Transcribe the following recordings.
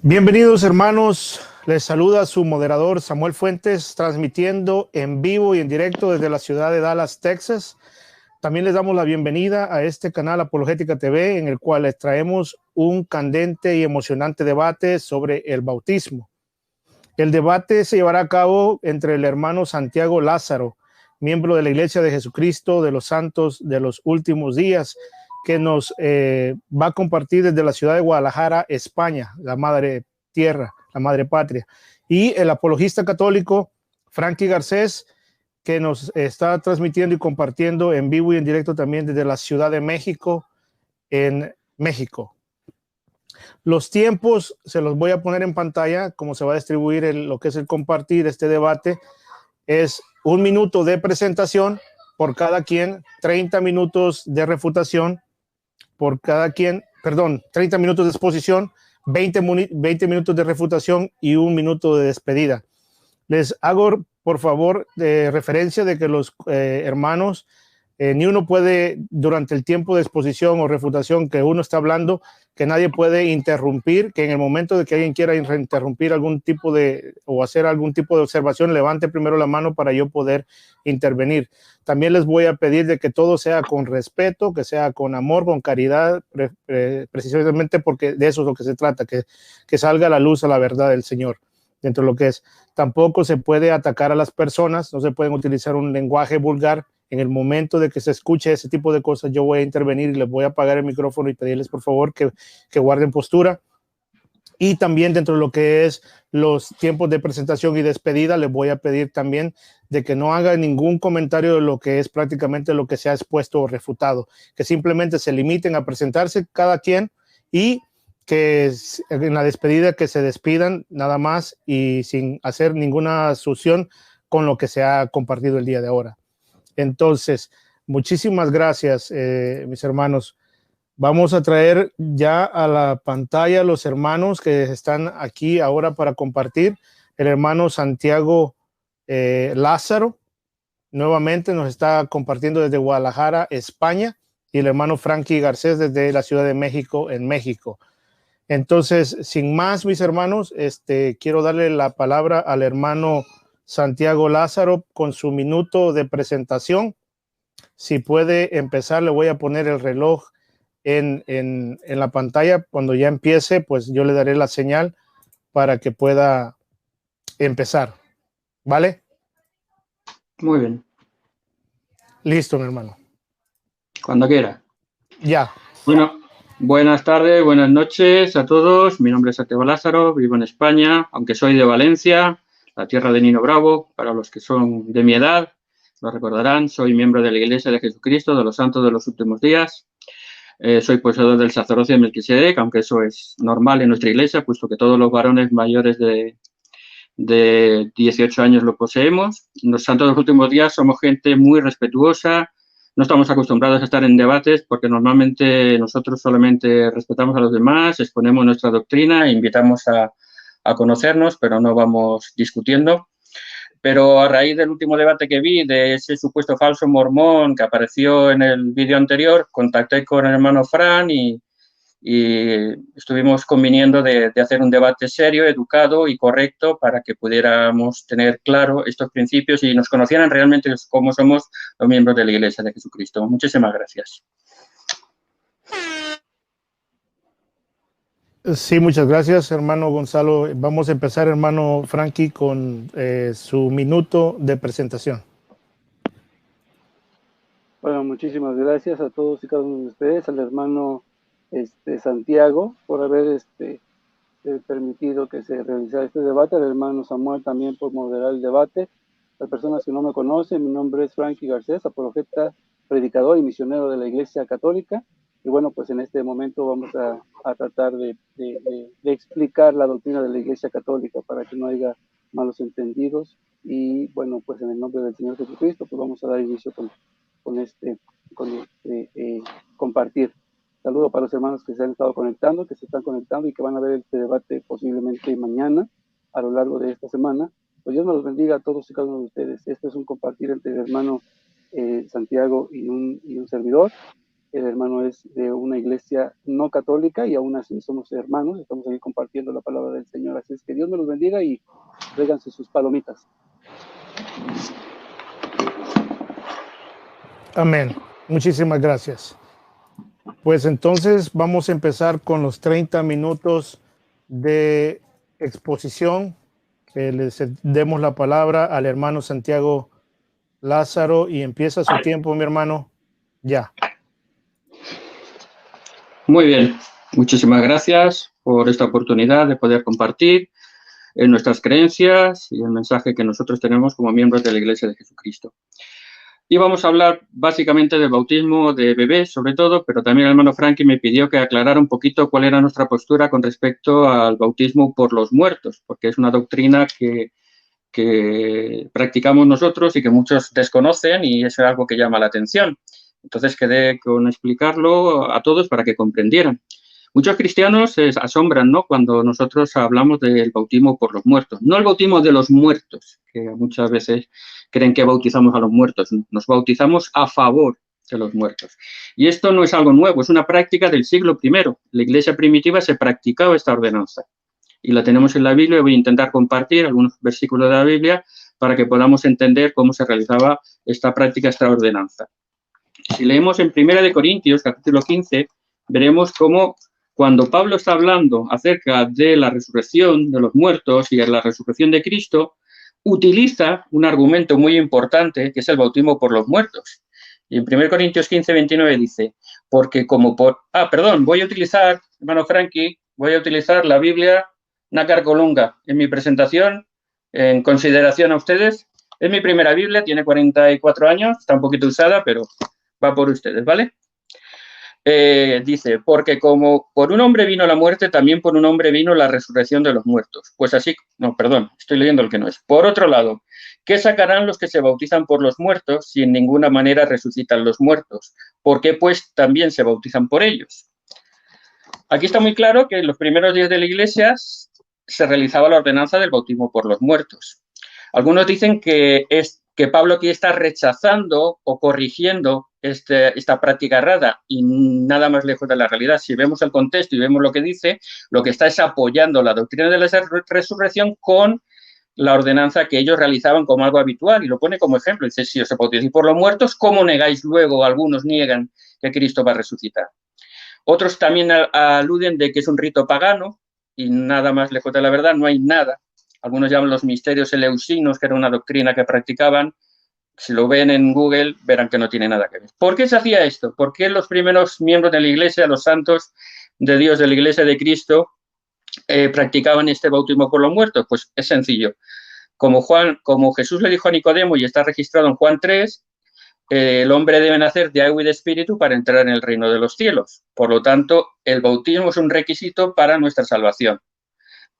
Bienvenidos hermanos, les saluda su moderador Samuel Fuentes, transmitiendo en vivo y en directo desde la ciudad de Dallas, Texas. También les damos la bienvenida a este canal Apologética TV, en el cual les traemos un candente y emocionante debate sobre el bautismo. El debate se llevará a cabo entre el hermano Santiago Lázaro, miembro de la Iglesia de Jesucristo de los Santos de los Últimos Días, que nos va a compartir desde la ciudad de Guadalajara, España, la madre tierra, la madre patria, y el apologista católico Frankie Garcés, que nos está transmitiendo y compartiendo en vivo y en directo también desde la Ciudad de México, en México. Los tiempos se los voy a poner en pantalla, como se va a distribuir lo que es el compartir este debate. Es 1 minuto de presentación por cada quien, 30 minutos de refutación por cada quien, 30 minutos de exposición, 20 minutos de refutación y 1 minuto de despedida. Les hago, por favor, de referencia de que los hermanos, ni uno puede, durante el tiempo de exposición o refutación que uno está hablando, que nadie puede interrumpir, que en el momento de que alguien quiera interrumpir algún tipo de, o hacer algún tipo de observación, levante primero la mano para yo poder intervenir. También les voy a pedir de que todo sea con respeto, que sea con amor, con caridad, precisamente porque de eso es lo que se trata, que salga a la luz a la verdad del Señor dentro de lo que es. Tampoco se puede atacar a las personas, no se pueden utilizar un lenguaje vulgar. En el momento de que se escuche ese tipo de cosas, yo voy a intervenir y les voy a apagar el micrófono y pedirles por favor que guarden postura. Y también dentro de lo que es los tiempos de presentación y despedida, les voy a pedir también de que no hagan ningún comentario de lo que es prácticamente lo que se ha expuesto o refutado, que simplemente se limiten a presentarse cada quien y que en la despedida que se despidan nada más y sin hacer ninguna asunción con lo que se ha compartido el día de ahora. Entonces, muchísimas gracias, mis hermanos. Vamos a traer ya a la pantalla los hermanos que están aquí ahora para compartir. El hermano Santiago Lázaro, nuevamente nos está compartiendo desde Guadalajara, España, y el hermano Frankie Garcés desde la Ciudad de México, en México. Entonces, sin más, mis hermanos, quiero darle la palabra al hermano Santiago Lázaro con su minuto de presentación. Si puede empezar, le voy a poner el reloj en la pantalla. Cuando ya empiece, pues yo le daré la señal para que pueda empezar. ¿Vale? Muy bien. Listo, mi hermano. Cuando quiera. Ya. Bueno, buenas tardes, buenas noches a todos. Mi nombre es Santiago Lázaro, vivo en España, aunque soy de Valencia, la tierra de Nino Bravo. Para los que son de mi edad, lo recordarán, soy miembro de la Iglesia de Jesucristo de los Santos de los Últimos Días. Soy poseedor del sacerdocio de Melquisedec, aunque eso es normal en nuestra iglesia, puesto que todos los varones mayores de 18 años lo poseemos. Los Santos de los Últimos Días somos gente muy respetuosa. No estamos acostumbrados a estar en debates porque normalmente nosotros solamente respetamos a los demás, exponemos nuestra doctrina e invitamos a conocernos, pero no vamos discutiendo. Pero a raíz del último debate que vi de ese supuesto falso mormón que apareció en el vídeo anterior, contacté con el hermano Fran y estuvimos conviniendo de hacer un debate serio, educado y correcto para que pudiéramos tener claro estos principios y nos conocieran realmente cómo somos los miembros de la Iglesia de Jesucristo. Muchísimas gracias. Sí, muchas gracias, hermano Gonzalo. Vamos a empezar, hermano Frankie, con su minuto de presentación. Bueno, muchísimas gracias a todos y cada uno de ustedes, al hermano Santiago por haber permitido que se realizara este debate, al hermano Samuel también por moderar el debate. Las personas que no me conocen, mi nombre es Frankie Garcés, apologeta, predicador y misionero de la Iglesia Católica. Y bueno, pues en este momento vamos a tratar de explicar la doctrina de la Iglesia Católica para que no haya malos entendidos. Y bueno, pues en el nombre del Señor Jesucristo, pues vamos a dar inicio con compartir. Saludo para los hermanos que se han estado conectando, que se están conectando y que van a ver este debate posiblemente mañana, a lo largo de esta semana. Pues Dios nos los bendiga a todos y cada uno de ustedes. Este es un compartir entre el hermano Santiago y un servidor. el hermano es de una iglesia no católica y aún así somos hermanos, estamos aquí compartiendo la palabra del Señor. Así es que Dios me los bendiga y tráiganse sus palomitas. Amén. Muchísimas gracias. Pues entonces vamos a empezar con los 30 minutos de exposición. Que les demos la palabra al hermano Santiago Lázaro y empieza su tiempo, mi hermano, ya. Muy bien, muchísimas gracias por esta oportunidad de poder compartir nuestras creencias y el mensaje que nosotros tenemos como miembros de la Iglesia de Jesucristo. Y vamos a hablar básicamente del bautismo de bebés, sobre todo, pero también el hermano Frankie me pidió que aclarara un poquito cuál era nuestra postura con respecto al bautismo por los muertos, porque es una doctrina que practicamos nosotros y que muchos desconocen y eso es algo que llama la atención. Entonces quedé con explicarlo a todos para que comprendieran. Muchos cristianos se asombran, ¿no?, cuando nosotros hablamos del bautismo por los muertos. No el bautismo de los muertos, que muchas veces creen que bautizamos a los muertos. Nos bautizamos a favor de los muertos. Y esto no es algo nuevo, es una práctica del siglo I. La iglesia primitiva se practicaba esta ordenanza. Y la tenemos en la Biblia. Voy a intentar compartir algunos versículos de la Biblia para que podamos entender cómo se realizaba esta práctica, esta ordenanza. Si leemos en 1 Corintios, capítulo 15, veremos cómo cuando Pablo está hablando acerca de la resurrección de los muertos y de la resurrección de Cristo, utiliza un argumento muy importante que es el bautismo por los muertos. Y en 1 Corintios 15, 29 dice, porque como por... voy a utilizar, hermano Frankie, voy a utilizar la Biblia Nácar Colunga en mi presentación, en consideración a ustedes. Es mi primera Biblia, tiene 44 años, está un poquito usada, pero va por ustedes, ¿vale? Dice, porque como por un hombre vino la muerte, también por un hombre vino la resurrección de los muertos. Pues así, no, perdón, estoy leyendo el que no es. Por otro lado, ¿qué sacarán los que se bautizan por los muertos si en ninguna manera resucitan los muertos? ¿Por qué pues también se bautizan por ellos? Aquí está muy claro que en los primeros días de la Iglesia se realizaba la ordenanza del bautismo por los muertos. Algunos dicen que Pablo aquí está rechazando o corrigiendo esta práctica errada y nada más lejos de la realidad. Si vemos el contexto y vemos lo que dice, lo que está es apoyando la doctrina de la resurrección con la ordenanza que ellos realizaban como algo habitual y lo pone como ejemplo. Dice, si os bautizáis por los muertos, ¿cómo negáis luego? Algunos niegan que Cristo va a resucitar. Otros también aluden de que es un rito pagano y nada más lejos de la verdad, no hay nada. Algunos llaman los misterios eleusinos, que era una doctrina que practicaban. Si lo ven en Google, verán que no tiene nada que ver. ¿Por qué se hacía esto? ¿Por qué los primeros miembros de la Iglesia, los santos de Dios de la Iglesia de Cristo, practicaban este bautismo por los muertos? Pues es sencillo. Como Jesús le dijo a Nicodemo, y está registrado en Juan 3, el hombre debe nacer de agua y de espíritu para entrar en el reino de los cielos. Por lo tanto, el bautismo es un requisito para nuestra salvación.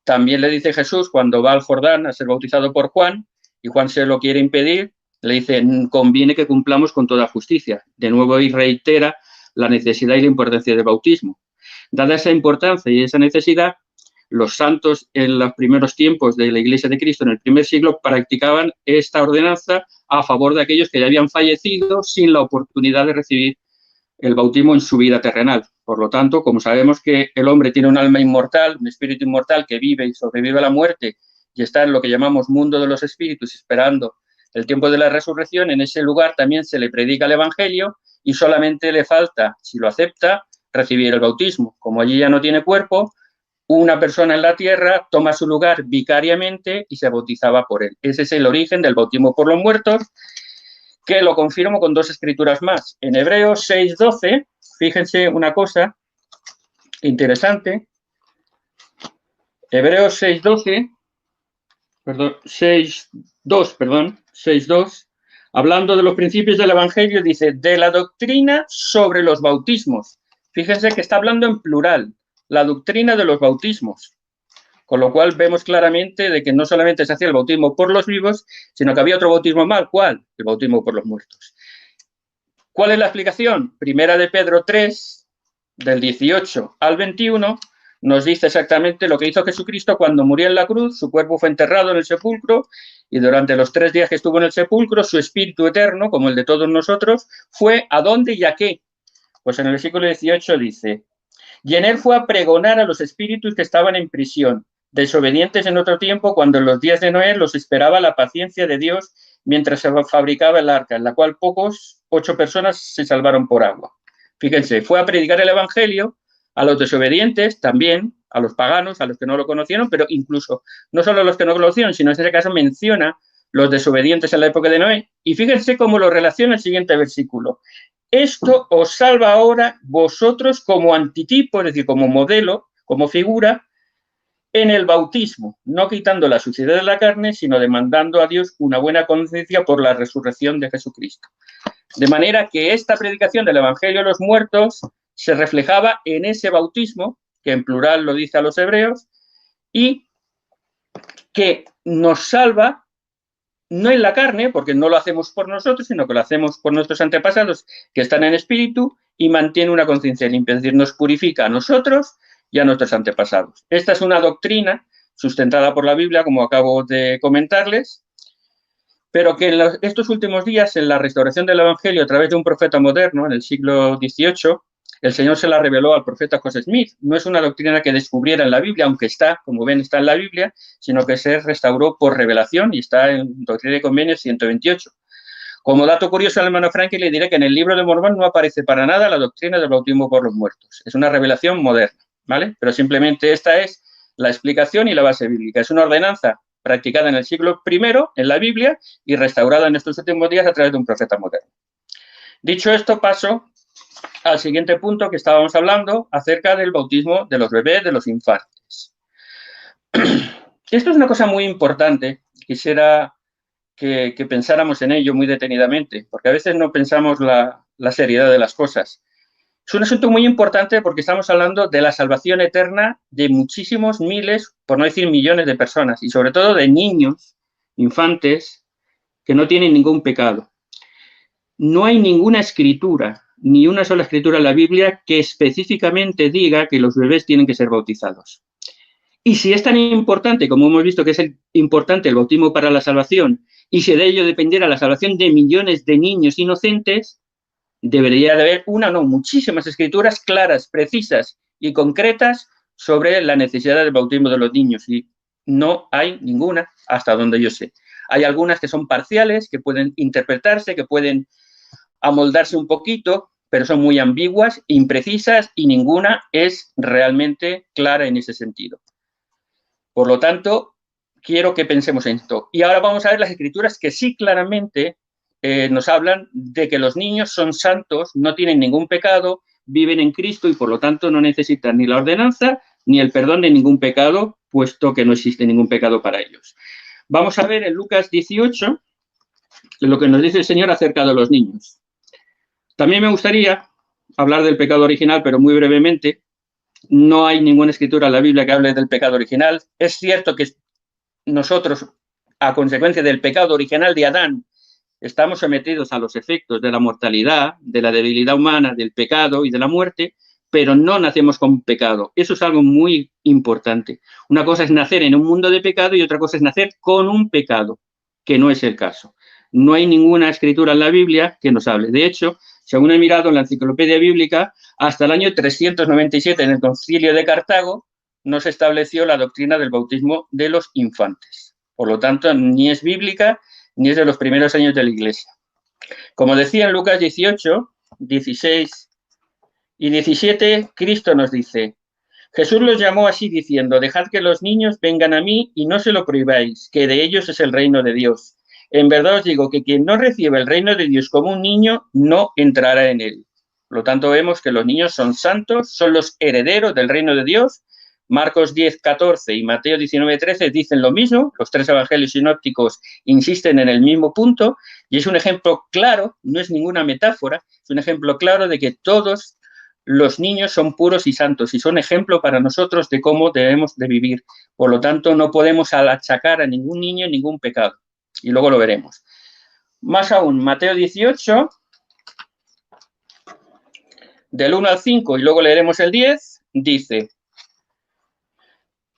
También le dice Jesús cuando va al Jordán a ser bautizado por Juan y Juan se lo quiere impedir, le dice, conviene que cumplamos con toda justicia. De nuevo, y reitera la necesidad y la importancia del bautismo. Dada esa importancia y esa necesidad, los santos en los primeros tiempos de la Iglesia de Cristo, en el primer siglo, practicaban esta ordenanza a favor de aquellos que ya habían fallecido sin la oportunidad de recibir el bautismo en su vida terrenal. Por lo tanto, como sabemos que el hombre tiene un alma inmortal, un espíritu inmortal que vive y sobrevive a la muerte y está en lo que llamamos mundo de los espíritus, esperando el tiempo de la resurrección, en ese lugar también se le predica el evangelio y solamente le falta, si lo acepta, recibir el bautismo. Como allí ya no tiene cuerpo, una persona en la tierra toma su lugar vicariamente y se bautizaba por él. Ese es el origen del bautismo por los muertos, que lo confirmo con dos escrituras más. En Hebreos 6:12, fíjense una cosa interesante. Hebreos 6:2, hablando de los principios del Evangelio, dice, de la doctrina sobre los bautismos. Fíjense que está hablando en plural, la doctrina de los bautismos. Con lo cual vemos claramente de que no solamente se hacía el bautismo por los vivos, sino que había otro bautismo más. ¿Cuál? El bautismo por los muertos. ¿Cuál es la explicación? Primera de Pedro 3, del 18 al 21, nos dice exactamente lo que hizo Jesucristo cuando murió en la cruz. Su cuerpo fue enterrado en el sepulcro y durante los 3 días que estuvo en el sepulcro, su espíritu eterno, como el de todos nosotros, fue ¿a dónde y a qué? Pues en el versículo 18 dice, y en él fue a pregonar a los espíritus que estaban en prisión, desobedientes en otro tiempo, cuando en los días de Noé los esperaba la paciencia de Dios mientras se fabricaba el arca, en la cual 8 personas se salvaron por agua. Fíjense, fue a predicar el evangelio a los desobedientes, también a los paganos, a los que no lo conocieron, pero incluso no solo a los que no lo conocieron, sino en este caso menciona los desobedientes en la época de Noé. Y fíjense cómo lo relaciona el siguiente versículo. Esto os salva ahora vosotros como antitipo, es decir, como modelo, como figura, en el bautismo, no quitando la suciedad de la carne, sino demandando a Dios una buena conciencia por la resurrección de Jesucristo. De manera que esta predicación del Evangelio de los muertos se reflejaba en ese bautismo, que en plural lo dice a los hebreos, y que nos salva no en la carne, porque no lo hacemos por nosotros, sino que lo hacemos por nuestros antepasados que están en espíritu, y mantiene una conciencia limpia, es decir, nos purifica a nosotros y a nuestros antepasados. Esta es una doctrina sustentada por la Biblia, como acabo de comentarles, pero que en estos últimos días, en la restauración del Evangelio a través de un profeta moderno, en el siglo XVIII, el Señor se la reveló al profeta José Smith. No es una doctrina que descubriera en la Biblia, aunque está, como ven, está en la Biblia, sino que se restauró por revelación y está en Doctrina y Convenios 128. Como dato curioso al hermano Frankie le diré que en el libro de Mormón no aparece para nada la doctrina del bautismo por los muertos. Es una revelación moderna, ¿vale? Pero simplemente esta es la explicación y la base bíblica. Es una ordenanza practicada en el siglo I en la Biblia y restaurada en estos últimos días a través de un profeta moderno. Dicho esto, paso al siguiente punto que estábamos hablando acerca del bautismo de los bebés, de los infantes. Esto es una cosa muy importante. Quisiera que pensáramos en ello muy detenidamente, porque a veces no pensamos la seriedad de las cosas. Es un asunto muy importante porque estamos hablando de la salvación eterna de muchísimos miles, por no decir millones de personas, y sobre todo de niños, infantes, que no tienen ningún pecado. No hay ninguna escritura, ni una sola escritura en la Biblia que específicamente diga que los bebés tienen que ser bautizados. Y si es tan importante, como hemos visto que es importante el bautismo para la salvación, y si de ello dependiera la salvación de millones de niños inocentes, debería de haber muchísimas escrituras claras, precisas y concretas sobre la necesidad del bautismo de los niños. Y no hay ninguna, hasta donde yo sé. Hay algunas que son parciales, que pueden interpretarse, que pueden amoldarse un poquito, pero son muy ambiguas, imprecisas y ninguna es realmente clara en ese sentido. Por lo tanto, quiero que pensemos en esto. Y ahora vamos a ver las escrituras que sí claramente nos hablan de que los niños son santos, no tienen ningún pecado, viven en Cristo y por lo tanto no necesitan ni la ordenanza ni el perdón de ningún pecado, puesto que no existe ningún pecado para ellos. Vamos a ver en Lucas 18 lo que nos dice el Señor acerca de los niños. También me gustaría hablar del pecado original, pero muy brevemente. No hay ninguna escritura en la Biblia que hable del pecado original. Es cierto que nosotros, a consecuencia del pecado original de Adán, estamos sometidos a los efectos de la mortalidad, de la debilidad humana, del pecado y de la muerte, pero no nacemos con pecado. Eso es algo muy importante. Una cosa es nacer en un mundo de pecado y otra cosa es nacer con un pecado, que no es el caso. No hay ninguna escritura en la Biblia que nos hable. De hecho, según he mirado en la enciclopedia bíblica, hasta el año 397 en el Concilio de Cartago no se estableció la doctrina del bautismo de los infantes. Por lo tanto, ni es bíblica ni es de los primeros años de la Iglesia. Como decía en Lucas 18, 16 y 17, Cristo nos dice: Jesús los llamó así diciendo: dejad que los niños vengan a mí y no se lo prohibáis, que de ellos es el reino de Dios. En verdad os digo que quien no recibe el reino de Dios como un niño, no entrará en él. Por lo tanto, vemos que los niños son santos, son los herederos del reino de Dios. Marcos 10, 14 y Mateo 19, 13 dicen lo mismo. Los tres evangelios sinópticos insisten en el mismo punto y es un ejemplo claro, no es ninguna metáfora, es un ejemplo claro de que todos los niños son puros y santos y son ejemplo para nosotros de cómo debemos de vivir. Por lo tanto, no podemos achacar a ningún niño ningún pecado. Y luego lo veremos. Más aún, Mateo 18, del 1 al 5, y luego leeremos el 10, dice: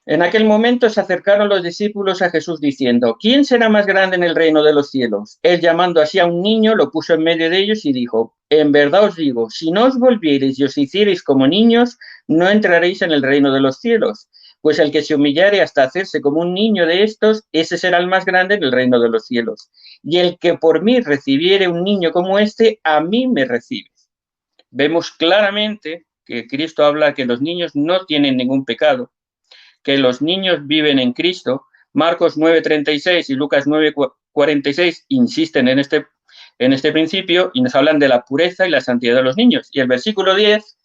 En aquel momento se acercaron los discípulos a Jesús diciendo, ¿quién será más grande en el reino de los cielos? Él, llamando así a un niño, lo puso en medio de ellos y dijo, en verdad os digo, si no os volviereis y os hiciereis como niños, no entraréis en el reino de los cielos. Pues el que se humillare hasta hacerse como un niño de estos, ese será el más grande en el reino de los cielos. Y el que por mí recibiere un niño como este, a mí me recibe. Vemos claramente que Cristo habla que los niños no tienen ningún pecado, que los niños viven en Cristo. Marcos 9:36 y Lucas 9:46 insisten en este principio y nos hablan de la pureza y la santidad de los niños. Y el versículo 10,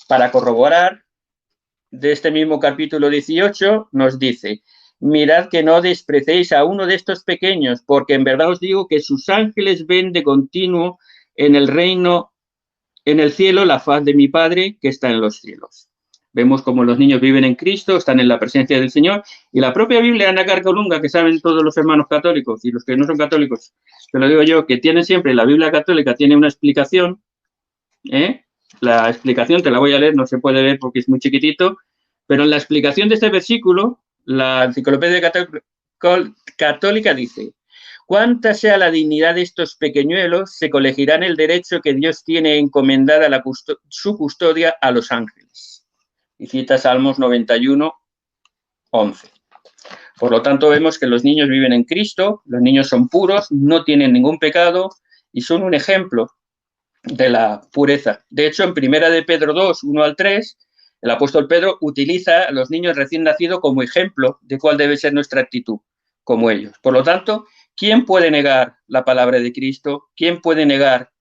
para corroborar, de este mismo capítulo 18, nos dice, mirad que no despreciéis a uno de estos pequeños, porque en verdad os digo que sus ángeles ven de continuo en el reino, en el cielo, la faz de mi Padre que está en los cielos. Vemos cómo los niños viven en Cristo, están en la presencia del Señor, y la propia Biblia, Ana Carcolunga, que saben todos los hermanos católicos, y los que no son católicos, te lo digo yo, que tienen siempre, la Biblia católica tiene una explicación, la explicación te la voy a leer, no se puede ver porque es muy chiquitito, pero en la explicación de este versículo, la Enciclopedia Católica dice, cuanta sea la dignidad de estos pequeñuelos, se colegirán el derecho que Dios tiene encomendada su custodia a los ángeles. Y cita Salmos 91, 11. Por lo tanto, vemos que los niños viven en Cristo, los niños son puros, no tienen ningún pecado y son un ejemplo de la pureza. De hecho, en 1 de Pedro 2, 1 al 3, el apóstol Pedro utiliza a los niños recién nacidos como ejemplo de cuál debe ser nuestra actitud, como ellos. Por lo tanto, ¿quién puede negar la palabra de Cristo? ¿Quién puede negar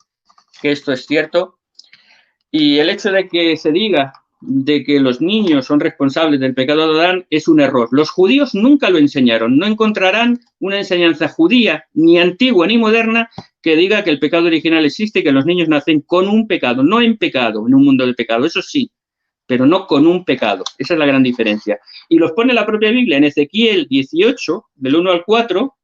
que esto es cierto? Y el hecho de que se diga de que los niños son responsables del pecado de Adán es un error. Los judíos nunca lo enseñaron. No encontrarán una enseñanza judía, ni antigua ni moderna, que diga que el pecado original existe y que los niños nacen con un pecado, no en pecado, en un mundo de pecado. Eso sí, pero no con un pecado. Esa es la gran diferencia. Y los pone la propia Biblia en Ezequiel 18, del 1 al 4,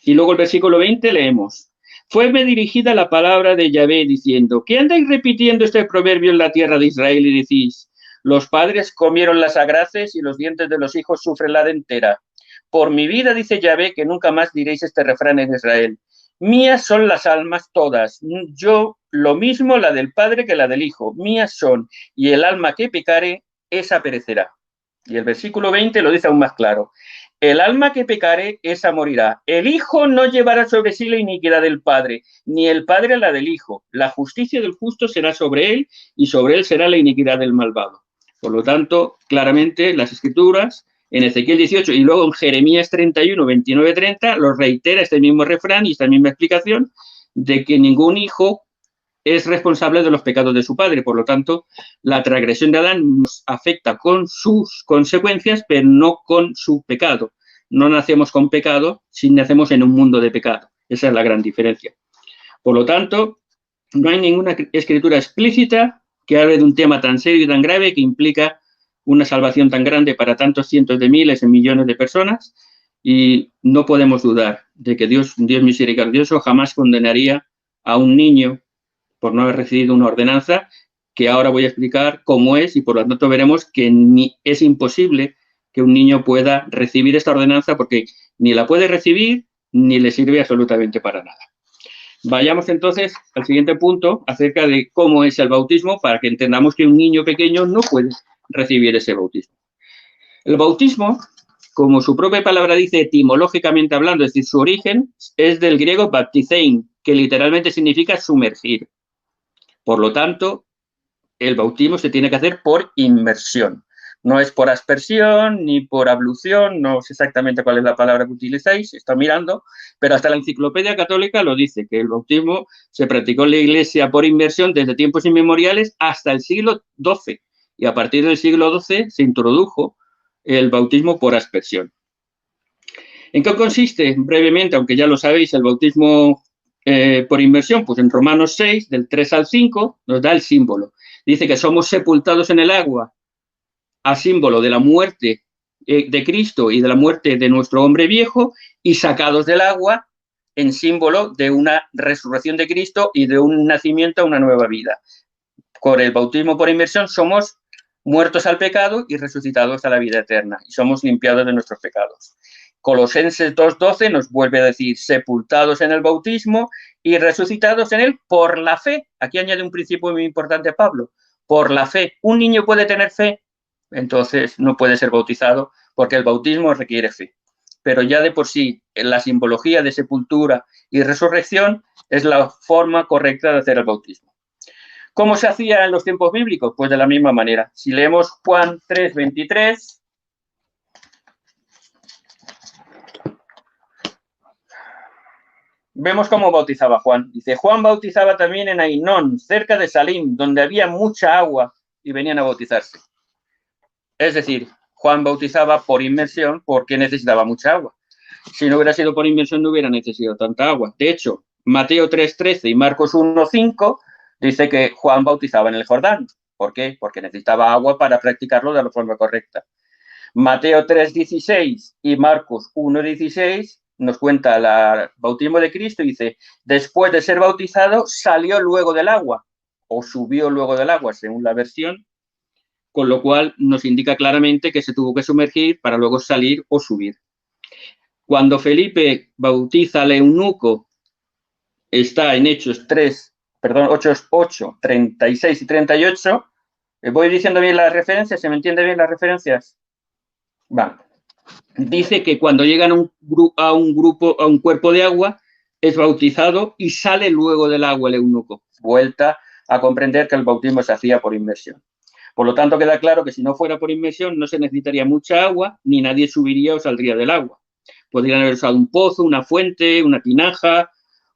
y luego el versículo 20 leemos. Fueme dirigida la palabra de Yahvé diciendo, ¿qué andáis repitiendo este proverbio en la tierra de Israel y decís, los padres comieron las agraces y los dientes de los hijos sufren la dentera? Por mi vida, dice Yahvé, que nunca más diréis este refrán en Israel. Mías son las almas todas, yo lo mismo la del padre que la del hijo, mías son, y el alma que pecare, esa perecerá. Y el versículo 20 lo dice aún más claro. El alma que pecare, esa morirá. El hijo no llevará sobre sí la iniquidad del padre, ni el padre la del hijo. La justicia del justo será sobre él, y sobre él será la iniquidad del malvado. Por lo tanto, claramente, las Escrituras, en Ezequiel 18 y luego en Jeremías 31, 29, 30, los reitera este mismo refrán y esta misma explicación de que ningún hijo es responsable de los pecados de su padre. Por lo tanto, la transgresión de Adán nos afecta con sus consecuencias, pero no con su pecado. No nacemos con pecado, si nacemos en un mundo de pecado. Esa es la gran diferencia. Por lo tanto, no hay ninguna escritura explícita que hable de un tema tan serio y tan grave que implica una salvación tan grande para tantos cientos de miles y millones de personas, y no podemos dudar de que Dios misericordioso jamás condenaría a un niño por no haber recibido una ordenanza, que ahora voy a explicar cómo es, y por lo tanto veremos que es imposible que un niño pueda recibir esta ordenanza porque ni la puede recibir ni le sirve absolutamente para nada. Vayamos entonces al siguiente punto acerca de cómo es el bautismo para que entendamos que un niño pequeño no puede recibir ese bautismo. El bautismo, como su propia palabra dice etimológicamente hablando, es decir, su origen es del griego baptizein, que literalmente significa sumergir. Por lo tanto, el bautismo se tiene que hacer por inmersión. No es por aspersión ni por ablución, no sé exactamente cuál es la palabra que utilizáis, está mirando, pero hasta la Enciclopedia Católica lo dice, que el bautismo se practicó en la Iglesia por inmersión desde tiempos inmemoriales hasta el siglo XII. Y a partir del siglo XII se introdujo el bautismo por aspersión. ¿En qué consiste? Brevemente, aunque ya lo sabéis, el bautismo por inmersión, pues en Romanos 6, del 3 al 5, nos da el símbolo. Dice que somos sepultados en el agua a símbolo de la muerte de Cristo y de la muerte de nuestro hombre viejo, y sacados del agua en símbolo de una resurrección de Cristo y de un nacimiento a una nueva vida. Con el bautismo por inmersión somos muertos al pecado y resucitados a la vida eterna, y somos limpiados de nuestros pecados. Colosenses 2:12 nos vuelve a decir, sepultados en el bautismo y resucitados en él por la fe. Aquí añade un principio muy importante Pablo, por la fe. ¿Un niño puede tener fe? Entonces no puede ser bautizado porque el bautismo requiere fe. Pero ya de por sí, la simbología de sepultura y resurrección es la forma correcta de hacer el bautismo. ¿Cómo se hacía en los tiempos bíblicos? Pues de la misma manera. Si leemos Juan 3:23, vemos cómo bautizaba Juan. Dice, Juan bautizaba también en Ainón, cerca de Salim, donde había mucha agua y venían a bautizarse. Es decir, Juan bautizaba por inmersión porque necesitaba mucha agua. Si no hubiera sido por inmersión, no hubiera necesitado tanta agua. De hecho, Mateo 3:13 y Marcos 1:5 dice que Juan bautizaba en el Jordán. ¿Por qué? Porque necesitaba agua para practicarlo de la forma correcta. Mateo 3:16 y Marcos 1:16 nos cuenta el bautismo de Cristo y dice, después de ser bautizado, salió luego del agua o subió luego del agua, según la versión, con lo cual nos indica claramente que se tuvo que sumergir para luego salir o subir. Cuando Felipe bautiza al eunuco, está en Hechos 8, 36 y 38. ¿Voy diciendo bien las referencias? ¿Se me entiende bien las referencias? Va. Dice que cuando llegan a un cuerpo de agua, es bautizado y sale luego del agua el eunuco. Vuelta a comprender que el bautismo se hacía por inmersión. Por lo tanto, queda claro que si no fuera por inmersión, no se necesitaría mucha agua, ni nadie subiría o saldría del agua. Podrían haber usado un pozo, una fuente, una tinaja,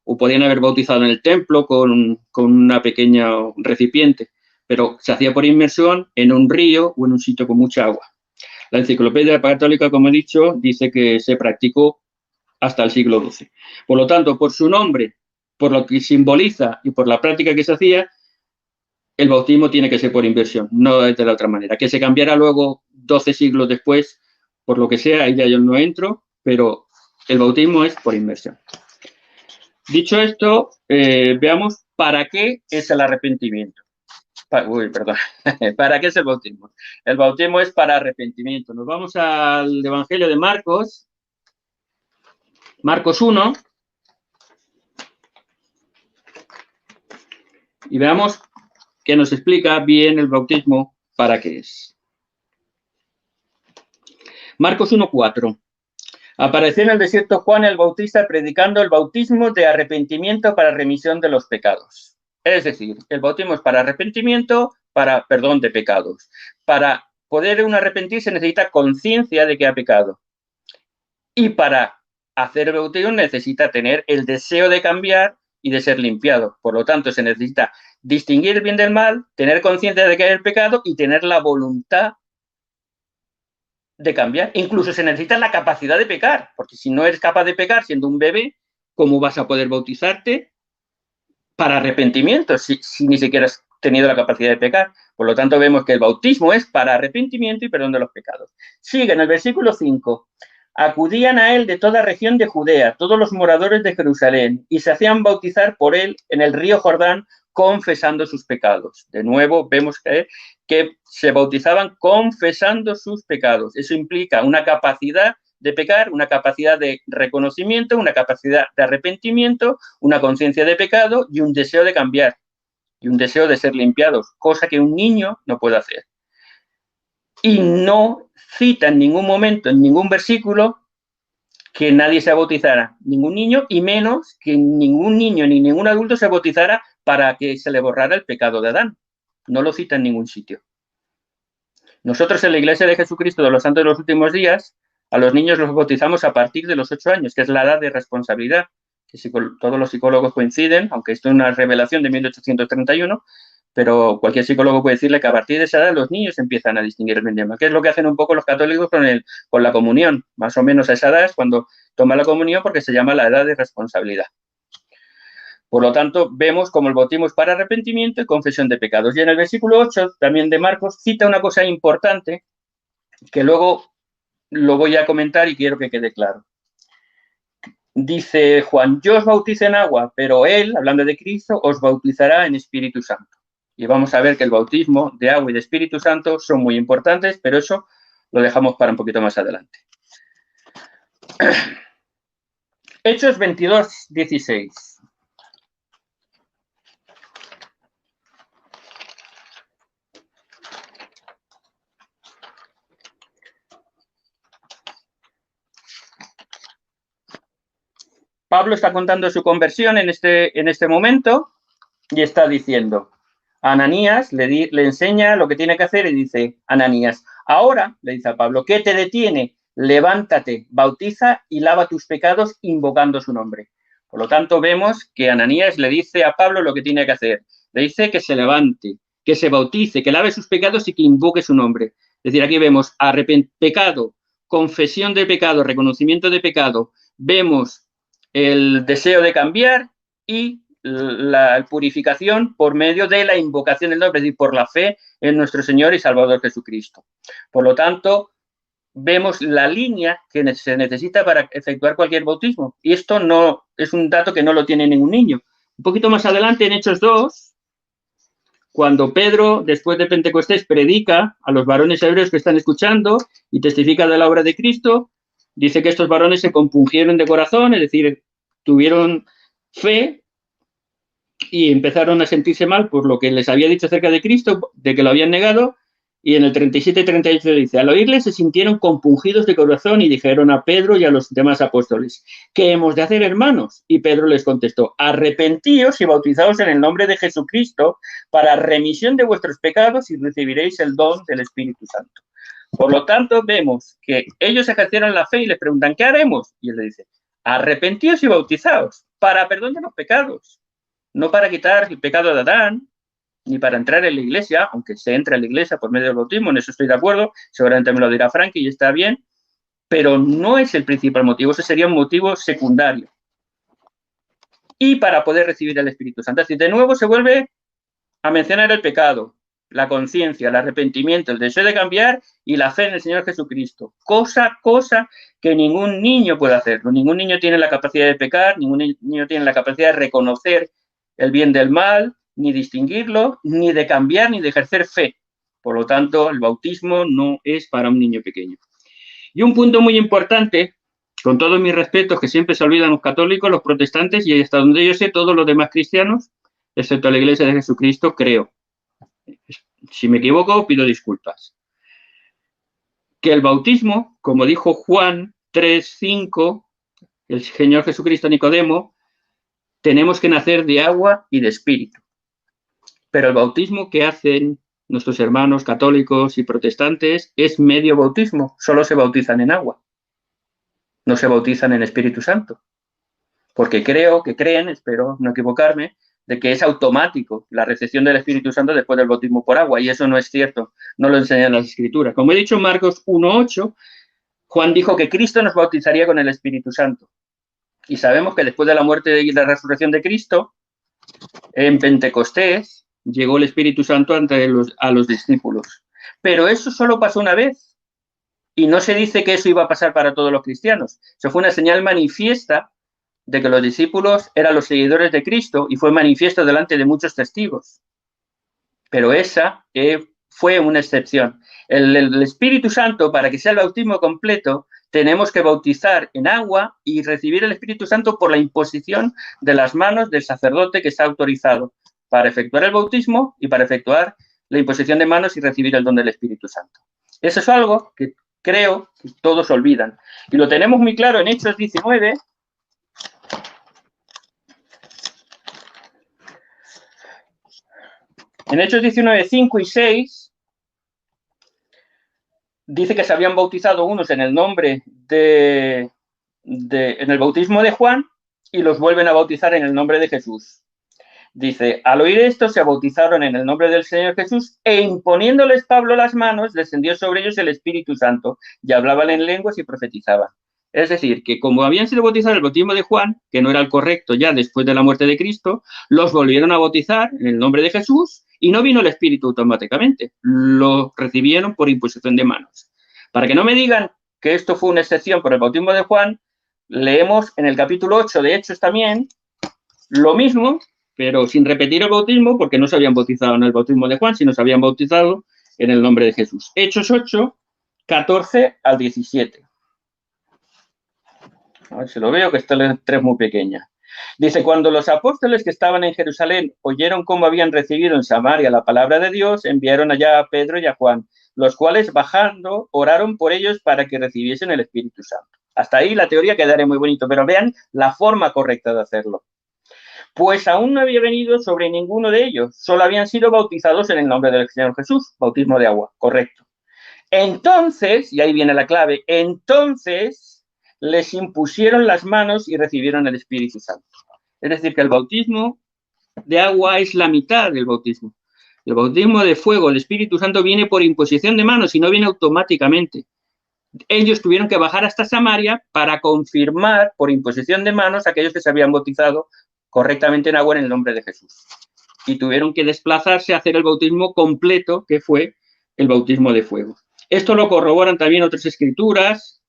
o podrían haber bautizado en el templo con una pequeña recipiente, pero se hacía por inmersión en un río o en un sitio con mucha agua. La Enciclopedia Católica, como he dicho, dice que se practicó hasta el siglo XII. Por lo tanto, por su nombre, por lo que simboliza y por la práctica que se hacía, el bautismo tiene que ser por inmersión, no es de la otra manera. Que se cambiara luego 12 siglos después, por lo que sea, ahí ya yo no entro, pero el bautismo es por inmersión. Dicho esto, veamos para qué es el arrepentimiento. ¿Para qué es el bautismo? El bautismo es para arrepentimiento. Nos vamos al Evangelio de Marcos, Marcos 1, y veamos que nos explica bien el bautismo para qué es. Marcos 1:4. Apareció en el desierto Juan el Bautista predicando el bautismo de arrepentimiento para remisión de los pecados. Es decir, el bautismo es para arrepentimiento, para perdón de pecados. Para poder uno arrepentir se necesita conciencia de que ha pecado. Y para hacer el bautismo necesita tener el deseo de cambiar y de ser limpiado. Por lo tanto, se necesita distinguir el bien del mal, tener conciencia de que hay el pecado y tener la voluntad de cambiar. Incluso se necesita la capacidad de pecar, porque si no eres capaz de pecar siendo un bebé, ¿cómo vas a poder bautizarte para arrepentimiento si ni siquiera has tenido la capacidad de pecar? Por lo tanto, vemos que el bautismo es para arrepentimiento y perdón de los pecados. Sigue en el versículo 5. Acudían a él de toda región de Judea, todos los moradores de Jerusalén, y se hacían bautizar por él en el río Jordán, confesando sus pecados. De nuevo, vemos que se bautizaban confesando sus pecados. Eso implica una capacidad de pecar, una capacidad de reconocimiento, una capacidad de arrepentimiento, una conciencia de pecado y un deseo de cambiar y un deseo de ser limpiados, cosa que un niño no puede hacer. Y no cita en ningún momento, en ningún versículo, que nadie se bautizara, ningún niño, y menos que ningún niño ni ningún adulto se bautizara para que se le borrara el pecado de Adán. No lo cita en ningún sitio. Nosotros en la Iglesia de Jesucristo de los Santos de los Últimos Días, a los niños los bautizamos a partir de los 8 años, que es la edad de responsabilidad, que todos los psicólogos coinciden, aunque esto es una revelación de 1831, pero cualquier psicólogo puede decirle que a partir de esa edad los niños empiezan a distinguir el bien del mal, que es lo que hacen un poco los católicos con la comunión. Más o menos a esa edad es cuando toma la comunión, porque se llama la edad de responsabilidad. Por lo tanto, vemos como el bautismo es para arrepentimiento y confesión de pecados. Y en el versículo 8, también de Marcos, cita una cosa importante que luego lo voy a comentar y quiero que quede claro. Dice Juan, yo os bautizo en agua, pero él, hablando de Cristo, os bautizará en Espíritu Santo. y vamos a ver que el bautismo de agua y de Espíritu Santo son muy importantes, pero eso lo dejamos para un poquito más adelante. Hechos 22, 16. Pablo está contando su conversión en este momento y está diciendo, Ananías le enseña lo que tiene que hacer y dice, Ananías, ahora, le dice a Pablo, ¿qué te detiene? Levántate, bautiza y lava tus pecados invocando su nombre. Por lo tanto, vemos que Ananías le dice a Pablo lo que tiene que hacer. Le dice que se levante, que se bautice, que lave sus pecados y que invoque su nombre. Es decir, aquí vemos pecado, confesión de pecado, reconocimiento de pecado. Vemos el deseo de cambiar y la purificación por medio de la invocación del nombre, es decir, por la fe en nuestro Señor y Salvador Jesucristo. Por lo tanto, vemos la línea que se necesita para efectuar cualquier bautismo. Y esto no es un dato que no lo tiene ningún niño. Un poquito más adelante, en Hechos 2, cuando Pedro, después de Pentecostés, predica a los varones hebreos que están escuchando y testifica de la obra de Cristo, dice que estos varones se compungieron de corazón, es decir, tuvieron fe y empezaron a sentirse mal por lo que les había dicho acerca de Cristo, de que lo habían negado, y en el 37 y 38 dice, al oírle se sintieron compungidos de corazón y dijeron a Pedro y a los demás apóstoles, ¿qué hemos de hacer, hermanos? Y Pedro les contestó, arrepentíos y bautizaos en el nombre de Jesucristo para remisión de vuestros pecados y recibiréis el don del Espíritu Santo. Por lo tanto, vemos que ellos ejercieron la fe y les preguntan, ¿qué haremos? Y él le dice, arrepentíos y bautizaos para perdón de los pecados, no para quitar el pecado de Adán, ni para entrar en la iglesia, aunque se entra en la iglesia por medio del bautismo, en eso estoy de acuerdo, seguramente me lo dirá Frankie y está bien, pero no es el principal motivo, ese sería un motivo secundario. Y para poder recibir el Espíritu Santo. Es decir, de nuevo se vuelve a mencionar el pecado, la conciencia, el arrepentimiento, el deseo de cambiar y la fe en el Señor Jesucristo. Cosa que ningún niño puede hacerlo. Ningún niño tiene la capacidad de pecar, ningún niño tiene la capacidad de reconocer el bien del mal, ni distinguirlo, ni de cambiar, ni de ejercer fe. Por lo tanto, el bautismo no es para un niño pequeño. Y un punto muy importante, con todos mis respetos, que siempre se olvidan los católicos, los protestantes, y hasta donde yo sé, todos los demás cristianos, excepto la Iglesia de Jesucristo, creo. Si me equivoco, pido disculpas. Que el bautismo, como dijo Juan 3:5, el Señor Jesucristo a Nicodemo, tenemos que nacer de agua y de espíritu. Pero el bautismo que hacen nuestros hermanos católicos y protestantes es medio bautismo, solo se bautizan en agua, no se bautizan en Espíritu Santo, porque creen, espero no equivocarme, de que es automático la recepción del Espíritu Santo después del bautismo por agua, y eso no es cierto, no lo enseñan las Escrituras. Como he dicho en Marcos 1:8, Juan dijo que Cristo nos bautizaría con el Espíritu Santo, y sabemos que después de la muerte y la resurrección de Cristo, en Pentecostés, llegó el Espíritu Santo a los discípulos. Pero eso solo pasó una vez. Y no se dice que eso iba a pasar para todos los cristianos. Eso fue una señal manifiesta de que los discípulos eran los seguidores de Cristo y fue manifiesto delante de muchos testigos. Pero esa fue una excepción. El Espíritu Santo, para que sea el bautismo completo, tenemos que bautizar en agua y recibir el Espíritu Santo por la imposición de las manos del sacerdote que está autorizado para efectuar el bautismo y para efectuar la imposición de manos y recibir el don del Espíritu Santo. Eso es algo que creo que todos olvidan. Y lo tenemos muy claro en Hechos 19. En Hechos 19, 5 y 6, dice que se habían bautizado unos en el nombre en el bautismo de Juan y los vuelven a bautizar en el nombre de Jesús. Dice, al oír esto se bautizaron en el nombre del Señor Jesús e imponiéndoles Pablo las manos, descendió sobre ellos el Espíritu Santo y hablaban en lenguas y profetizaban. Es decir, que como habían sido bautizados en el bautismo de Juan, que no era el correcto ya después de la muerte de Cristo, los volvieron a bautizar en el nombre de Jesús y no vino el Espíritu automáticamente, lo recibieron por imposición de manos. Para que no me digan que esto fue una excepción por el bautismo de Juan, leemos en el capítulo 8 de Hechos también lo mismo pero sin repetir el bautismo, porque no se habían bautizado en el bautismo de Juan, sino se habían bautizado en el nombre de Jesús. Hechos 8, 14 al 17. A ver si lo veo, que esta letra es muy pequeña. Dice, cuando los apóstoles que estaban en Jerusalén oyeron cómo habían recibido en Samaria la palabra de Dios, enviaron allá a Pedro y a Juan, los cuales, bajando, oraron por ellos para que recibiesen el Espíritu Santo. Hasta ahí la teoría quedaría muy bonito, pero vean la forma correcta de hacerlo. Pues aún no había venido sobre ninguno de ellos, solo habían sido bautizados en el nombre del Señor Jesús, bautismo de agua, correcto. Entonces, y ahí viene la clave, entonces les impusieron las manos y recibieron el Espíritu Santo. Es decir, que el bautismo de agua es la mitad del bautismo. El bautismo de fuego, el Espíritu Santo, viene por imposición de manos y no viene automáticamente. Ellos tuvieron que bajar hasta Samaria para confirmar por imposición de manos a aquellos que se habían bautizado correctamente en agua en el nombre de Jesús. Y tuvieron que desplazarse a hacer el bautismo completo, que fue el bautismo de fuego. Esto lo corroboran también otras escrituras,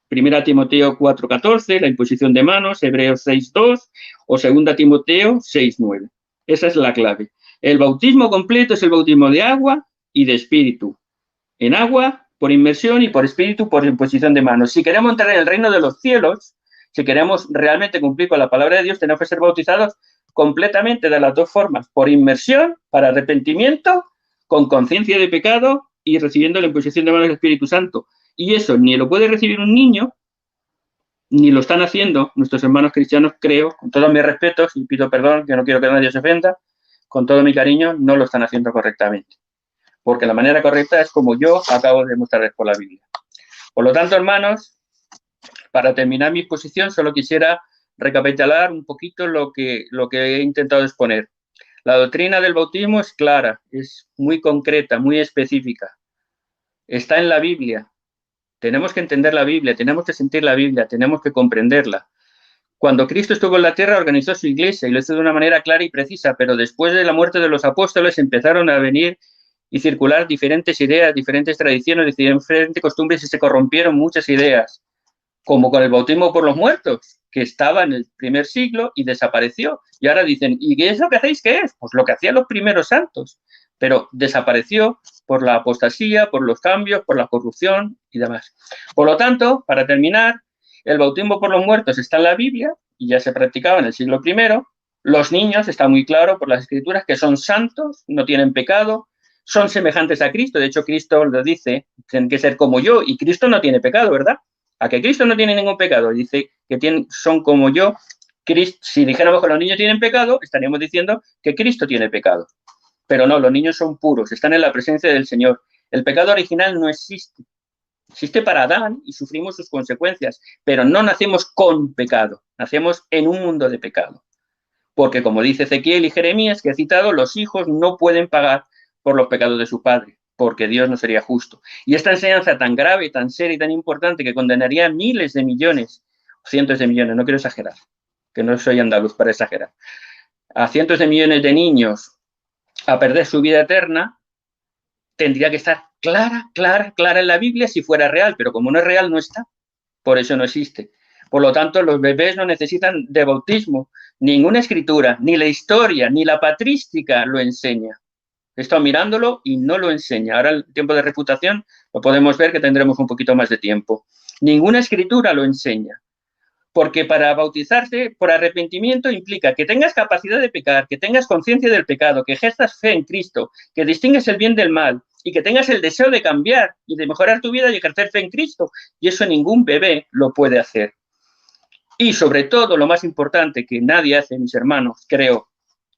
1 Timoteo 4:14, la imposición de manos, Hebreos 6:2 o 2 Timoteo 6:9. Esa es la clave. El bautismo completo es el bautismo de agua y de espíritu. En agua, por inmersión, y por espíritu, por imposición de manos. Si queremos entrar en el reino de los cielos, si queremos realmente cumplir con la palabra de Dios, tenemos que ser bautizados completamente de las dos formas, por inmersión, para arrepentimiento, con conciencia de pecado y recibiendo la imposición de manos del Espíritu Santo. Y eso ni lo puede recibir un niño, ni lo están haciendo nuestros hermanos cristianos, creo, con todos mis respetos, y pido perdón, que no quiero que nadie se ofenda, con todo mi cariño, no lo están haciendo correctamente. Porque la manera correcta es como yo acabo de mostrarles por la Biblia. Por lo tanto, hermanos, para terminar mi exposición, solo quisiera recapitular un poquito lo que he intentado exponer. La doctrina del bautismo es clara, es muy concreta, muy específica. Está en la Biblia. Tenemos que entender la Biblia, tenemos que sentir la Biblia, tenemos que comprenderla. Cuando Cristo estuvo en la tierra, organizó su iglesia y lo hizo de una manera clara y precisa, pero después de la muerte de los apóstoles empezaron a venir y circular diferentes ideas, diferentes tradiciones, diferentes costumbres y se corrompieron muchas ideas, como con el bautismo por los muertos, que estaba en el primer siglo y desapareció. Y ahora dicen, ¿y qué es lo que hacéis? ¿Qué es? Pues lo que hacían los primeros santos, pero desapareció por la apostasía, por los cambios, por la corrupción y demás. Por lo tanto, para terminar, el bautismo por los muertos está en la Biblia y ya se practicaba en el siglo I. Los niños, está muy claro por las escrituras, que son santos, no tienen pecado, son semejantes a Cristo. De hecho, Cristo lo dice, tienen que ser como yo, y Cristo no tiene pecado, ¿verdad? A que Cristo no tiene ningún pecado, dice que son como yo. Si dijéramos que los niños tienen pecado, estaríamos diciendo que Cristo tiene pecado. Pero no, los niños son puros, están en la presencia del Señor. El pecado original no existe. Existe para Adán y sufrimos sus consecuencias, pero no nacemos con pecado, nacemos en un mundo de pecado. Porque como dice Ezequiel y Jeremías, que he citado, los hijos no pueden pagar por los pecados de su padre, porque Dios no sería justo. Y esta enseñanza tan grave, tan seria y tan importante que condenaría a miles de millones, cientos de millones, no quiero exagerar, que no soy andaluz para exagerar, a cientos de millones de niños a perder su vida eterna, tendría que estar clara en la Biblia si fuera real, pero como no es real, no está. Por eso no existe. Por lo tanto, los bebés no necesitan de bautismo. Ninguna escritura, ni la historia, ni la patrística lo enseña. He estado mirándolo y no lo enseña. Ahora, el tiempo de reputación, lo podemos ver que tendremos un poquito más de tiempo. Ninguna escritura lo enseña. Porque para bautizarse por arrepentimiento implica que tengas capacidad de pecar, que tengas conciencia del pecado, que ejerzas fe en Cristo, que distingues el bien del mal y que tengas el deseo de cambiar y de mejorar tu vida y ejercer fe en Cristo. Y eso ningún bebé lo puede hacer. Y sobre todo, lo más importante que nadie hace, mis hermanos, creo,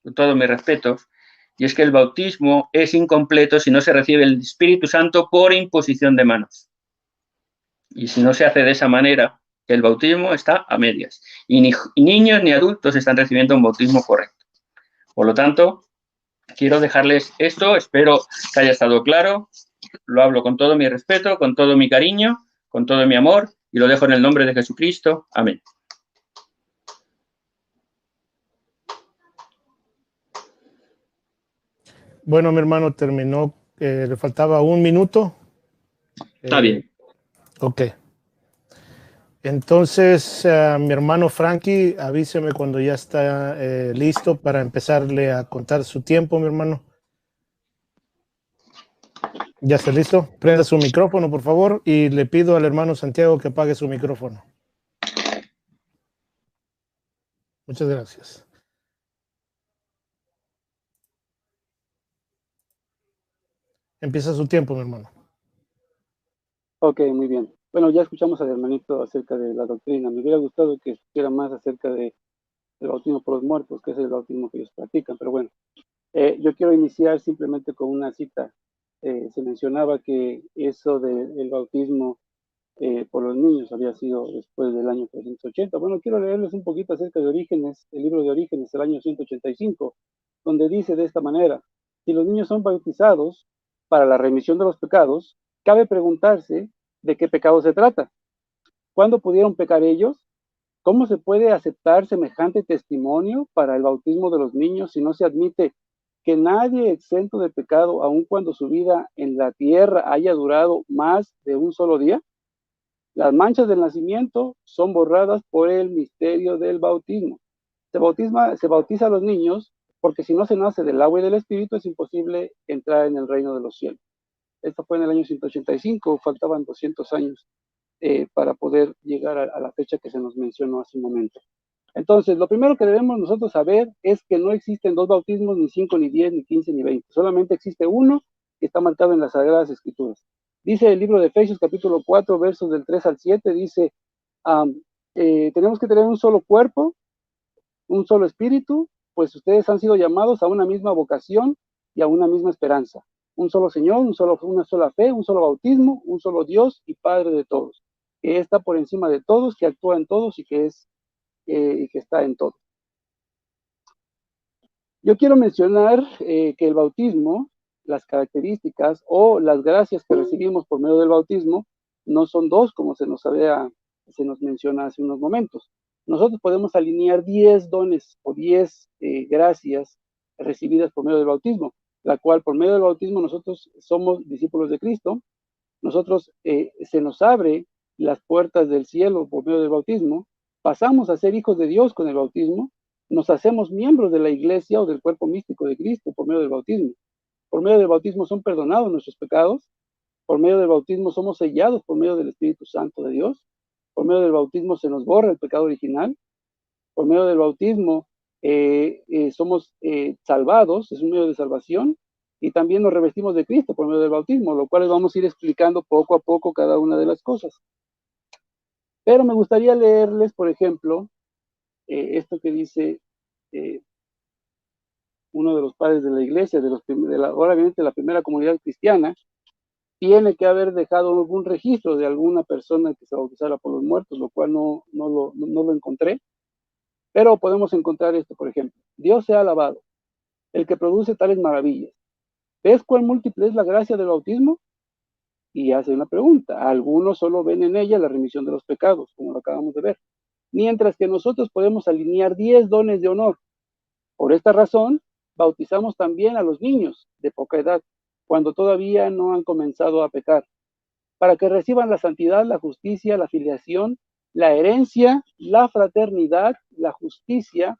con todos mis respetos, y es que el bautismo es incompleto si no se recibe el Espíritu Santo por imposición de manos. Y si no se hace de esa manera, el bautismo está a medias. Y ni niños ni adultos están recibiendo un bautismo correcto. Por lo tanto, quiero dejarles esto. Espero que haya estado claro. Lo hablo con todo mi respeto, con todo mi cariño, con todo mi amor. Y lo dejo en el nombre de Jesucristo. Amén. Bueno, mi hermano, terminó. Le faltaba un minuto. Está bien. Ok. Entonces, mi hermano Frankie, avíseme cuando ya está listo para empezarle a contar su tiempo, mi hermano. ¿Ya está listo? Prenda su micrófono, por favor, y le pido al hermano Santiago que apague su micrófono. Muchas gracias. Empieza su tiempo, mi hermano. Ok, muy bien. Bueno, ya escuchamos al hermanito acerca de la doctrina. Me hubiera gustado que supiera más acerca del bautismo por los muertos, que es el bautismo que ellos practican, pero bueno. Yo quiero iniciar simplemente con una cita. Se mencionaba que eso del bautismo por los niños había sido después del año 380. Bueno, quiero leerles un poquito acerca de Orígenes, el libro de Orígenes, el año 185, donde dice de esta manera: si los niños son bautizados para la remisión de los pecados, cabe preguntarse de qué pecado se trata. ¿Cuándo pudieron pecar ellos? ¿Cómo se puede aceptar semejante testimonio para el bautismo de los niños si no se admite que nadie exento de pecado, aun cuando su vida en la tierra haya durado más de un solo día? Las manchas del nacimiento son borradas por el misterio del bautismo. Se bautiza a los niños porque si no se nace del agua y del espíritu es imposible entrar en el reino de los cielos. Esto fue en el año 185, faltaban 200 años para poder llegar a la fecha que se nos mencionó hace un momento. Entonces, lo primero que debemos nosotros saber es que no existen dos bautismos, ni 5, ni 10, ni 15, ni 20. Solamente existe uno que está marcado en las Sagradas Escrituras. Dice el libro de Efesios, capítulo 4, versos del 3 al 7, dice, tenemos que tener un solo cuerpo, un solo espíritu, pues ustedes han sido llamados a una misma vocación y a una misma esperanza. Un solo Señor, una sola fe, un solo bautismo, un solo Dios y Padre de todos, que está por encima de todos, que actúa en todos y que está en todo. Yo quiero mencionar que el bautismo, las características o las gracias que recibimos por medio del bautismo no son dos, como se nos menciona hace unos momentos. Nosotros podemos alinear 10 dones o 10 gracias recibidas por medio del bautismo, la cual por medio del bautismo nosotros somos discípulos de Cristo. Nosotros se nos abre las puertas del cielo por medio del bautismo, pasamos a ser hijos de Dios con el bautismo, nos hacemos miembros de la iglesia o del cuerpo místico de Cristo por medio del bautismo. Por medio del bautismo son perdonados nuestros pecados, por medio del bautismo somos sellados por medio del Espíritu Santo de Dios, por medio del bautismo se nos borra el pecado original, por medio del bautismo somos salvados, es un medio de salvación, y también nos revestimos de Cristo por medio del bautismo, lo cual vamos a ir explicando poco a poco cada una de las cosas. Pero me gustaría leerles, por ejemplo, esto que dice uno de los padres de la iglesia, obviamente la primera comunidad cristiana, tiene que haber dejado algún registro de alguna persona que se bautizara por los muertos, lo cual no lo encontré. Pero podemos encontrar esto, por ejemplo: Dios sea alabado, el que produce tales maravillas. ¿Ves cuán múltiple es la gracia del bautismo? Y hace una pregunta. Algunos solo ven en ella la remisión de los pecados, como lo acabamos de ver, mientras que nosotros podemos alinear 10 dones de honor. Por esta razón, bautizamos también a los niños de poca edad, cuando todavía no han comenzado a pecar, para que reciban la santidad, la justicia, la filiación, la herencia, la fraternidad, la justicia,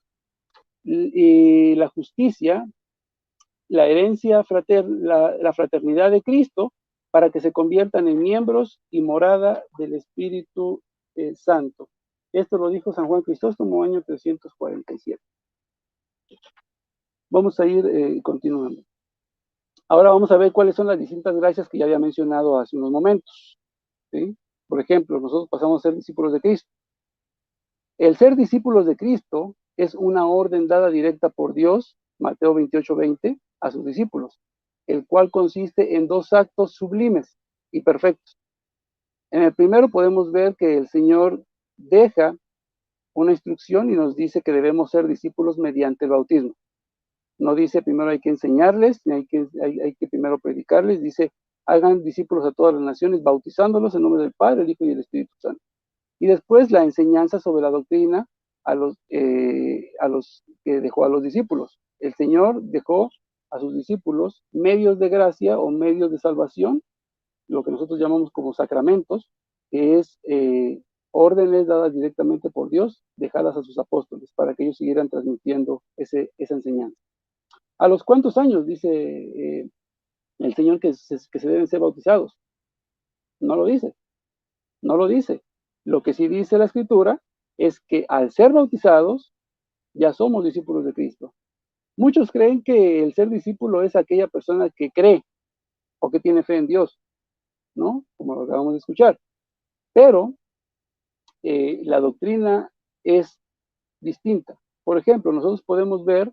la herencia, la fraternidad de Cristo, para que se conviertan en miembros y morada del Espíritu Santo. Esto lo dijo San Juan Crisóstomo, año 347. Vamos a ir continuando. Ahora vamos a ver cuáles son las distintas gracias que ya había mencionado hace unos momentos, ¿sí? Por ejemplo, nosotros pasamos a ser discípulos de Cristo. El ser discípulos de Cristo es una orden dada directa por Dios, Mateo 28:20, a sus discípulos, el cual consiste en dos actos sublimes y perfectos. En el primero podemos ver que el Señor deja una instrucción y nos dice que debemos ser discípulos mediante el bautismo. No dice primero hay que enseñarles, ni hay que primero predicarles, dice hagan discípulos a todas las naciones, bautizándolos en nombre del Padre, el Hijo y el Espíritu Santo. Y después la enseñanza sobre la doctrina a los que dejó a los discípulos. El Señor dejó a sus discípulos medios de gracia o medios de salvación, lo que nosotros llamamos como sacramentos, que es órdenes dadas directamente por Dios, dejadas a sus apóstoles, para que ellos siguieran transmitiendo esa enseñanza. ¿A los cuántos años dice el Señor que se deben ser bautizados? No lo dice, no lo dice. Lo que sí dice la Escritura es que al ser bautizados, ya somos discípulos de Cristo. Muchos creen que el ser discípulo es aquella persona que cree o que tiene fe en Dios, ¿no? Como lo acabamos de escuchar. Pero la doctrina es distinta. Por ejemplo, nosotros podemos ver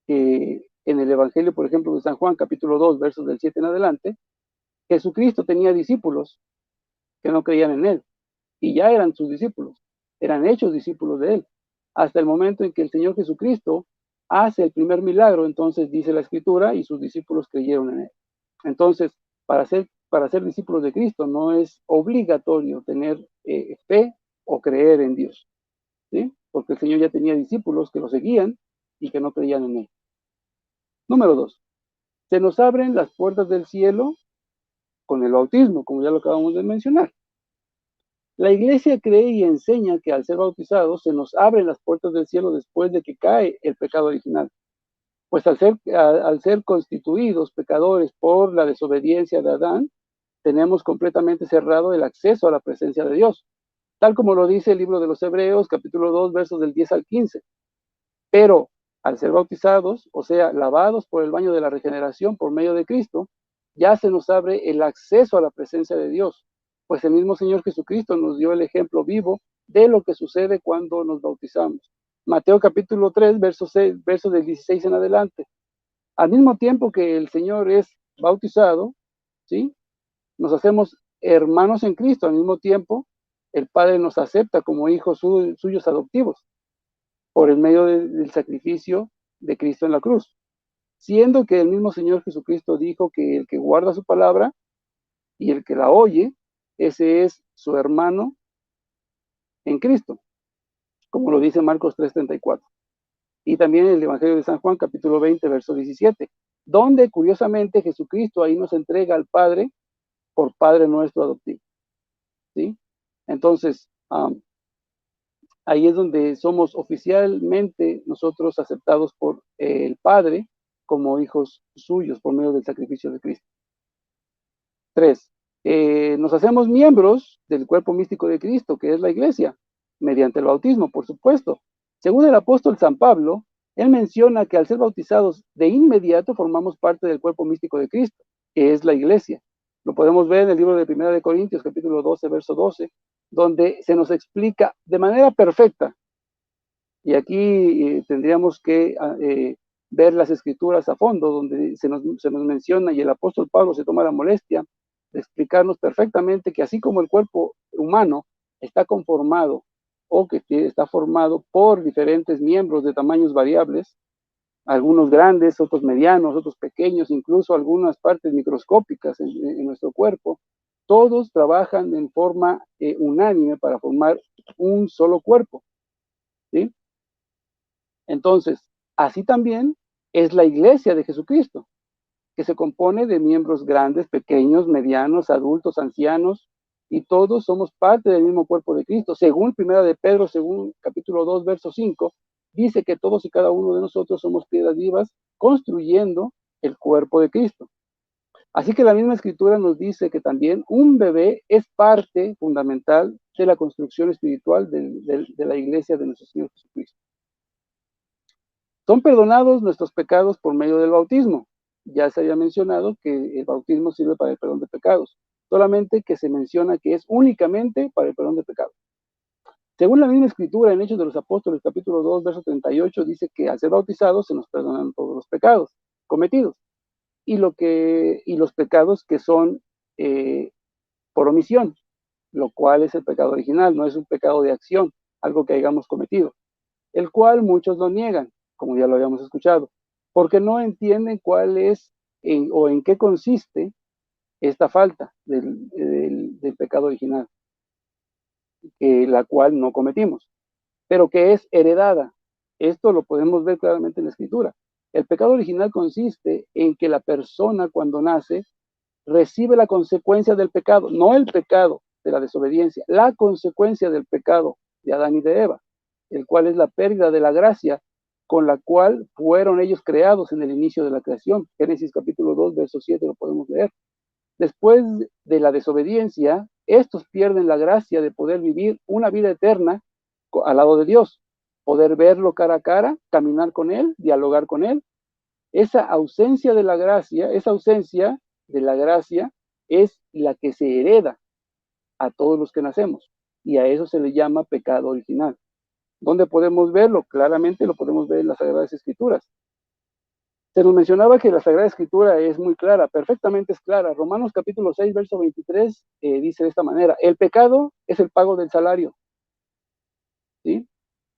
que en el Evangelio, por ejemplo, de San Juan, capítulo 2, versos del 7 en adelante, Jesucristo tenía discípulos que no creían en él y ya eran sus discípulos, eran hechos discípulos de él, hasta el momento en que el Señor Jesucristo hace el primer milagro. Entonces dice la Escritura, y sus discípulos creyeron en él. Entonces, para ser discípulos de Cristo no es obligatorio tener fe o creer en Dios, ¿sí? Porque el Señor ya tenía discípulos que lo seguían y que no creían en él. Número 2. Se nos abren las puertas del cielo con el bautismo, como ya lo acabamos de mencionar. La Iglesia cree y enseña que al ser bautizados se nos abren las puertas del cielo después de que cae el pecado original. Pues al ser constituidos pecadores por la desobediencia de Adán, tenemos completamente cerrado el acceso a la presencia de Dios, tal como lo dice el libro de los Hebreos, capítulo 2, versos del 10 al 15. Pero al ser bautizados, o sea, lavados por el baño de la regeneración por medio de Cristo, ya se nos abre el acceso a la presencia de Dios, pues el mismo Señor Jesucristo nos dio el ejemplo vivo de lo que sucede cuando nos bautizamos. Mateo capítulo 3, versos del 16 en adelante. Al mismo tiempo que el Señor es bautizado, ¿sí? Nos hacemos hermanos en Cristo. Al mismo tiempo, el Padre nos acepta como hijos suyos adoptivos por el medio del sacrificio de Cristo en la cruz, siendo que el mismo Señor Jesucristo dijo que el que guarda su palabra y el que la oye, ese es su hermano en Cristo, como lo dice Marcos 3:34. Y también el Evangelio de San Juan, capítulo 20, verso 17, donde curiosamente Jesucristo ahí nos entrega al Padre por Padre nuestro adoptivo, ¿sí? Entonces, ahí es donde somos oficialmente nosotros aceptados por el Padre como hijos suyos por medio del sacrificio de Cristo. 3. Nos hacemos miembros del cuerpo místico de Cristo, que es la iglesia, mediante el bautismo, por supuesto. Según el apóstol San Pablo, él menciona que al ser bautizados de inmediato formamos parte del cuerpo místico de Cristo, que es la iglesia. Lo podemos ver en el libro de 1 de Corintios, capítulo 12, verso 12, donde se nos explica de manera perfecta. Y aquí tendríamos que ver las escrituras a fondo, donde se nos menciona, y el apóstol Pablo se toma la molestia de explicarnos perfectamente que así como el cuerpo humano está conformado o que está formado por diferentes miembros de tamaños variables, algunos grandes, otros medianos, otros pequeños, incluso algunas partes microscópicas en nuestro cuerpo, todos trabajan en forma unánime para formar un solo cuerpo, ¿sí? Entonces, así también es la iglesia de Jesucristo, que se compone de miembros grandes, pequeños, medianos, adultos, ancianos, y todos somos parte del mismo cuerpo de Cristo. Según 1 de Pedro, según capítulo 2, verso 5, dice que todos y cada uno de nosotros somos piedras vivas construyendo el cuerpo de Cristo. Así que la misma escritura nos dice que también un bebé es parte fundamental de la construcción espiritual de la iglesia de nuestro Señor Jesucristo. Son perdonados nuestros pecados por medio del bautismo. Ya se había mencionado que el bautismo sirve para el perdón de pecados, solamente que se menciona que es únicamente para el perdón de pecados. Según la misma escritura en Hechos de los Apóstoles, capítulo 2, verso 38, dice que al ser bautizados se nos perdonan todos los pecados cometidos y los pecados que son por omisión, lo cual es el pecado original, no es un pecado de acción, algo que hayamos cometido, el cual muchos lo niegan, como ya lo habíamos escuchado, porque no entienden cuál es o en qué consiste esta falta del pecado original, la cual no cometimos, pero que es heredada. Esto lo podemos ver claramente en la escritura. El pecado original consiste en que la persona cuando nace recibe la consecuencia del pecado, no el pecado, la desobediencia, la consecuencia del pecado de Adán y de Eva, el cual es la pérdida de la gracia con la cual fueron ellos creados en el inicio de la creación. Génesis capítulo 2, verso 7 lo podemos leer. Después de la desobediencia, estos pierden la gracia de poder vivir una vida eterna al lado de Dios, poder verlo cara a cara, caminar con Él, dialogar con Él. Esa ausencia de la gracia, es la que se hereda a todos los que nacemos, y a eso se le llama pecado original. ¿Dónde podemos verlo? Claramente lo podemos ver en las Sagradas Escrituras. Se nos mencionaba que la Sagrada Escritura es muy clara, perfectamente es clara. Romanos capítulo 6, verso 23, dice de esta manera: el pecado es el pago del salario. ¿Sí?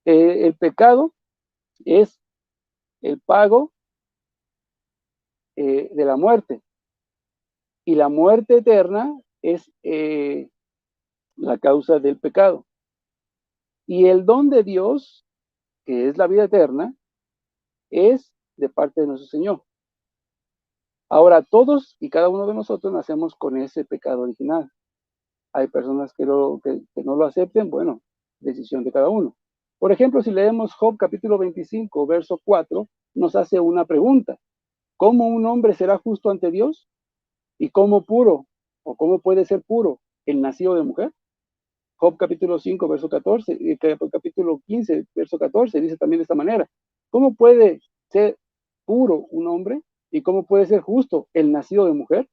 El pecado es el pago de la muerte. Y la muerte eterna es la causa del pecado. Y el don de Dios, que es la vida eterna, es de parte de nuestro Señor. Ahora, todos y cada uno de nosotros nacemos con ese pecado original. Hay personas que no lo acepten, bueno, decisión de cada uno. Por ejemplo, si leemos Job capítulo 25, verso 4, nos hace una pregunta: ¿cómo un hombre será justo ante Dios? ¿Y cómo puro, o cómo puede ser puro el nacido de mujer? Job capítulo 5, verso 14, capítulo 15, verso 14, dice también de esta manera: ¿cómo puede ser puro un hombre? ¿Y cómo puede ser justo el nacido de mujer?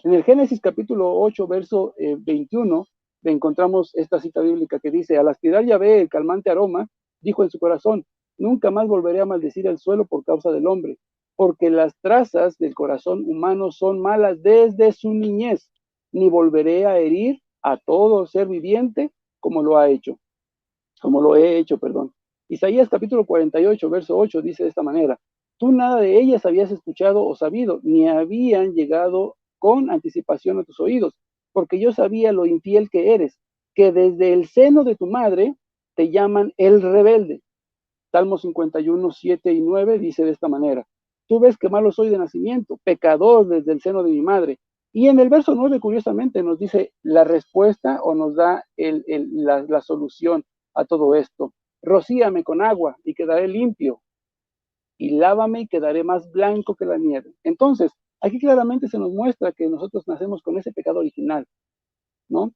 En el Génesis capítulo 8, verso 21, encontramos esta cita bíblica que dice: al aspirar Yahvé el calmante aroma, dijo en su corazón: nunca más volveré a maldecir el suelo por causa del hombre, porque las trazas del corazón humano son malas desde su niñez, ni volveré a herir a todo ser viviente como lo he hecho. Isaías capítulo 48, verso 8 dice de esta manera: tú nada de ellas habías escuchado o sabido, ni habían llegado con anticipación a tus oídos, porque yo sabía lo infiel que eres, que desde el seno de tu madre te llaman el rebelde. Salmo 51, 7 y 9 dice de esta manera: tú ves que malo soy de nacimiento, pecador desde el seno de mi madre. Y en el verso 9, curiosamente, nos dice la respuesta, o nos da la solución a todo esto: rocíame con agua y quedaré limpio, y lávame y quedaré más blanco que la nieve. Entonces, aquí claramente se nos muestra que nosotros nacemos con ese pecado original, ¿no?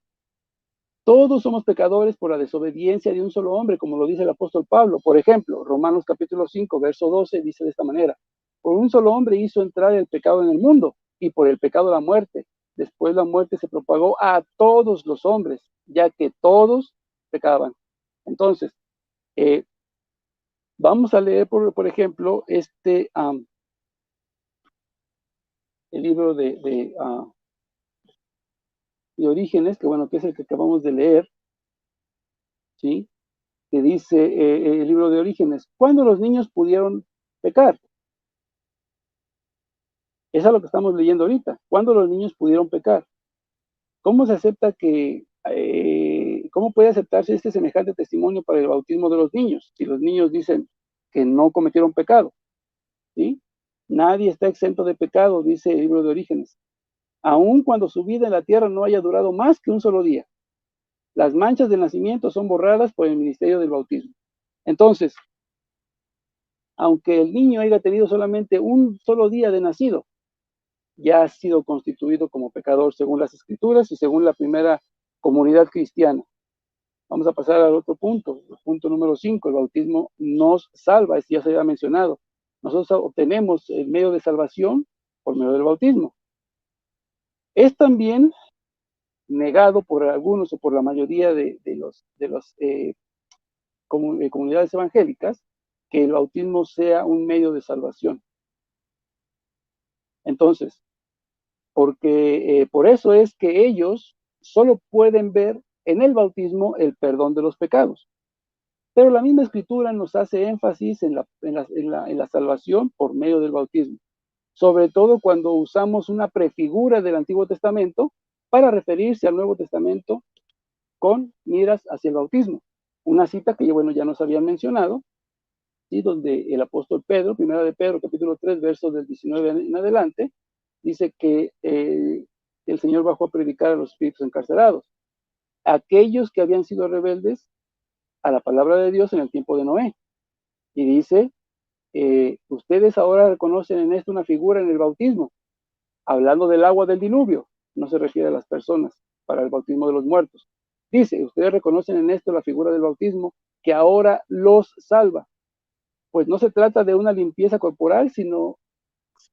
Todos somos pecadores por la desobediencia de un solo hombre, como lo dice el apóstol Pablo. Por ejemplo, Romanos capítulo 5, verso 12, dice de esta manera: por un solo hombre hizo entrar el pecado en el mundo, y por el pecado la muerte. Después la muerte se propagó a todos los hombres, ya que todos pecaban. Entonces, vamos a leer, por ejemplo, el libro de Orígenes, que es el que acabamos de leer, ¿sí? Que dice el libro de Orígenes: ¿cuándo los niños pudieron pecar? Es a lo que estamos leyendo ahorita. ¿Cuándo los niños pudieron pecar? ¿Cómo se acepta cómo puede aceptarse este semejante testimonio para el bautismo de los niños, si los niños dicen que no cometieron pecado? ¿Sí? Nadie está exento de pecado, dice el libro de Orígenes, aun cuando su vida en la tierra no haya durado más que un solo día. Las manchas del nacimiento son borradas por el ministerio del bautismo. Entonces, aunque el niño haya tenido solamente un solo día de nacido, ya ha sido constituido como pecador según las Escrituras y según la primera comunidad cristiana. Vamos a pasar al otro punto, el punto número 5. El bautismo nos salva, esto ya se había mencionado. Nosotros obtenemos el medio de salvación por medio del bautismo. Es también negado por algunos o por la mayoría de las comunidades evangélicas que el bautismo sea un medio de salvación. Entonces, porque por eso es que ellos solo pueden ver en el bautismo el perdón de los pecados. Pero la misma Escritura nos hace énfasis en la salvación por medio del bautismo, sobre todo cuando usamos una prefigura del Antiguo Testamento para referirse al Nuevo Testamento con miras hacia el bautismo. Una cita que ya nos habían mencionado, ¿sí? Donde el apóstol Pedro, primera de Pedro, capítulo 3, versos del 19 en adelante, dice que el Señor bajó a predicar a los espíritus encarcelados. aquellos que habían sido rebeldes a la palabra de Dios en el tiempo de Noé. Y dice, ustedes ahora reconocen en esto una figura en el bautismo, hablando del agua del diluvio, no se refiere a las personas, para el bautismo de los muertos. Dice, ustedes reconocen en esto la figura del bautismo que ahora los salva. Pues no se trata de una limpieza corporal, sino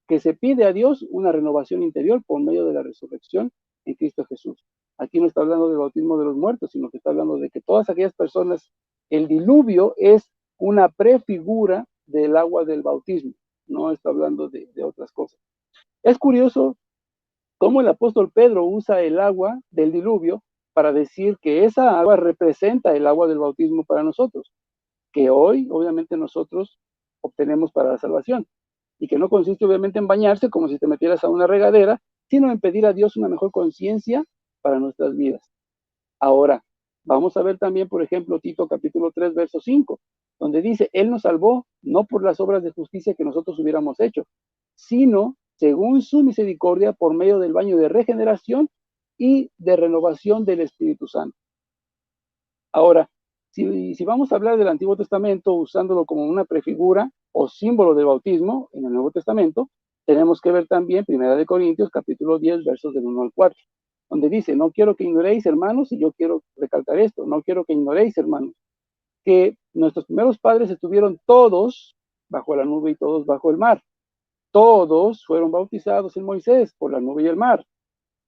que se pide a Dios una renovación interior por medio de la resurrección en Cristo Jesús. Aquí no está hablando del bautismo de los muertos, sino que está hablando de que todas aquellas personas, el diluvio es una prefigura del agua del bautismo, no está hablando de otras cosas. Es curioso cómo el apóstol Pedro usa el agua del diluvio para decir que esa agua representa el agua del bautismo para nosotros, que hoy obviamente nosotros obtenemos para la salvación, y que no consiste obviamente en bañarse como si te metieras a una regadera, sino en pedir a Dios una mejor conciencia para nuestras vidas. Ahora, vamos a ver también, por ejemplo, Tito capítulo 3, verso 5, donde dice, Él nos salvó no por las obras de justicia que nosotros hubiéramos hecho, sino según su misericordia por medio del baño de regeneración y de renovación del Espíritu Santo. Ahora, si vamos a hablar del Antiguo Testamento usándolo como una prefigura o símbolo del bautismo en el Nuevo Testamento, tenemos que ver también 1 Corintios capítulo 10, versos del 1 al 4, donde dice, no quiero que ignoréis, hermanos, y yo quiero recalcar esto, no quiero que ignoréis, hermanos, que nuestros primeros padres estuvieron todos bajo la nube y todos bajo el mar. Todos fueron bautizados en Moisés por la nube y el mar,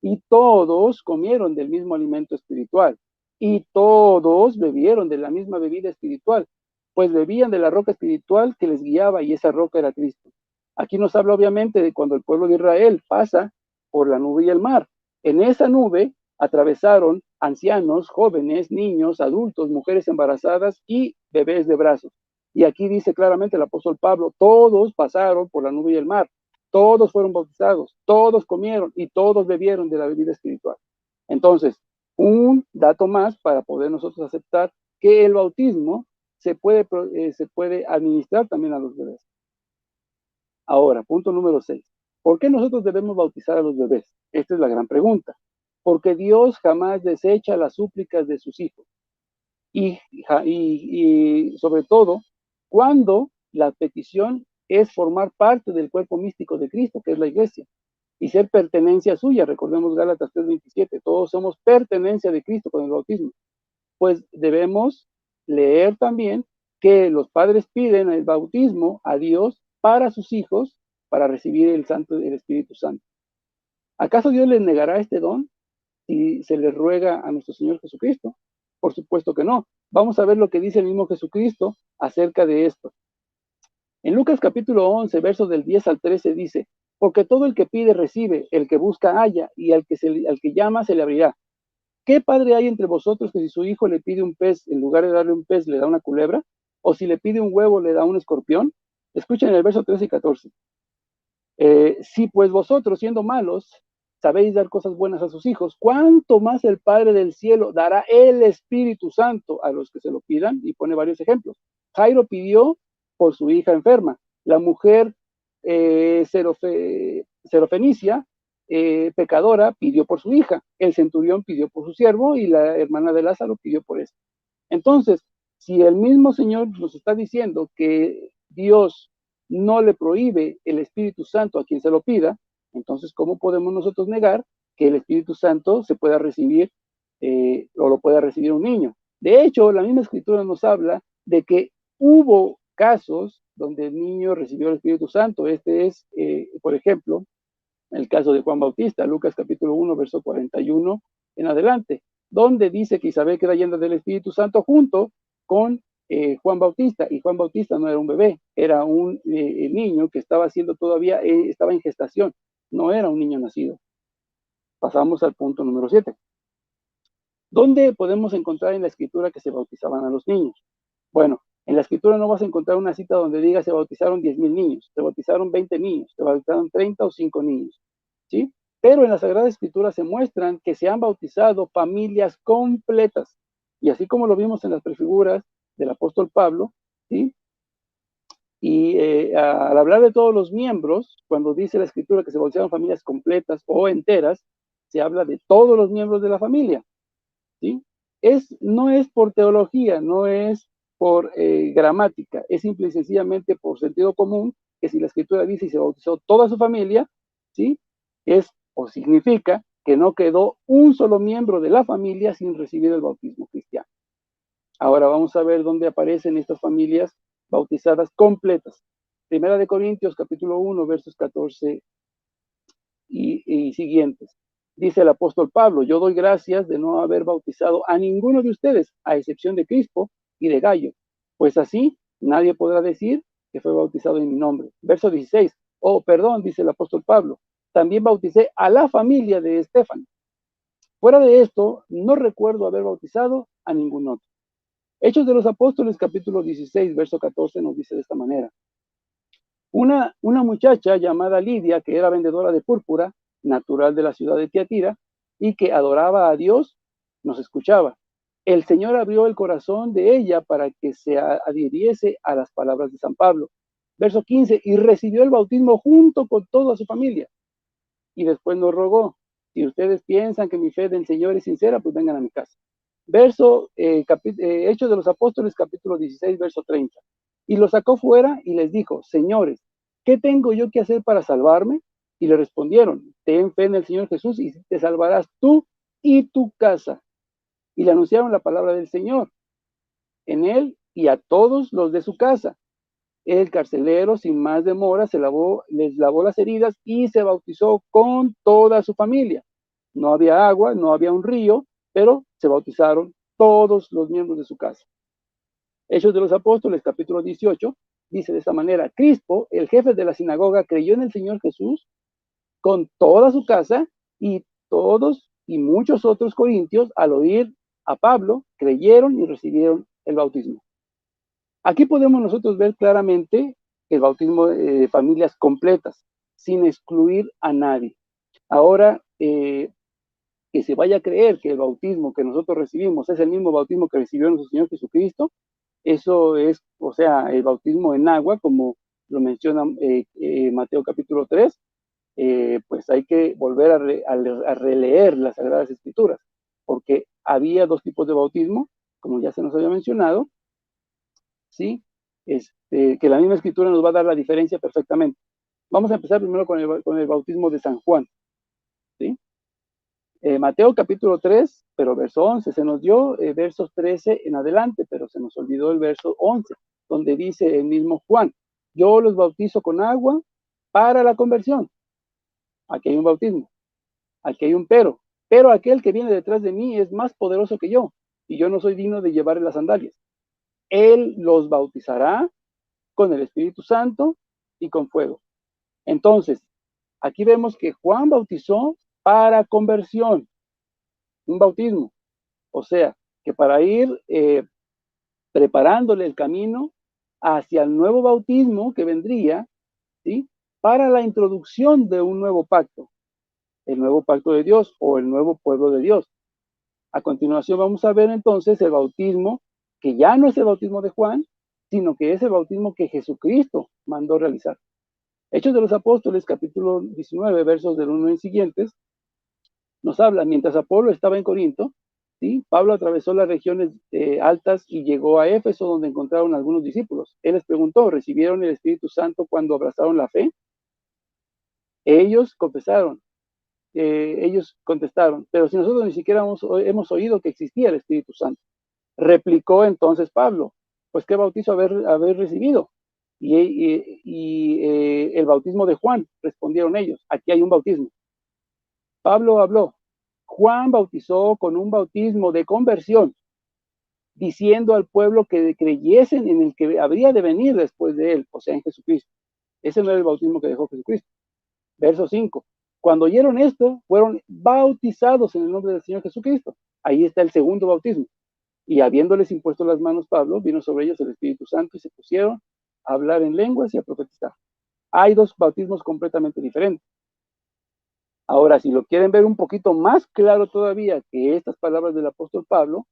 y todos comieron del mismo alimento espiritual, y todos bebieron de la misma bebida espiritual, pues bebían de la roca espiritual que les guiaba, y esa roca era Cristo. Aquí nos habla obviamente de cuando el pueblo de Israel pasa por la nube y el mar. En esa nube atravesaron ancianos, jóvenes, niños, adultos, mujeres embarazadas y bebés de brazos. Y aquí dice claramente el apóstol Pablo, todos pasaron por la nube y el mar, todos fueron bautizados, todos comieron y todos bebieron de la bebida espiritual. Entonces, un dato más para poder nosotros aceptar que el bautismo se puede administrar también a los bebés. Ahora, punto número 6. ¿Por qué nosotros debemos bautizar a los bebés? Esta es la gran pregunta. Porque Dios jamás desecha las súplicas de sus hijos. Y sobre todo, cuando la petición es formar parte del cuerpo místico de Cristo, que es la iglesia, y ser pertenencia suya. Recordemos Gálatas 3:27, todos somos pertenencia de Cristo con el bautismo. Pues debemos leer también que los padres piden el bautismo a Dios para sus hijos, para recibir el Espíritu Santo. ¿Acaso Dios les negará este don si se les ruega a nuestro Señor Jesucristo? Por supuesto que no. Vamos a ver lo que dice el mismo Jesucristo acerca de esto. En Lucas capítulo 11, versos del 10 al 13 dice, porque todo el que pide recibe, el que busca halla, y al que llama se le abrirá. ¿Qué padre hay entre vosotros que si su hijo le pide un pez, en lugar de darle un pez, le da una culebra? ¿O si le pide un huevo, le da un escorpión? Escuchen el verso 13 y 14. Si pues vosotros, siendo malos, sabéis dar cosas buenas a sus hijos, ¿cuánto más el Padre del cielo dará el Espíritu Santo a los que se lo pidan? Y pone varios ejemplos. Jairo pidió por su hija enferma. La mujer Serofenicia, pecadora, pidió por su hija. El centurión pidió por su siervo y la hermana de Lázaro pidió por eso. Entonces, si el mismo Señor nos está diciendo que Dios no le prohíbe el Espíritu Santo a quien se lo pida, entonces, ¿cómo podemos nosotros negar que el Espíritu Santo se pueda recibir o lo pueda recibir un niño? De hecho, la misma Escritura nos habla de que hubo casos donde el niño recibió el Espíritu Santo. Este es, por ejemplo, el caso de Juan Bautista, Lucas capítulo 1, verso 41 en adelante, donde dice que Isabel queda llena del Espíritu Santo junto con Juan Bautista, y Juan Bautista no era un bebé, era un niño que estaba haciendo todavía, estaba en gestación, no era un niño nacido. Pasamos al punto número 7. ¿Dónde podemos encontrar en la Escritura que se bautizaban a los niños? Bueno, en la Escritura no vas a encontrar una cita donde diga se bautizaron 10,000 niños, se bautizaron 20 niños, se bautizaron 30 o 5 niños, ¿sí? Pero en la Sagrada Escritura se muestran que se han bautizado familias completas. Y así como lo vimos en las prefiguras del apóstol Pablo, ¿sí? Y al hablar de todos los miembros, cuando dice la Escritura que se bautizaron familias completas o enteras, se habla de todos los miembros de la familia, ¿sí? no es por teología, no es por gramática, es simple y sencillamente por sentido común, que si la escritura dice y se bautizó toda su familia, ¿sí? Es o significa que no quedó un solo miembro de la familia sin recibir el bautismo cristiano. Ahora vamos a ver dónde aparecen estas familias bautizadas completas. Primera de Corintios, capítulo 1, versos 14 y siguientes. Dice el apóstol Pablo: yo doy gracias de no haber bautizado a ninguno de ustedes, a excepción de Crispo y de Gallo, pues así nadie podrá decir que fue bautizado en mi nombre. Verso 16. Oh, perdón, dice el apóstol Pablo, también bauticé a la familia de Estéfano. Fuera de esto, no recuerdo haber bautizado a ningún otro. Hechos de los Apóstoles, capítulo 16, verso 14, nos dice de esta manera: una muchacha llamada Lidia, que era vendedora de púrpura, natural de la ciudad de Tiatira, y que adoraba a Dios, nos escuchaba. El Señor abrió el corazón de ella para que se adhiriese a las palabras de San Pablo. Verso 15, y recibió el bautismo junto con toda su familia. Y después nos rogó: si ustedes piensan que mi fe del Señor es sincera, pues vengan a mi casa. Hechos de los Apóstoles, capítulo 16, verso 30. Y los sacó fuera y les dijo: señores, ¿qué tengo yo que hacer para salvarme? Y le respondieron: ten fe en el Señor Jesús y te salvarás tú y tu casa. Y le anunciaron la palabra del Señor en él y a todos los de su casa. El carcelero, sin más demora, les lavó las heridas y se bautizó con toda su familia. No había agua, no había un río, pero se bautizaron todos los miembros de su casa. Hechos de los Apóstoles, capítulo 18, dice de esta manera: Crispo, el jefe de la sinagoga, creyó en el Señor Jesús con toda su casa, y todos y muchos otros corintios, al oír a Pablo, creyeron y recibieron el bautismo. Aquí podemos nosotros ver claramente el bautismo de familias completas, sin excluir a nadie. Ahora, que se vaya a creer que el bautismo que nosotros recibimos es el mismo bautismo que recibió nuestro Señor Jesucristo, eso es, o sea, el bautismo en agua, como lo menciona Mateo capítulo 3, pues hay que volver a releer las Sagradas Escrituras, porque había dos tipos de bautismo, como ya se nos había mencionado, ¿sí? Que la misma Escritura nos va a dar la diferencia perfectamente. Vamos a empezar primero con el bautismo de San Juan, ¿sí? Mateo capítulo 3, pero verso 11, se nos dio versos 13 en adelante, pero se nos olvidó el verso 11, donde dice el mismo Juan: yo los bautizo con agua para la conversión. Aquí hay un bautismo, aquí hay un pero aquel que viene detrás de mí es más poderoso que yo, y yo no soy digno de llevarle las sandalias. Él los bautizará con el Espíritu Santo y con fuego. Entonces, aquí vemos que Juan bautizó para conversión, un bautismo, o sea, que para ir preparándole el camino hacia el nuevo bautismo que vendría, ¿sí? Para la introducción de un nuevo pacto, el nuevo pacto de Dios o el nuevo pueblo de Dios. A continuación vamos a ver entonces el bautismo, que ya no es el bautismo de Juan, sino que es el bautismo que Jesucristo mandó realizar. Hechos de los Apóstoles, capítulo 19, versos del 1 en siguientes, nos habla: mientras Apolo estaba en Corinto, ¿sí? Pablo atravesó las regiones altas y llegó a Éfeso, donde encontraron algunos discípulos. Él les preguntó: ¿recibieron el Espíritu Santo cuando abrazaron la fe? Ellos contestaron: pero si nosotros ni siquiera hemos oído que existía el Espíritu Santo. Replicó entonces Pablo: pues ¿qué bautizo haber recibido? El bautismo de Juan, respondieron ellos. Aquí hay un bautismo. Pablo habló: Juan bautizó con un bautismo de conversión, diciendo al pueblo que creyesen en el que habría de venir después de él, o sea, en Jesucristo. Ese no era el bautismo que dejó Jesucristo. Verso 5. Cuando oyeron esto, fueron bautizados en el nombre del Señor Jesucristo. Ahí está el segundo bautismo. Y habiéndoles impuesto las manos Pablo, vino sobre ellos el Espíritu Santo y se pusieron a hablar en lenguas y a profetizar. Hay dos bautismos completamente diferentes. Ahora, si lo quieren ver un poquito más claro todavía que estas palabras del apóstol Pablo,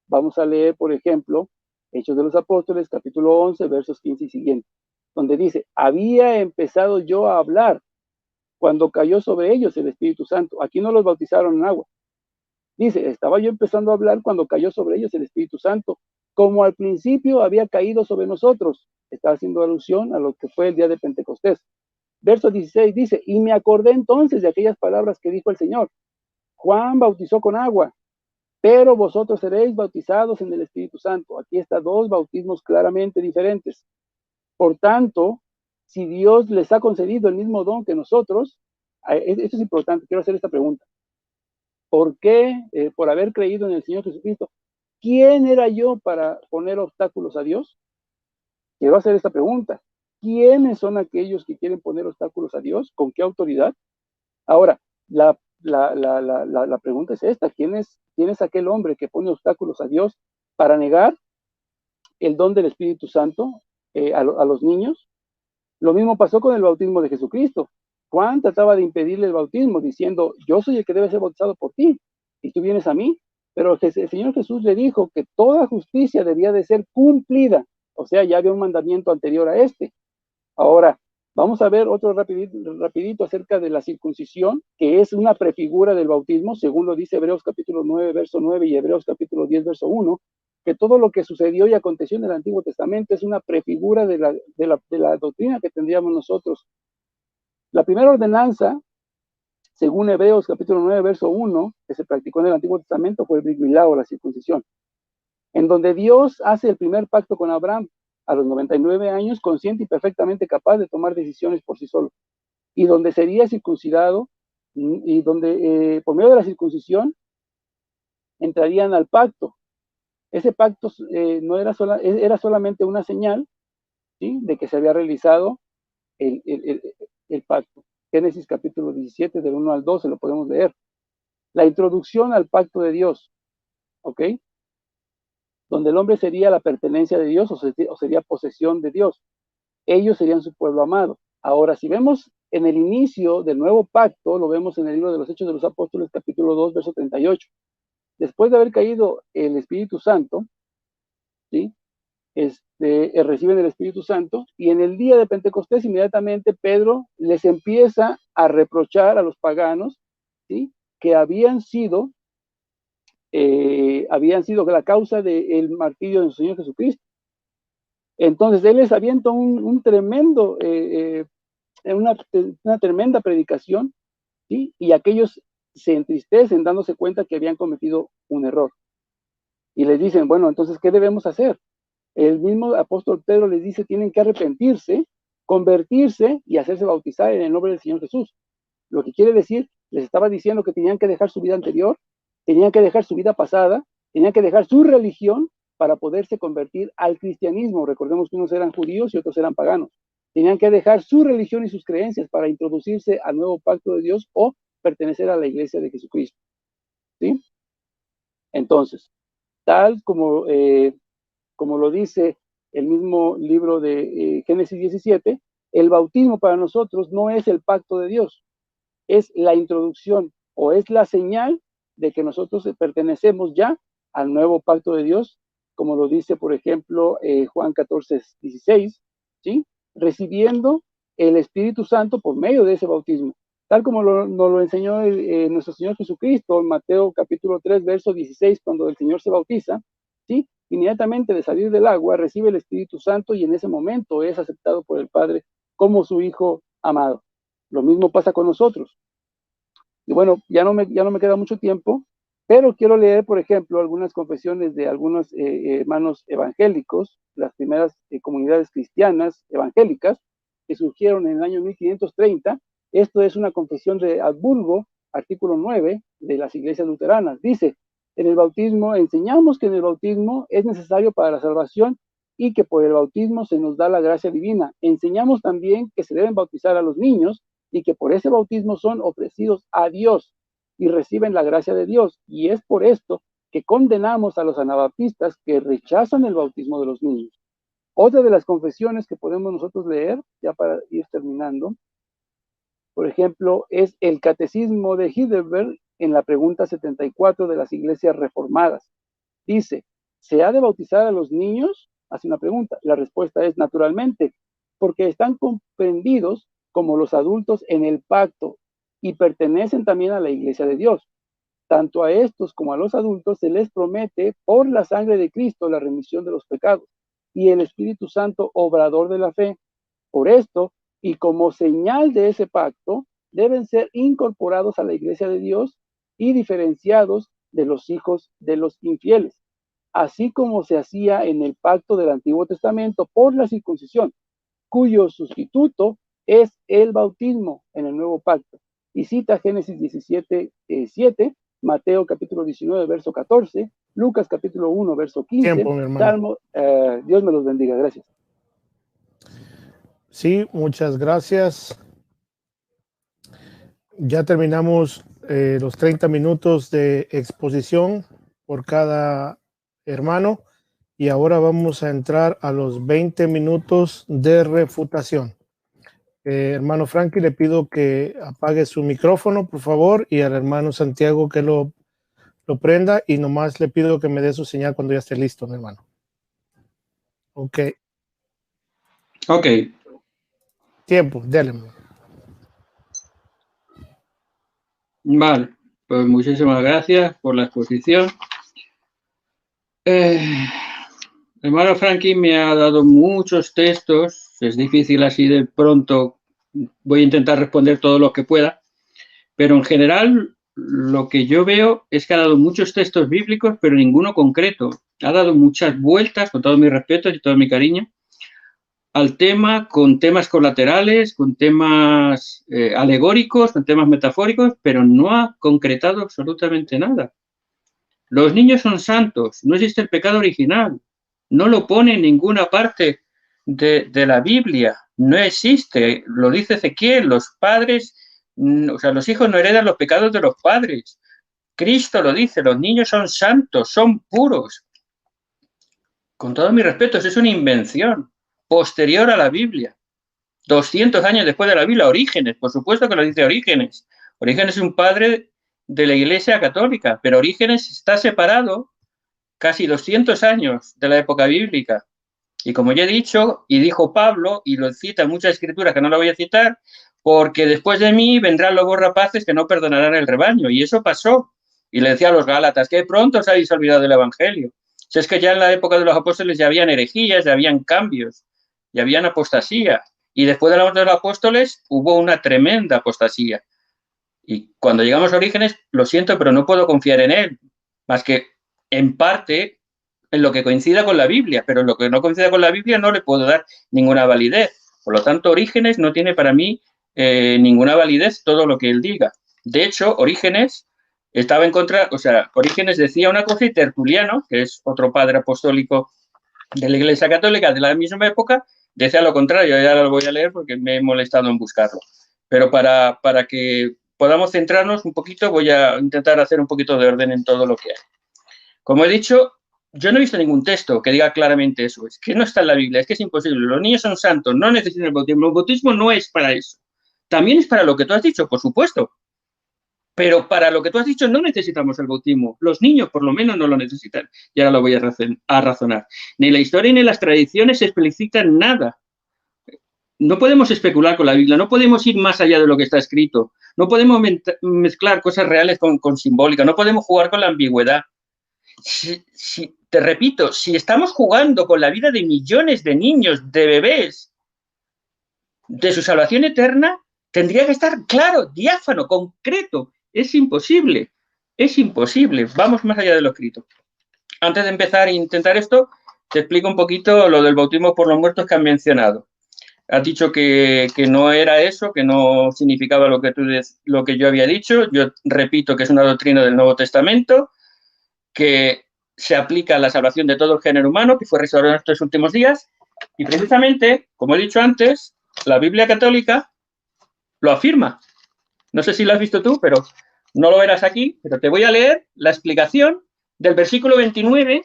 vamos a leer, por ejemplo, Hechos de los Apóstoles, capítulo 11, versos 15 y siguientes, donde dice: había empezado yo a hablar cuando cayó sobre ellos el Espíritu Santo. Aquí no los bautizaron en agua, Dice, estaba yo empezando a hablar cuando cayó sobre ellos el Espíritu Santo, como al principio había caído sobre nosotros. Está haciendo alusión a lo que fue el día de Pentecostés. Verso 16 dice, y me acordé entonces de aquellas palabras que dijo el Señor. Juan bautizó con agua, pero vosotros seréis bautizados en el Espíritu Santo. Aquí está dos bautismos claramente diferentes. Por tanto, si Dios les ha concedido el mismo don que nosotros, esto es importante, quiero hacer esta pregunta. ¿Por qué, por haber creído en el Señor Jesucristo, quién era yo para poner obstáculos a Dios? Quiero hacer esta pregunta. ¿Quiénes son aquellos que quieren poner obstáculos a Dios? ¿Con qué autoridad? Ahora, la pregunta es esta. ¿Quién es aquel hombre que pone obstáculos a Dios para negar el don del Espíritu Santo a los niños? Lo mismo pasó con el bautismo de Jesucristo. Juan trataba de impedirle el bautismo diciendo, yo soy el que debe ser bautizado por ti y tú vienes a mí. Pero el Señor Jesús le dijo que toda justicia debía de ser cumplida. O sea, ya había un mandamiento anterior a este. Ahora, vamos a ver otro rapidito acerca de la circuncisión, que es una prefigura del bautismo, según lo dice Hebreos capítulo 9, verso 9 y Hebreos capítulo 10, verso 1, que todo lo que sucedió y aconteció en el Antiguo Testamento es una prefigura de la doctrina que tendríamos nosotros. La primera ordenanza, según Hebreos capítulo 9, verso 1, que se practicó en el Antiguo Testamento, fue el brit milá o la circuncisión, en donde Dios hace el primer pacto con Abraham a los 99 años, consciente y perfectamente capaz de tomar decisiones por sí solo, y donde sería circuncidado, y donde por medio de la circuncisión entrarían al pacto. Ese pacto no era, era solamente una señal, ¿sí?, de que se había realizado el pacto. Génesis capítulo 17, del 1 al 12, lo podemos leer. La introducción al pacto de Dios, ¿ok? Donde el hombre sería la pertenencia de Dios o sería posesión de Dios. Ellos serían su pueblo amado. Ahora, si vemos en el inicio del nuevo pacto, lo vemos en el libro de los Hechos de los Apóstoles, capítulo 2, verso 38. Después de haber caído el Espíritu Santo, ¿sí?, reciben el Espíritu Santo, y en el día de Pentecostés inmediatamente Pedro les empieza a reprochar a los paganos, ¿sí?, que habían sido la causa del martirio de nuestro Señor Jesucristo. Entonces él les avienta un tremendo, una tremenda predicación, ¿sí?, y aquellos se entristecen dándose cuenta que habían cometido un error. Y les dicen, bueno, entonces, ¿qué debemos hacer? El mismo apóstol Pedro les dice, tienen que arrepentirse, convertirse y hacerse bautizar en el nombre del Señor Jesús. Lo que quiere decir, les estaba diciendo que tenían que dejar su vida anterior, tenían que dejar su vida pasada, tenían que dejar su religión para poderse convertir al cristianismo. Recordemos que unos eran judíos y otros eran paganos. Tenían que dejar su religión y sus creencias para introducirse al nuevo pacto de Dios o pertenecer a la iglesia de Jesucristo, ¿sí? Entonces, tal como lo dice el mismo libro de Génesis 17, el bautismo para nosotros no es el pacto de Dios, es la introducción o es la señal de que nosotros pertenecemos ya al nuevo pacto de Dios, como lo dice, por ejemplo, Juan 14, 16, ¿sí?, recibiendo el Espíritu Santo por medio de ese bautismo, tal como nos lo enseñó nuestro Señor Jesucristo en Mateo capítulo 3, verso 16, cuando el Señor se bautiza, ¿sí?, inmediatamente de salir del agua recibe el Espíritu Santo y en ese momento es aceptado por el Padre como su Hijo amado. Lo mismo pasa con nosotros. Y bueno, ya no me queda mucho tiempo, pero quiero leer, por ejemplo, algunas confesiones de algunos hermanos evangélicos, las primeras comunidades cristianas evangélicas que surgieron en el año 1530. Esto es una confesión de Habsburgo, artículo 9 de las iglesias luteranas. Dice, en el bautismo, enseñamos que en el bautismo es necesario para la salvación y que por el bautismo se nos da la gracia divina. Enseñamos también que se deben bautizar a los niños y que por ese bautismo son ofrecidos a Dios y reciben la gracia de Dios. Y es por esto que condenamos a los anabaptistas que rechazan el bautismo de los niños. Otra de las confesiones que podemos nosotros leer, ya para ir terminando, por ejemplo, es el Catecismo de Heidelberg en la pregunta 74 de las iglesias reformadas. Dice, ¿se ha de bautizar a los niños? Hace una pregunta. La respuesta es naturalmente, porque están comprendidos como los adultos en el pacto y pertenecen también a la iglesia de Dios. tanto a estos como a los adultos se les promete por la sangre de Cristo la remisión de los pecados y el Espíritu Santo obrador de la fe. Por esto, y como señal de ese pacto, deben ser incorporados a la iglesia de Dios y diferenciados de los hijos de los infieles, así como se hacía en el pacto del Antiguo Testamento por la circuncisión, cuyo sustituto es el bautismo en el nuevo pacto. Y cita Génesis 17:7, Mateo capítulo 19, verso 14, Lucas capítulo 1, verso 15, Tiempo, mi hermano. Salmo, Dios me los bendiga, gracias. Sí, muchas gracias. Ya terminamos los 30 minutos de exposición por cada hermano y ahora vamos a entrar a los 20 minutos de refutación. Hermano Frankie, le pido que apague su micrófono, por favor, y al hermano Santiago que lo prenda, y nomás le pido que me dé su señal cuando ya esté listo, mi hermano. Ok. Ok. Tiempo, dale. Vale, pues muchísimas gracias por la exposición. Hermano Frankie me ha dado muchos textos, es difícil así de pronto, voy a intentar responder todo lo que pueda, pero en general lo que yo veo es que ha dado muchos textos bíblicos, pero ninguno concreto. Ha dado muchas vueltas, con todos mis respetos y todo mi cariño, al tema, con temas colaterales, con temas alegóricos, con temas metafóricos, pero no ha concretado absolutamente nada. Los niños son santos, no existe el pecado original, no lo pone en ninguna parte de la Biblia, no existe, lo dice Ezequiel, los padres, o sea, los hijos no heredan los pecados de los padres. Cristo lo dice, los niños son santos, son puros. Con todo mi respeto, es una invención posterior a la Biblia. 200 años después de la Biblia, Orígenes, por supuesto que lo dice Orígenes. Orígenes es un padre de la Iglesia Católica, pero Orígenes está separado casi 200 años de la época bíblica. Y como ya he dicho, y dijo Pablo, y lo cita en muchas escrituras que no lo voy a citar, porque después de mí vendrán lobos rapaces que no perdonarán el rebaño. Y eso pasó. Y le decía a los Gálatas, que pronto os habéis olvidado del Evangelio. Si es que ya en la época de los apóstoles ya habían herejías, ya habían cambios, ya habían apostasía. Y después de la muerte de los apóstoles hubo una tremenda apostasía. Y cuando llegamos a Orígenes, lo siento, pero no puedo confiar en él, más que en parte en lo que coincida con la Biblia, pero en lo que no coincida con la Biblia no le puedo dar ninguna validez. Por lo tanto, Orígenes no tiene para mí ninguna validez todo lo que él diga. De hecho, Orígenes estaba en contra, o sea, Orígenes decía una cosa y Tertuliano, que es otro padre apostólico de la Iglesia Católica de la misma época, decía lo contrario. Ya lo voy a leer porque me he molestado en buscarlo. Pero para que podamos centrarnos un poquito, voy a intentar hacer un poquito de orden en todo lo que hay. Como he dicho, yo no he visto ningún texto que diga claramente eso. Es que no está en la Biblia, es que es imposible. Los niños son santos, no necesitan el bautismo. El bautismo no es para eso. También es para lo que tú has dicho, por supuesto. Pero para lo que tú has dicho no necesitamos el bautismo. Los niños, por lo menos, no lo necesitan. Y ahora lo voy a razonar. Ni la historia ni las tradiciones explicitan nada. No podemos especular con la Biblia, no podemos ir más allá de lo que está escrito. No podemos mezclar cosas reales con simbólica, no podemos jugar con la ambigüedad. Te repito, si estamos jugando con la vida de millones de niños, de bebés, de su salvación eterna, tendría que estar claro, diáfano, concreto. Es imposible, es imposible. Vamos más allá de lo escrito. Antes de empezar a intentar esto, te explico un poquito lo del bautismo por los muertos que han mencionado. Has dicho que no era eso, que no significaba lo que yo había dicho. Yo repito que es una doctrina del Nuevo Testamento, que se aplica a la salvación de todo el género humano, que fue restaurado en estos últimos días. Y precisamente, como he dicho antes, la Biblia católica lo afirma. No sé si lo has visto tú, pero no lo verás aquí, pero te voy a leer la explicación del versículo 29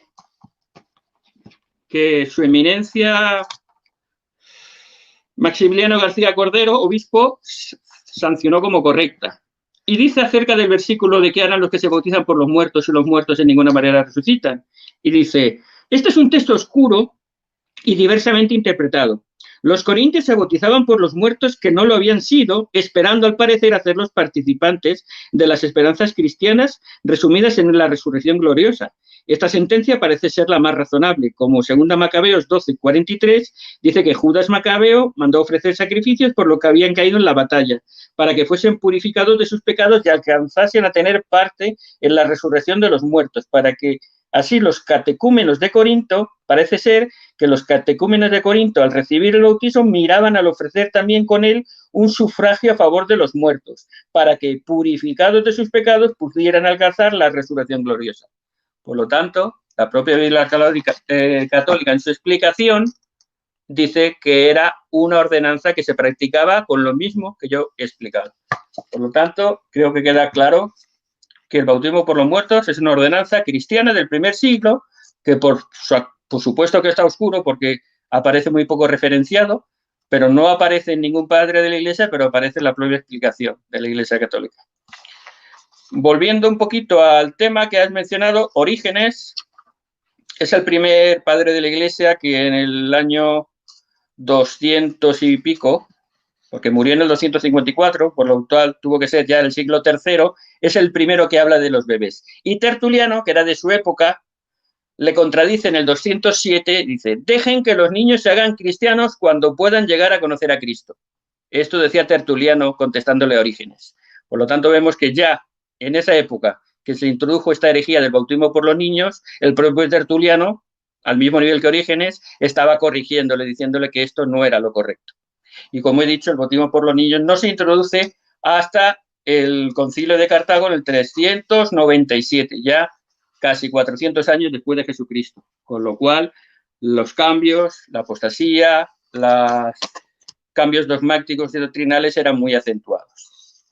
que su eminencia Maximiliano García Cordero, obispo, sancionó como correcta. Y dice acerca del versículo de qué harán los que se bautizan por los muertos y los muertos en ninguna manera resucitan. Y dice, este es un texto oscuro y diversamente interpretado. Los corintios se bautizaban por los muertos que no lo habían sido, esperando al parecer hacerlos participantes de las esperanzas cristianas resumidas en la resurrección gloriosa. Esta sentencia parece ser la más razonable, como 2 Macabeos 12:43 dice que Judas Macabeo mandó ofrecer sacrificios por lo que habían caído en la batalla, para que fuesen purificados de sus pecados y alcanzasen a tener parte en la resurrección de los muertos, para que así los catecúmenos de Corinto, parece ser que los catecúmenos de Corinto al recibir el bautismo miraban al ofrecer también con él un sufragio a favor de los muertos, para que purificados de sus pecados pudieran alcanzar la resurrección gloriosa. Por lo tanto, la propia Biblia católica en su explicación dice que era una ordenanza que se practicaba con lo mismo que yo he explicado. Por lo tanto, creo que queda claro que el bautismo por los muertos es una ordenanza cristiana del primer siglo, que por supuesto que está oscuro porque aparece muy poco referenciado, pero no aparece en ningún padre de la Iglesia, pero aparece en la propia explicación de la Iglesia católica. Volviendo un poquito al tema que has mencionado, Orígenes es el primer padre de la Iglesia que en el año 200 y pico, porque murió en el 254, por lo cual tuvo que ser ya el siglo III, es el primero que habla de los bebés. Y Tertuliano, que era de su época, le contradice en el 207, dice, dejen que los niños se hagan cristianos cuando puedan llegar a conocer a Cristo. Esto decía Tertuliano contestándole a Orígenes. Por lo tanto, vemos que ya en esa época que se introdujo esta herejía del bautismo por los niños, el propio Tertuliano, al mismo nivel que Orígenes, estaba corrigiéndole, diciéndole que esto no era lo correcto. Y como he dicho, el bautismo por los niños no se introduce hasta el Concilio de Cartago en el 397, ya casi 400 años después de Jesucristo. Con lo cual, los cambios, la apostasía, los cambios dogmáticos y doctrinales eran muy acentuados.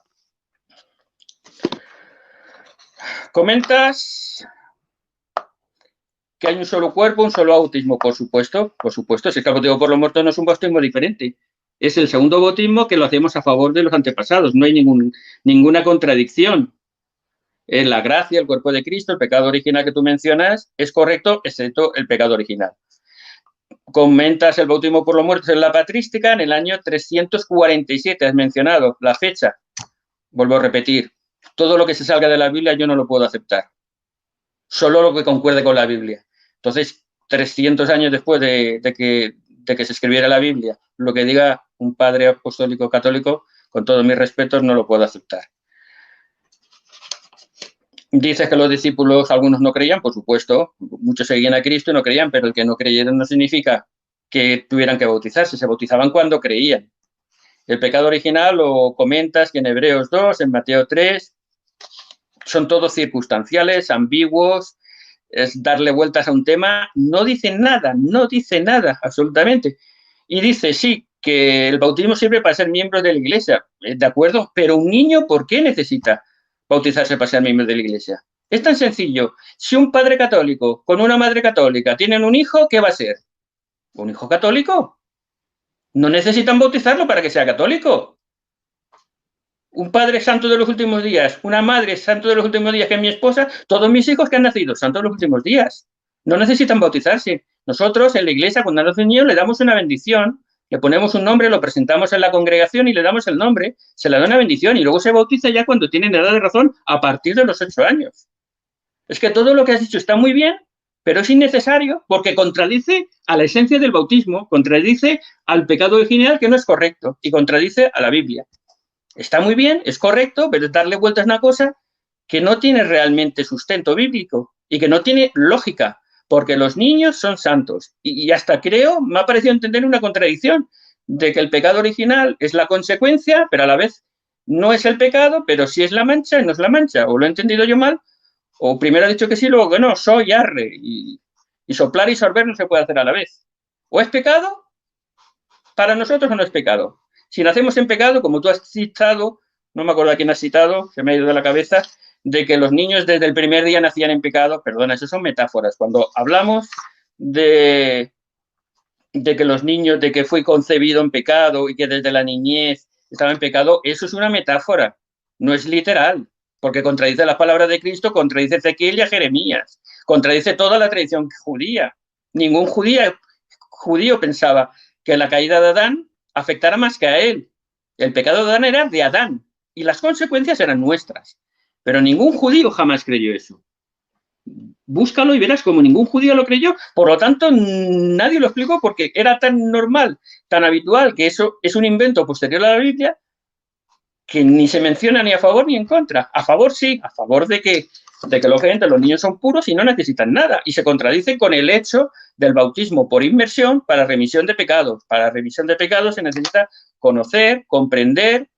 Comentas que hay un solo cuerpo, un solo bautismo, por supuesto, si es que el bautismo por los muertos no es un bautismo diferente. Es el segundo bautismo que lo hacemos a favor de los antepasados, no hay ninguna contradicción. Es la gracia, el cuerpo de Cristo, el pecado original que tú mencionas, es correcto, excepto el pecado original. Comentas el bautismo por los muertos en la patrística en el año 347, has mencionado la fecha. Vuelvo a repetir, todo lo que se salga de la Biblia yo no lo puedo aceptar. Solo lo que concuerde con la Biblia. Entonces, 300 años después de que se escribiera la Biblia, lo que diga un padre apostólico católico, con todos mis respetos, no lo puedo aceptar. Dices que los discípulos, algunos no creían, por supuesto, muchos seguían a Cristo y no creían, pero el que no creyeran no significa que tuvieran que bautizarse, se bautizaban cuando creían. El pecado original lo comentas que en Hebreos 2, en Mateo 3, son todos circunstanciales, ambiguos, es darle vueltas a un tema, no dice nada, absolutamente. Y dice, sí, que el bautismo sirve para ser miembro de la Iglesia, de acuerdo, pero un niño, ¿por qué necesita bautizarse para ser miembro de la Iglesia? Es tan sencillo. Si un padre católico con una madre católica tienen un hijo, ¿qué va a ser? ¿Un hijo católico? No necesitan bautizarlo para que sea católico. Un padre santo de los últimos días, una madre santo de los últimos días, que es mi esposa, todos mis hijos que han nacido santos de los últimos días. No necesitan bautizarse. Nosotros en la Iglesia, cuando nace un niño, le damos una bendición, le ponemos un nombre, lo presentamos en la congregación y le damos el nombre, se le da una bendición y luego se bautiza ya cuando tienen edad de razón a partir de los 8 años. Es que todo lo que has dicho está muy bien, pero es innecesario porque contradice a la esencia del bautismo, contradice al pecado original que no es correcto y contradice a la Biblia. Está muy bien, es correcto, pero darle vueltas a una cosa que no tiene realmente sustento bíblico y que no tiene lógica, porque los niños son santos. Y hasta creo, me ha parecido entender una contradicción de que el pecado original es la consecuencia, pero a la vez no es el pecado, pero sí es la mancha y no es la mancha. O lo he entendido yo mal, o primero ha dicho que sí, luego que no, soy arre. Y soplar y sorber no se puede hacer a la vez. O es pecado, para nosotros o no es pecado. Si nacemos en pecado, como tú has citado, no me acuerdo a quién has citado, se me ha ido de la cabeza, de que los niños desde el primer día nacían en pecado, perdona, eso son metáforas. Cuando hablamos de que los niños, de que fue concebido en pecado y que desde la niñez estaba en pecado, eso es una metáfora, no es literal, porque contradice las palabras de Cristo, contradice a Ezequiel y a Jeremías, contradice toda la tradición judía. Ningún judío pensaba que la caída de Adán afectara más que a él. El pecado de Adán era de Adán y las consecuencias eran nuestras. Pero ningún judío jamás creyó eso. Búscalo y verás como ningún judío lo creyó. Por lo tanto, nadie lo explicó porque era tan normal, tan habitual, que eso es un invento posterior a la Biblia, que ni se menciona ni a favor ni en contra. A favor sí, a favor de que lógicamente los niños son puros y no necesitan nada. Y se contradice con el hecho del bautismo por inmersión para remisión de pecados. Para remisión de pecados se necesita conocer, comprender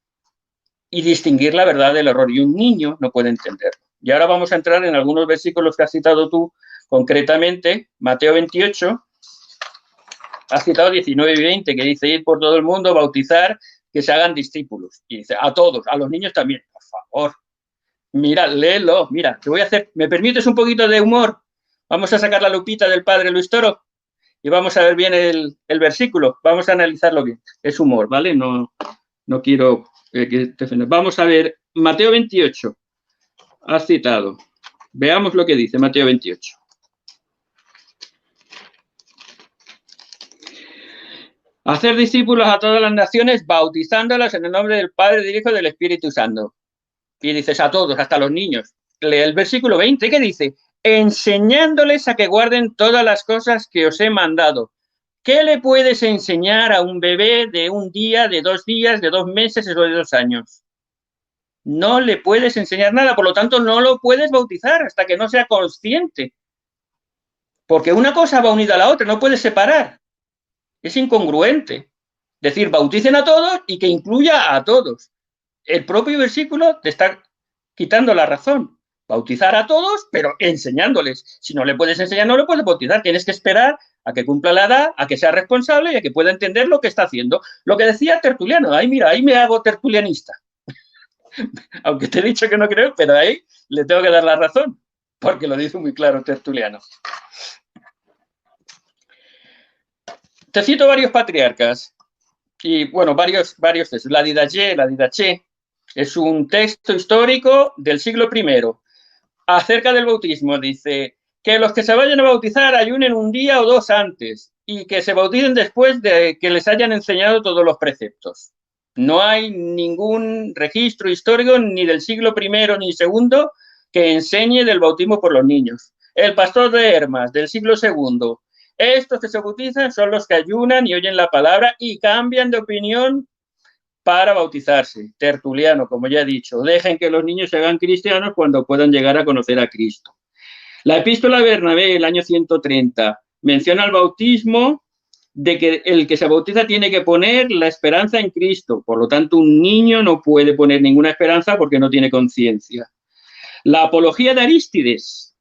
y distinguir la verdad del error. Y un niño no puede entenderlo. Y ahora vamos a entrar en algunos versículos que has citado tú, concretamente, Mateo 28, has citado 19 y 20, que dice ir por todo el mundo, bautizar, que se hagan discípulos. Y dice, a todos, a los niños también, por favor. Mira, léelo, mira, te voy a hacer, ¿me permites un poquito de humor? Vamos a sacar la lupita del padre Luis Toro y vamos a ver bien el versículo, vamos a analizarlo bien. Es humor, ¿vale? No quiero que te ofendas. Vamos a ver, Mateo 28. Has citado. Veamos lo que dice Mateo 28. Hacer discípulos a todas las naciones, bautizándolas en el nombre del Padre, del Hijo y del Espíritu Santo. Y dices a todos, hasta los niños. Lee el versículo 20, que dice, enseñándoles a que guarden todas las cosas que os he mandado. ¿Qué le puedes enseñar a un bebé de un día, de 2 días, de 2 meses o de 2 años? No le puedes enseñar nada, por lo tanto no lo puedes bautizar hasta que no sea consciente. Porque una cosa va unida a la otra, no puedes separar. Es incongruente. Decir, bauticen a todos y que incluya a todos. El propio versículo te está quitando la razón. Bautizar a todos, pero enseñándoles. Si no le puedes enseñar, no le puedes bautizar. Tienes que esperar a que cumpla la edad, a que sea responsable y a que pueda entender lo que está haciendo. Lo que decía Tertuliano, ahí mira, ahí me hago tertulianista. Aunque te he dicho que no creo, pero ahí le tengo que dar la razón, porque lo dice muy claro Tertuliano. Te cito varios patriarcas y, bueno, varios textos. La Didache, es un texto histórico del siglo I. Acerca del bautismo, dice que los que se vayan a bautizar ayunen un día o 2 antes y que se bauticen después de que les hayan enseñado todos los preceptos. No hay ningún registro histórico ni del siglo I ni II que enseñe del bautismo por los niños. El pastor de Hermas, del siglo II. Estos que se bautizan son los que ayunan y oyen la palabra y cambian de opinión para bautizarse. Tertuliano, como ya he dicho, dejen que los niños se hagan cristianos cuando puedan llegar a conocer a Cristo. La epístola de Bernabé, el año 130, menciona el bautismo de que el que se bautiza tiene que poner la esperanza en Cristo. Por lo tanto, un niño no puede poner ninguna esperanza porque no tiene conciencia. La apología de Arístides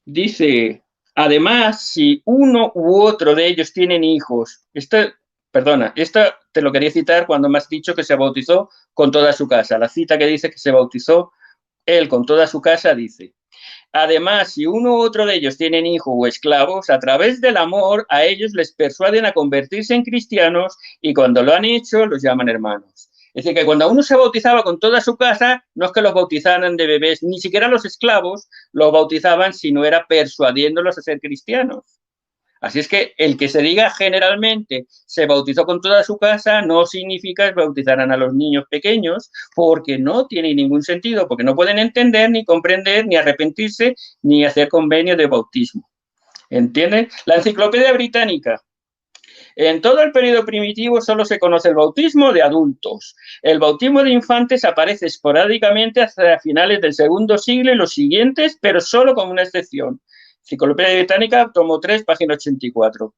dice, además, si uno u otro de ellos tienen hijos, esto te lo quería citar cuando me has dicho que se bautizó con toda su casa. La cita que dice que se bautizó él con toda su casa dice, además, si uno u otro de ellos tienen hijos o esclavos, a través del amor a ellos les persuaden a convertirse en cristianos y cuando lo han hecho los llaman hermanos. Es decir, que cuando uno se bautizaba con toda su casa, no es que los bautizaran de bebés, ni siquiera los esclavos los bautizaban, sino era persuadiéndolos a ser cristianos. Así es que el que se diga generalmente se bautizó con toda su casa no significa que bautizaran a los niños pequeños porque no tiene ningún sentido, porque no pueden entender, ni comprender, ni arrepentirse, ni hacer convenio de bautismo. ¿Entienden? La Enciclopedia Británica. En todo el periodo primitivo solo se conoce el bautismo de adultos. El bautismo de infantes aparece esporádicamente hasta finales del II siglo y los siguientes, pero solo con una excepción. Enciclopedia Británica, tomo 3, página 84.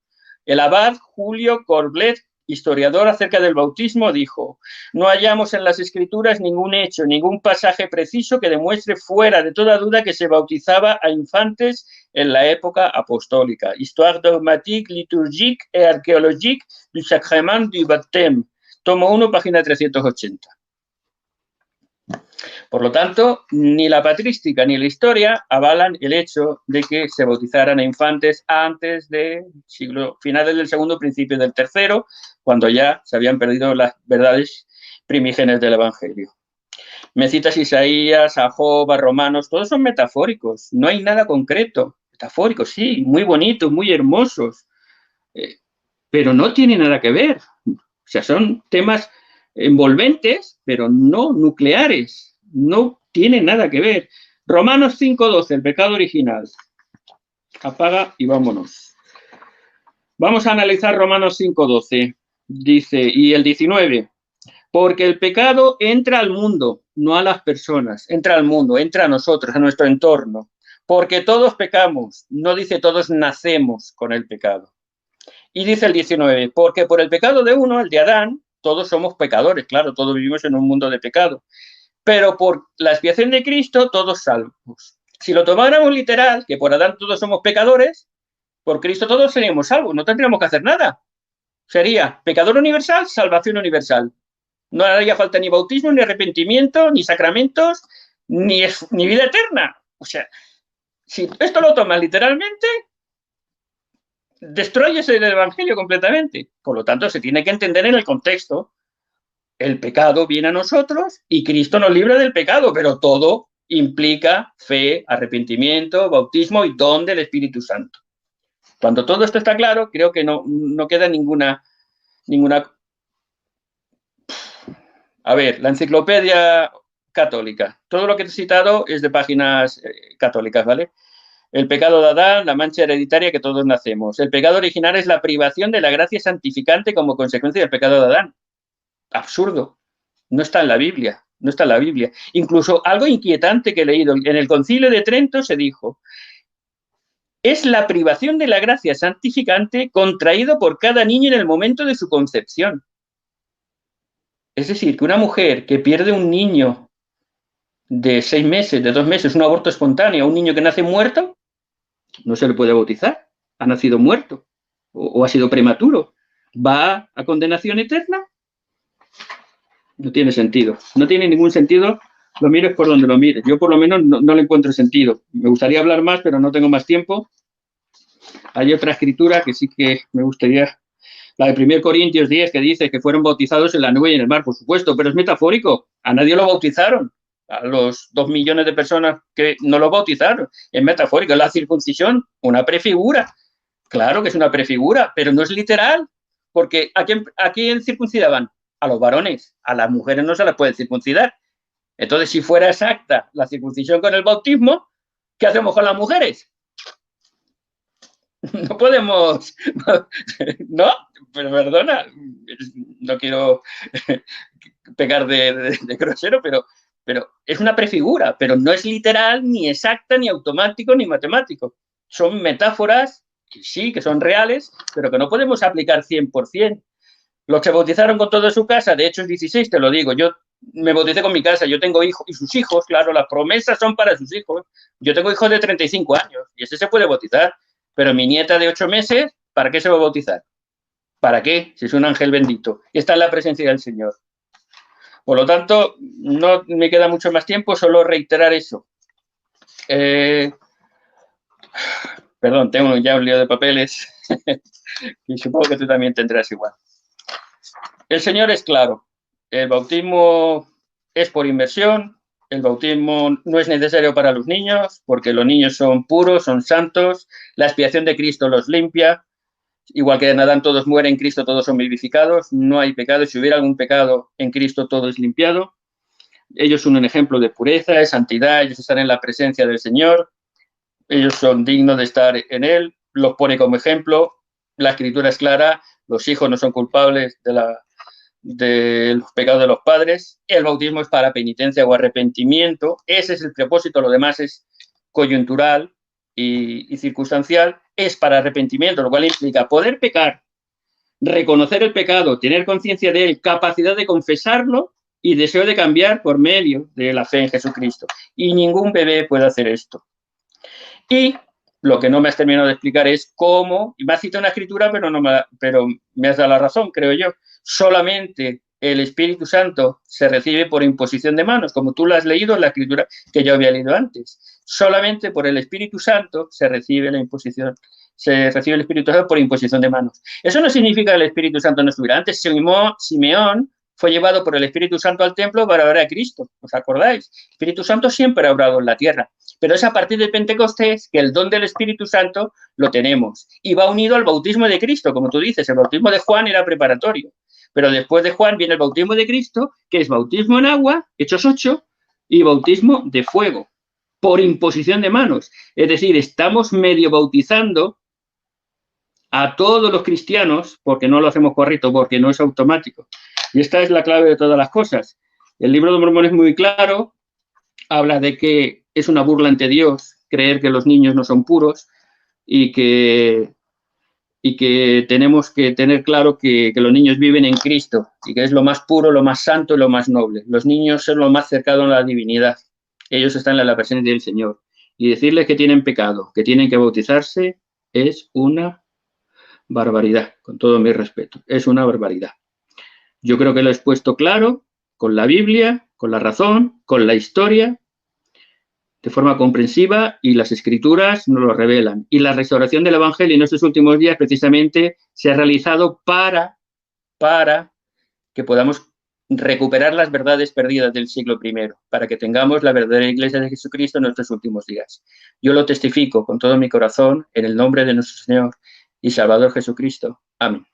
El abad Julio Corblet, historiador acerca del bautismo, dijo, no hallamos en las escrituras ningún hecho, ningún pasaje preciso que demuestre fuera de toda duda que se bautizaba a infantes en la época apostólica. Histoire dogmatique, liturgique et archéologique du sacrement du baptême. Tomo 1, página 380. Por lo tanto, ni la patrística ni la historia avalan el hecho de que se bautizaran a infantes antes de finales del segundo, principios del tercero, cuando ya se habían perdido las verdades primígenes del Evangelio. Me citas Isaías, a Job, a Romanos, todos son metafóricos, no hay nada concreto. Metafóricos, sí, muy bonitos, muy hermosos. pero no tiene nada que ver. O sea, son temas envolventes, pero no nucleares. No tiene nada que ver. Romanos 5:12, el pecado original. Apaga y vámonos. Vamos a analizar Romanos 5:12. Dice, y el 19, porque el pecado entra al mundo, no a las personas, entra al mundo, entra a nosotros, a nuestro entorno. Porque todos pecamos, no dice todos nacemos con el pecado. Y dice el 19, porque por el pecado de uno, el de Adán, todos somos pecadores, claro, todos vivimos en un mundo de pecado. Pero por la expiación de Cristo, todos salvos. Si lo tomáramos literal, que por Adán todos somos pecadores, por Cristo todos seríamos salvos, no tendríamos que hacer nada. Sería pecador universal, salvación universal. No haría falta ni bautismo, ni arrepentimiento, ni sacramentos, ni vida eterna. O sea, si esto lo tomas literalmente, destruyes el evangelio completamente. Por lo tanto, se tiene que entender en el contexto. El pecado viene a nosotros y Cristo nos libra del pecado, pero todo implica fe, arrepentimiento, bautismo y don del Espíritu Santo. Cuando todo esto está claro, creo que no queda ninguna... A ver, la enciclopedia católica. Todo lo que he citado es de páginas católicas, ¿vale? El pecado de Adán, la mancha hereditaria que todos nacemos. El pecado original es la privación de la gracia santificante como consecuencia del pecado de Adán. Absurdo. No está en la Biblia. No está en la Biblia. Incluso algo inquietante que he leído. En el Concilio de Trento se dijo: es la privación de la gracia santificante contraído por cada niño en el momento de su concepción. Es decir, que una mujer que pierde un niño de 6 meses, de 2 meses, un aborto espontáneo, un niño que nace muerto, no se le puede bautizar. Ha nacido muerto o ha sido prematuro. ¿Va a condenación eterna? No tiene sentido. No tiene ningún sentido. Lo mires por donde lo mires. Yo por lo menos no le encuentro sentido. Me gustaría hablar más, pero no tengo más tiempo. Hay otra escritura que sí que me gustaría... La de 1 Corintios 10, que dice que fueron bautizados en la nube y en el mar, por supuesto, pero es metafórico. A nadie lo bautizaron. A los 2 millones de personas que no lo bautizaron. Es metafórico. La circuncisión, una prefigura. Claro que es una prefigura, pero no es literal. Porque ¿a quién circuncidaban? A los varones. A las mujeres no se las puede circuncidar. Entonces, si fuera exacta la circuncisión con el bautismo, ¿qué hacemos con las mujeres? No podemos... No, pero perdona, no quiero pegar de grosero, pero es una prefigura, pero no es literal, ni exacta, ni automático, ni matemático. Son metáforas que sí, que son reales, pero que no podemos aplicar 100%. Los que bautizaron con toda su casa, de Hechos 16, te lo digo, yo me bauticé con mi casa, yo tengo hijos, y sus hijos, claro, las promesas son para sus hijos. Yo tengo hijos de 35 años, y ese se puede bautizar. Pero mi nieta de 8 meses, ¿para qué se va a bautizar? ¿Para qué? Si es un ángel bendito. Y está en la presencia del Señor. Por lo tanto, no me queda mucho más tiempo, solo reiterar eso. Perdón, tengo ya un lío de papeles. Y supongo que tú también tendrás igual. El Señor es claro. El bautismo es por inmersión. El bautismo no es necesario para los niños, porque los niños son puros, son santos. La expiación de Cristo los limpia. Igual que en Adán todos mueren, en Cristo todos son vivificados. No hay pecado. Si hubiera algún pecado, en Cristo todo es limpiado. Ellos son un ejemplo de pureza, de santidad. Ellos están en la presencia del Señor. Ellos son dignos de estar en Él. Los pone como ejemplo. La Escritura es clara. Los hijos no son culpables de los pecados de los padres. El bautismo es para penitencia o arrepentimiento. Ese es el propósito. Lo demás es coyuntural y circunstancial. Es para arrepentimiento, lo cual implica poder pecar, reconocer el pecado, tener conciencia de él, capacidad de confesarlo y deseo de cambiar por medio de la fe en Jesucristo. Y ningún bebé puede hacer esto. Y lo que no me has terminado de explicar es cómo, y me has citado una escritura, pero me has dado la razón, creo yo. Solamente el Espíritu Santo se recibe por imposición de manos, como tú lo has leído en la escritura que yo había leído antes. Solamente por el Espíritu Santo se recibe el Espíritu Santo por imposición de manos. Eso no significa que el Espíritu Santo no estuviera. Antes Simeón fue llevado por el Espíritu Santo al templo para ver a Cristo, ¿os acordáis? El Espíritu Santo siempre ha obrado en la tierra, pero es a partir de Pentecostés que el don del Espíritu Santo lo tenemos, y va unido al bautismo de Cristo, como tú dices, el bautismo de Juan era preparatorio, pero después de Juan viene el bautismo de Cristo, que es bautismo en agua, Hechos 8, y bautismo de fuego, por imposición de manos, es decir, estamos medio bautizando a todos los cristianos, porque no lo hacemos correcto, porque no es automático. Y esta es la clave de todas las cosas. El libro de Mormón es muy claro, habla de que es una burla ante Dios creer que los niños no son puros y que tenemos que tener claro que los niños viven en Cristo y que es lo más puro, lo más santo y lo más noble. Los niños son lo más cercano a la divinidad. Ellos están en la presencia del Señor. Y decirles que tienen pecado, que tienen que bautizarse, es una barbaridad, con todo mi respeto. Es una barbaridad. Yo creo que lo he expuesto claro, con la Biblia, con la razón, con la historia, de forma comprensiva, y las Escrituras nos lo revelan. Y la restauración del Evangelio en estos últimos días precisamente se ha realizado para que podamos recuperar las verdades perdidas del siglo I, para que tengamos la verdadera Iglesia de Jesucristo en nuestros últimos días. Yo lo testifico con todo mi corazón en el nombre de nuestro Señor y Salvador Jesucristo. Amén.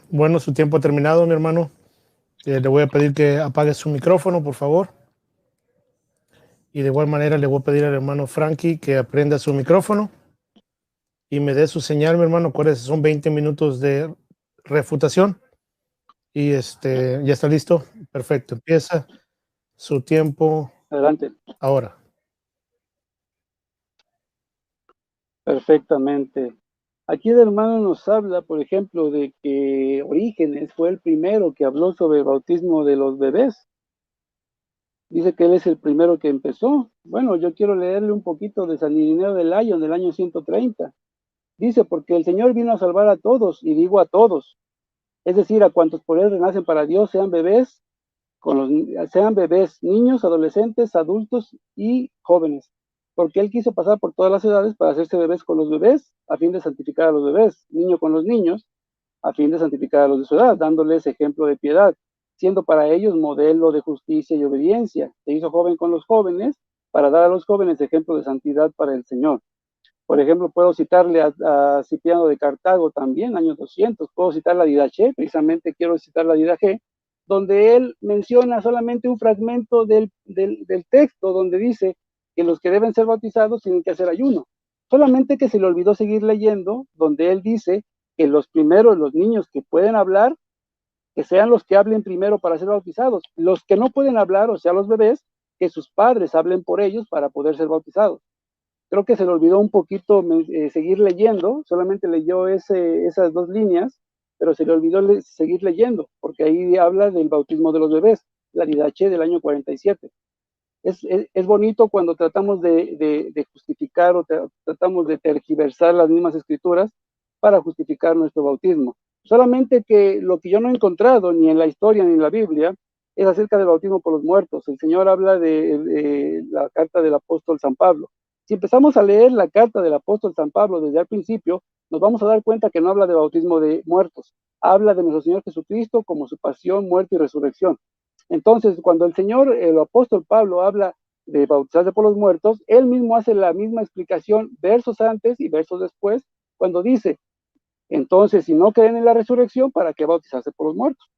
Bueno, su tiempo ha terminado, mi hermano. Le voy a pedir que apague su micrófono, por favor. Y de igual manera le voy a pedir al hermano Frankie que aprenda su micrófono y me dé su señal, mi hermano. Acuérdese, son 20 minutos de refutación. Y ya está listo. Perfecto. Empieza su tiempo. Adelante. Ahora. Perfectamente. Aquí el hermano nos habla, por ejemplo, de que Orígenes fue el primero que habló sobre el bautismo de los bebés. Dice que él es el primero que empezó. Bueno, yo quiero leerle un poquito de San Irineo de Lyon del año 130. Dice, porque el Señor vino a salvar a todos, y digo a todos, es decir, a cuantos por él renacen para Dios, sean bebés, niños, adolescentes, adultos y jóvenes. Porque él quiso pasar por todas las edades para hacerse bebés con los bebés, a fin de santificar a los bebés, niño con los niños, a fin de santificar a los de su edad, dándoles ejemplo de piedad, siendo para ellos modelo de justicia y obediencia. Se hizo joven con los jóvenes para dar a los jóvenes ejemplo de santidad para el Señor. Por ejemplo, puedo citarle a Cipriano de Cartago también, años 200. Puedo citar la Didache, precisamente quiero citar la Didache, donde él menciona solamente un fragmento del texto, donde dice que los que deben ser bautizados tienen que hacer ayuno. Solamente que se le olvidó seguir leyendo, donde él dice que los primeros, los niños que pueden hablar, que sean los que hablen primero para ser bautizados. Los que no pueden hablar, o sea, los bebés, que sus padres hablen por ellos para poder ser bautizados. Creo que se le olvidó un poquito seguir leyendo, solamente leyó esas dos líneas, pero se le olvidó seguir leyendo, porque ahí habla del bautismo de los bebés, la Didache del año 47. Es bonito cuando tratamos de justificar o tratamos de tergiversar las mismas escrituras para justificar nuestro bautismo. Solamente que lo que yo no he encontrado ni en la historia ni en la Biblia es acerca del bautismo por los muertos. El Señor habla de la carta del apóstol San Pablo. Si empezamos a leer la carta del apóstol San Pablo desde el principio, nos vamos a dar cuenta que no habla de bautismo de muertos, habla de nuestro Señor Jesucristo como su pasión, muerte y resurrección. Entonces, cuando el apóstol Pablo habla de bautizarse por los muertos, él mismo hace la misma explicación versos antes y versos después, cuando dice, entonces, si no creen en la resurrección, ¿para qué bautizarse por los muertos?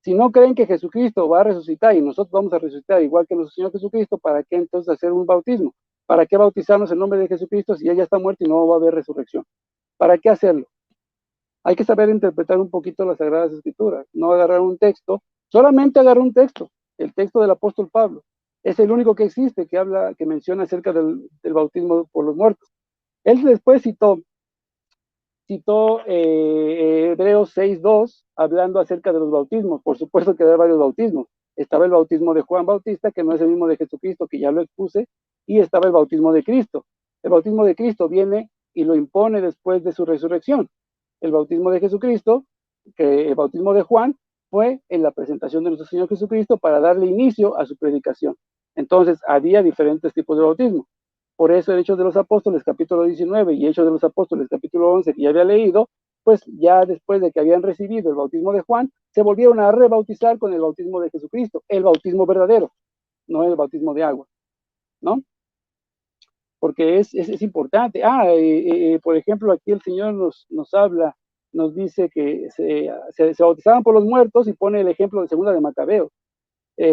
Si no creen que Jesucristo va a resucitar y nosotros vamos a resucitar igual que nuestro Señor Jesucristo, ¿para qué entonces hacer un bautismo? ¿Para qué bautizarnos en nombre de Jesucristo si ella está muerta y no va a haber resurrección? ¿Para qué hacerlo? Hay que saber interpretar un poquito las Sagradas Escrituras, no agarrar un texto, solamente agarrar un texto, el texto del apóstol Pablo. Es el único que existe que menciona acerca del bautismo por los muertos. Él después citó Hebreos 6:2, hablando acerca de los bautismos. Por supuesto que había varios bautismos. Estaba el bautismo de Juan Bautista, que no es el mismo de Jesucristo, que ya lo expuse, y estaba el bautismo de Cristo. El bautismo de Cristo viene y lo impone después de su resurrección. El bautismo de Jesucristo, el bautismo de Juan, fue en la presentación de nuestro Señor Jesucristo para darle inicio a su predicación. Entonces, había diferentes tipos de bautismo. Por eso el Hechos de los Apóstoles, capítulo 19, y Hechos de los Apóstoles, capítulo 11, que ya había leído, pues ya después de que habían recibido el bautismo de Juan, se volvieron a rebautizar con el bautismo de Jesucristo, el bautismo verdadero, no el bautismo de agua, ¿no? Porque es importante. Por ejemplo, aquí el Señor nos habla, nos dice que se bautizaban por los muertos y pone el ejemplo de Segunda de Macabeos.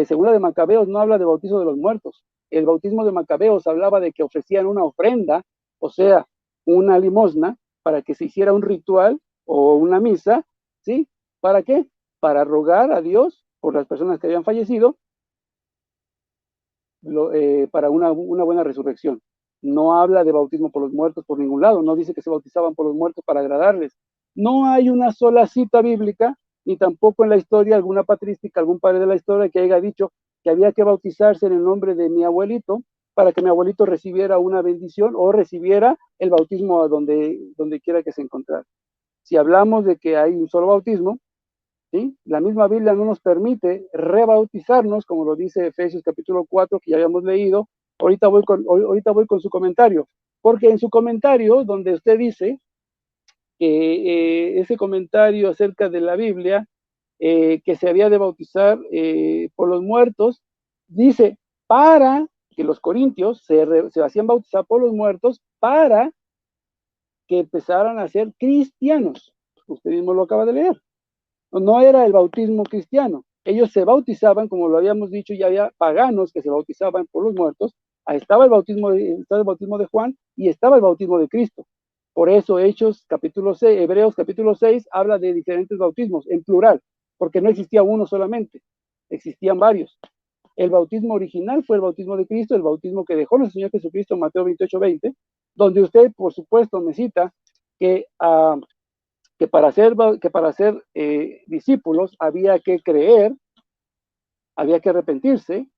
Segunda de Macabeos no habla de bautizo de los muertos. El bautismo de Macabeos hablaba de que ofrecían una ofrenda, o sea, una limosna, para que se hiciera un ritual o una misa, ¿sí? ¿Para qué? Para rogar a Dios por las personas que habían fallecido, para una buena resurrección. No habla de bautismo por los muertos por ningún lado, no dice que se bautizaban por los muertos para agradarles. No hay una sola cita bíblica, ni tampoco en la historia alguna patrística, algún padre de la historia que haya dicho que había que bautizarse en el nombre de mi abuelito para que mi abuelito recibiera una bendición o recibiera el bautismo a donde quiera que se encontrara. Si hablamos de que hay un solo bautismo, ¿sí? La misma Biblia no nos permite rebautizarnos, como lo dice Efesios capítulo 4, que ya habíamos leído. Ahorita voy con su comentario, porque en su comentario, donde usted dice que ese comentario acerca de la Biblia, que se había de bautizar por los muertos, dice, para que los corintios se hacían bautizar por los muertos para que empezaran a ser cristianos. Usted mismo lo acaba de leer. No era el bautismo cristiano. Ellos se bautizaban, como lo habíamos dicho, ya había paganos que se bautizaban por los muertos. Ahí estaba el bautismo de Juan y estaba el bautismo de Cristo. Por eso Hebreos capítulo 6 habla de diferentes bautismos en plural, porque no existía uno solamente, existían varios. El bautismo original fue el bautismo de Cristo, el bautismo que dejó nuestro Señor Jesucristo en Mateo 28:20, donde usted, por supuesto, me cita que para ser discípulos había que creer, había que arrepentirse,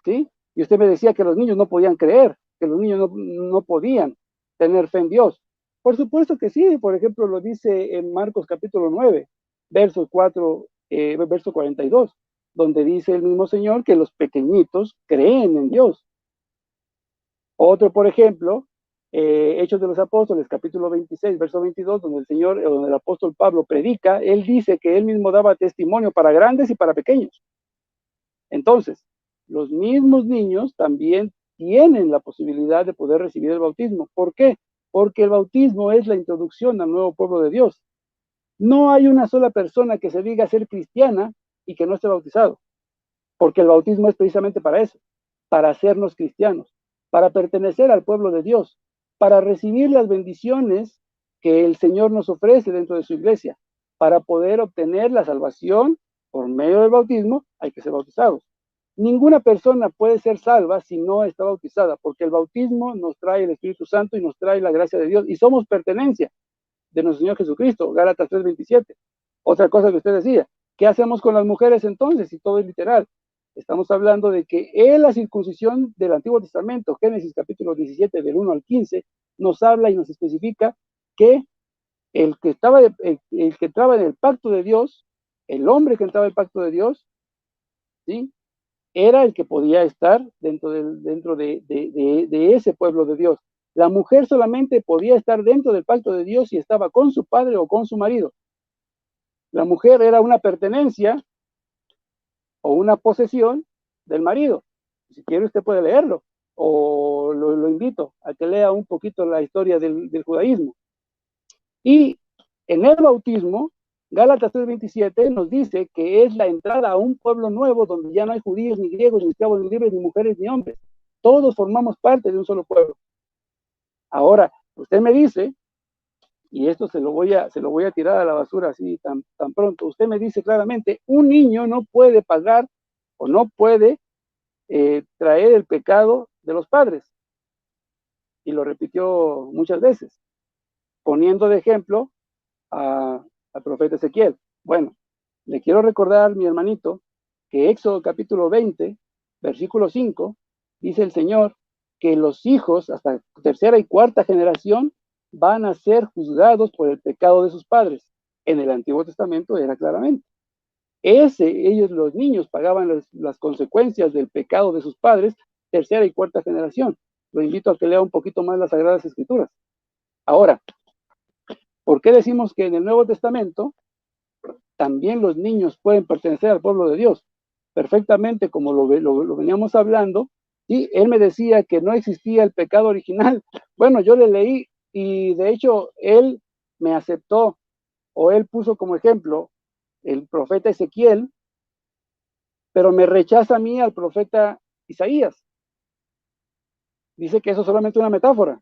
¿sí? Y usted me decía que los niños no podían creer, que los niños no podían tener fe en Dios. Por supuesto que sí, por ejemplo, lo dice en Marcos capítulo 9, verso 42, donde dice el mismo Señor que los pequeñitos creen en Dios. Otro, por ejemplo, Hechos de los Apóstoles, capítulo 26, verso 22, donde el apóstol Pablo predica, él dice que él mismo daba testimonio para grandes y para pequeños. Entonces, los mismos niños también tienen la posibilidad de poder recibir el bautismo. ¿Por qué? Porque el bautismo es la introducción al nuevo pueblo de Dios. No hay una sola persona que se diga ser cristiana y que no esté bautizado, porque el bautismo es precisamente para eso, para hacernos cristianos, para pertenecer al pueblo de Dios, para recibir las bendiciones que el Señor nos ofrece dentro de su iglesia. Para poder obtener la salvación por medio del bautismo, hay que ser bautizados. Ninguna persona puede ser salva si no está bautizada, porque el bautismo nos trae el Espíritu Santo y nos trae la gracia de Dios, y somos pertenencia de nuestro Señor Jesucristo, Gálatas 3:27. Otra cosa que usted decía, ¿qué hacemos con las mujeres entonces? Si todo es literal. Estamos hablando de que en la circuncisión del Antiguo Testamento, Génesis capítulo 17, del 1 al 15, nos habla y nos especifica que el que entraba en el pacto de Dios, el hombre que entraba en el pacto de Dios, ¿sí?, era el que podía estar dentro de ese pueblo de Dios. La mujer solamente podía estar dentro del pacto de Dios si estaba con su padre o con su marido. La mujer era una pertenencia o una posesión del marido. Si quiere usted puede leerlo, o lo invito a que lea un poquito la historia del judaísmo. Y en el bautismo, Gálatas 3:27 nos dice que es la entrada a un pueblo nuevo donde ya no hay judíos, ni griegos, ni esclavos, ni libres, ni mujeres, ni hombres. Todos formamos parte de un solo pueblo. Ahora, usted me dice, y esto se lo voy a tirar a la basura así tan pronto, usted me dice claramente, un niño no puede pagar o no puede traer el pecado de los padres. Y lo repitió muchas veces, poniendo de ejemplo al profeta Ezequiel. Bueno, le quiero recordar, mi hermanito, que Éxodo capítulo 20, versículo 5, dice el Señor que los hijos hasta tercera y cuarta generación van a ser juzgados por el pecado de sus padres. En el Antiguo Testamento era claramente. Ellos, los niños, pagaban las consecuencias del pecado de sus padres, tercera y cuarta generación. lo invito a que lea un poquito más las Sagradas Escrituras. Ahora, ¿por qué decimos que en el Nuevo Testamento también los niños pueden pertenecer al pueblo de Dios? Perfectamente, como lo veníamos hablando, y él me decía que no existía el pecado original. Bueno, yo le leí y de hecho él me aceptó, o él puso como ejemplo el profeta Ezequiel, pero me rechaza a mí al profeta Isaías. Dice que eso es solamente una metáfora.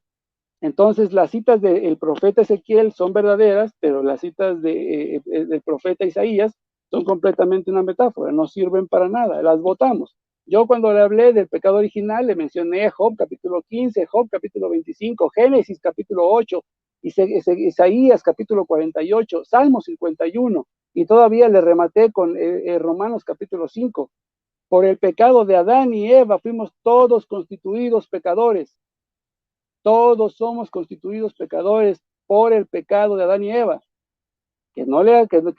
Entonces, las citas del profeta Ezequiel son verdaderas, pero las citas del profeta Isaías son completamente una metáfora, no sirven para nada, las votamos. Yo cuando le hablé del pecado original, le mencioné Job capítulo 15, Job capítulo 25, Génesis capítulo 8, Isaías capítulo 48, Salmo 51, y todavía le rematé con Romanos capítulo 5. Por el pecado de Adán y Eva fuimos todos constituidos pecadores. Todos somos constituidos pecadores por el pecado de Adán y Eva. Que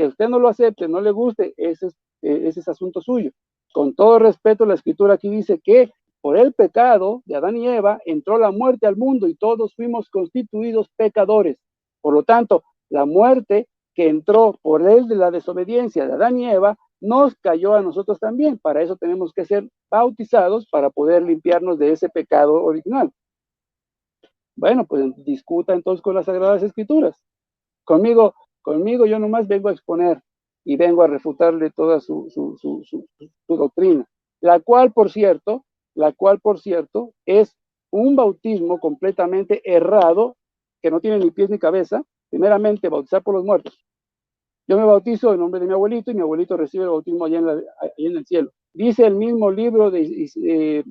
usted no lo acepte, no le guste, ese es asunto suyo. Con todo respeto, la Escritura aquí dice que por el pecado de Adán y Eva entró la muerte al mundo y todos fuimos constituidos pecadores. Por lo tanto, la muerte que entró por él de la desobediencia de Adán y Eva nos cayó a nosotros también. Para eso tenemos que ser bautizados para poder limpiarnos de ese pecado original. Bueno, pues discuta entonces con las Sagradas Escrituras. Conmigo yo nomás vengo a exponer y vengo a refutarle toda su doctrina, la cual, por cierto, es un bautismo completamente errado, que no tiene ni pies ni cabeza. Primeramente, bautizar por los muertos. Yo me bautizo en nombre de mi abuelito y mi abuelito recibe el bautismo allá en el cielo. Dice el mismo libro, el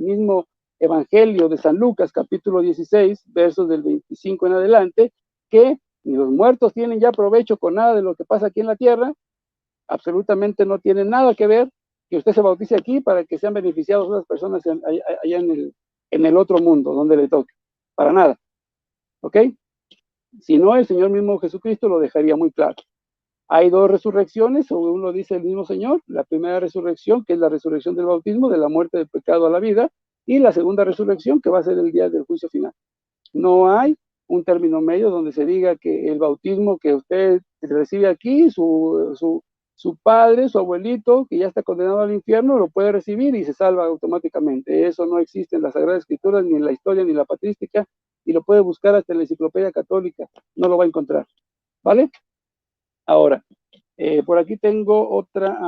mismo Evangelio de San Lucas, capítulo 16, versos del 25 en adelante, que ni los muertos tienen ya provecho con nada de lo que pasa aquí en la tierra, absolutamente no tiene nada que ver que usted se bautice aquí para que sean beneficiados otras personas allá en el otro mundo, donde le toque. Para nada. ¿Ok? Si no, el Señor mismo Jesucristo lo dejaría muy claro. Hay dos resurrecciones, según lo dice el mismo Señor. La primera resurrección, que es la resurrección del bautismo, de la muerte del pecado a la vida, y la segunda resurrección, que va a ser el día del juicio final. No hay un término medio donde se diga que el bautismo que usted recibe aquí, su padre, su abuelito, que ya está condenado al infierno, lo puede recibir y se salva automáticamente. Eso no existe en las Sagradas Escrituras, ni en la historia, ni en la patrística, y lo puede buscar hasta en la Enciclopedia Católica. No lo va a encontrar. ¿Vale? Ahora, por aquí tengo otra.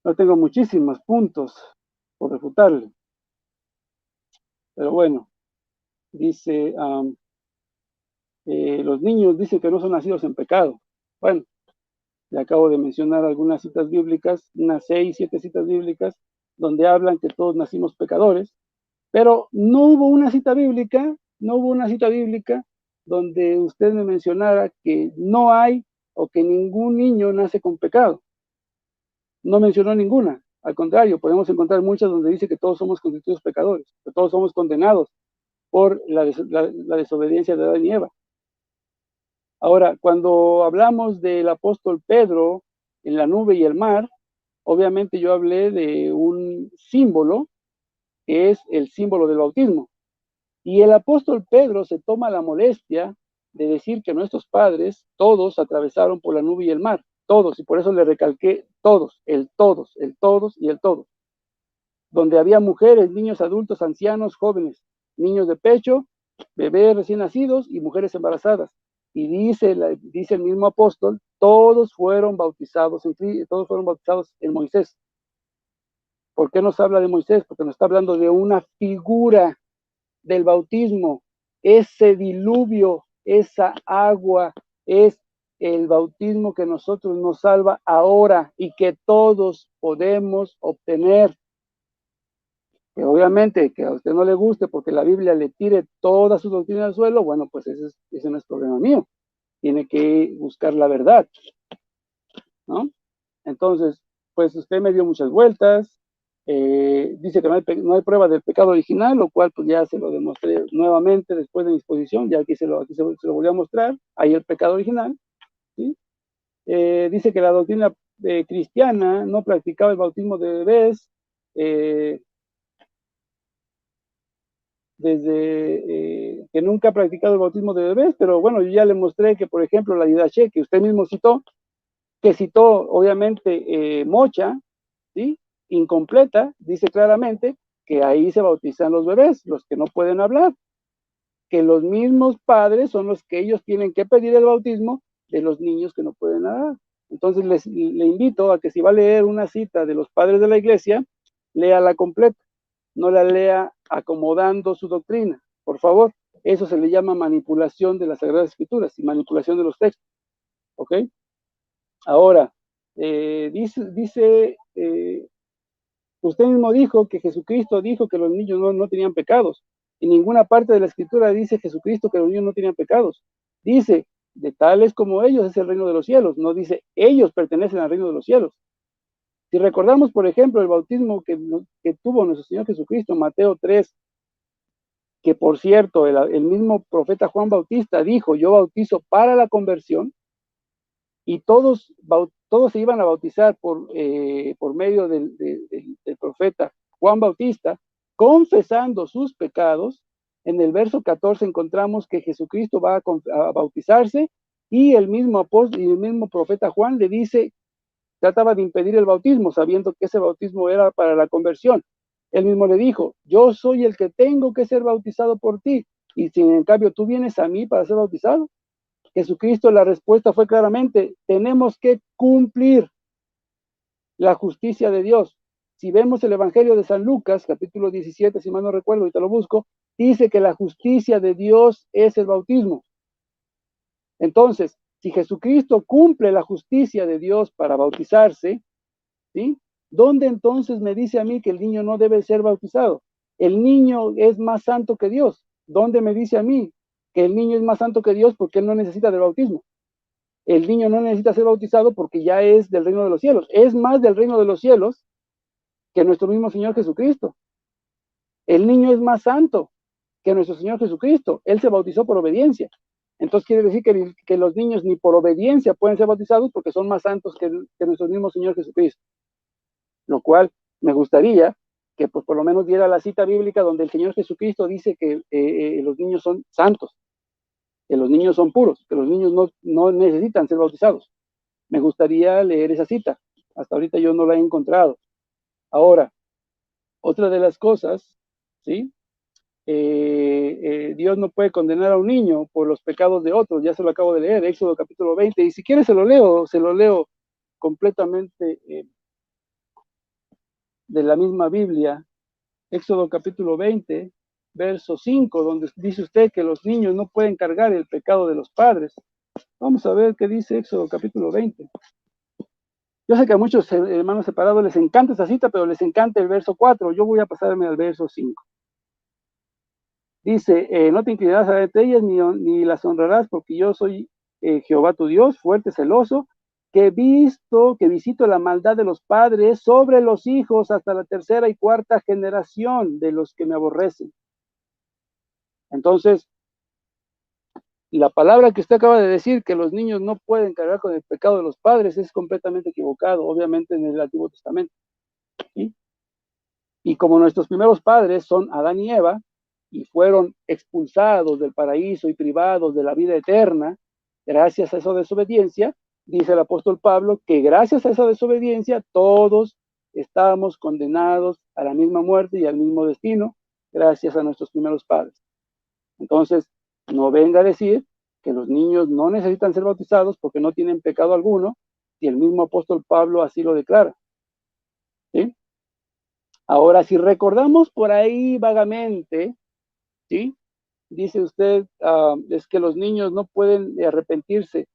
No tengo muchísimos puntos por refutarle. Pero bueno, dice, los niños dicen que no son nacidos en pecado. Bueno, le acabo de mencionar algunas citas bíblicas, unas 6, 7 citas bíblicas, donde hablan que todos nacimos pecadores, pero no hubo una cita bíblica donde usted me mencionara que no hay o que ningún niño nace con pecado. No mencionó ninguna. Al contrario, podemos encontrar muchas donde dice que todos somos constituidos pecadores, que todos somos condenados por la desobediencia de Adán y Eva. Ahora, cuando hablamos del apóstol Pedro en la nube y el mar, obviamente yo hablé de un símbolo que es el símbolo del bautismo. Y el apóstol Pedro se toma la molestia de decir que nuestros padres, todos atravesaron por la nube y el mar, todos, y por eso le recalqué todos, el todos y el todos, donde había mujeres, niños, adultos, ancianos, jóvenes, niños de pecho, bebés recién nacidos y mujeres embarazadas. Y dice el mismo apóstol, todos fueron bautizados en Moisés. ¿Por qué nos habla de Moisés? Porque nos está hablando de una figura del bautismo. Ese diluvio, esa agua, es el bautismo que nosotros nos salva ahora y que todos podemos obtener. Que obviamente que a usted no le guste porque la Biblia le tire toda su doctrina al suelo, bueno, pues ese no es problema mío. Tiene que buscar la verdad, ¿no? Entonces, pues usted me dio muchas vueltas, dice que no hay prueba del pecado original, lo cual pues ya se lo demostré nuevamente después de mi exposición, ya aquí se lo volví a mostrar, ahí el pecado original, ¿sí? Dice que la doctrina cristiana no practicaba el bautismo de bebés, que nunca ha practicado el bautismo de bebés, pero bueno, yo ya le mostré que, por ejemplo, la Didache, que usted mismo citó, obviamente mocha, ¿sí? Incompleta, dice claramente que ahí se bautizan los bebés, los que no pueden hablar, que los mismos padres son los que ellos tienen que pedir el bautismo de los niños que no pueden hablar. Entonces le invito a que si va a leer una cita de los padres de la iglesia, léala completa, no la lea acomodando su doctrina, por favor. Eso se le llama manipulación de las Sagradas Escrituras y manipulación de los textos, ¿ok? Ahora, dice usted mismo dijo que Jesucristo dijo que los niños no tenían pecados. En ninguna parte de la Escritura dice Jesucristo que los niños no tenían pecados. Dice, de tales como ellos es el reino de los cielos. No dice, ellos pertenecen al reino de los cielos. Si recordamos, por ejemplo, el bautismo que tuvo nuestro Señor Jesucristo, Mateo 3, que por cierto, el mismo profeta Juan Bautista dijo, yo bautizo para la conversión, y todos se iban a bautizar por medio del profeta Juan Bautista, confesando sus pecados. En el verso 14 encontramos que Jesucristo va a bautizarse, y el mismo apóstol y el mismo profeta Juan le dice, trataba de impedir el bautismo, sabiendo que ese bautismo era para la conversión. Él mismo le dijo, yo soy el que tengo que ser bautizado por ti, y si en cambio tú vienes a mí para ser bautizado. Jesucristo, la respuesta fue claramente, tenemos que cumplir la justicia de Dios. Si vemos el Evangelio de San Lucas, capítulo 17, si mal no recuerdo, ahorita lo busco, dice que la justicia de Dios es el bautismo. Entonces, si Jesucristo cumple la justicia de Dios para bautizarse, ¿sí? ¿Dónde entonces me dice a mí que el niño no debe ser bautizado? El niño es más santo que Dios. ¿Dónde me dice a mí que el niño es más santo que Dios porque él no necesita del bautismo? El niño no necesita ser bautizado porque ya es del reino de los cielos. Es más del reino de los cielos que nuestro mismo Señor Jesucristo. El niño es más santo que nuestro Señor Jesucristo. Él se bautizó por obediencia. Entonces quiere decir que los niños ni por obediencia pueden ser bautizados porque son más santos que nuestro mismo Señor Jesucristo. Lo cual me gustaría que pues por lo menos diera la cita bíblica donde el Señor Jesucristo dice que los niños son santos, que los niños son puros, que los niños no necesitan ser bautizados. Me gustaría leer esa cita. Hasta ahorita yo no la he encontrado. Ahora, otra de las cosas, ¿sí? Dios no puede condenar a un niño por los pecados de otros. Ya se lo acabo de leer, Éxodo capítulo 20. Y si quieres se lo leo completamente de la misma Biblia. Éxodo capítulo 20, verso 5, donde dice usted que los niños no pueden cargar el pecado de los padres. Vamos a ver qué dice Éxodo capítulo 20. Yo sé que a muchos hermanos separados les encanta esa cita, pero les encanta el verso 4. Yo voy a pasarme al verso 5. Dice, no te inclinarás a ellas ni las honrarás, porque yo soy Jehová tu Dios, fuerte, celoso, que visito la maldad de los padres sobre los hijos hasta la tercera y cuarta generación de los que me aborrecen. Entonces, la palabra que usted acaba de decir, que los niños no pueden cargar con el pecado de los padres, es completamente equivocado, obviamente en el Antiguo Testamento. ¿Sí? Y como nuestros primeros padres son Adán y Eva, y fueron expulsados del paraíso y privados de la vida eterna, gracias a esa desobediencia, dice el apóstol Pablo, que gracias a esa desobediencia todos estábamos condenados a la misma muerte y al mismo destino, gracias a nuestros primeros padres. Entonces, no venga a decir que los niños no necesitan ser bautizados porque no tienen pecado alguno, si el mismo apóstol Pablo así lo declara. ¿Sí? Ahora, si recordamos por ahí vagamente, ¿sí? Dice usted, es que los niños no pueden arrepentirse.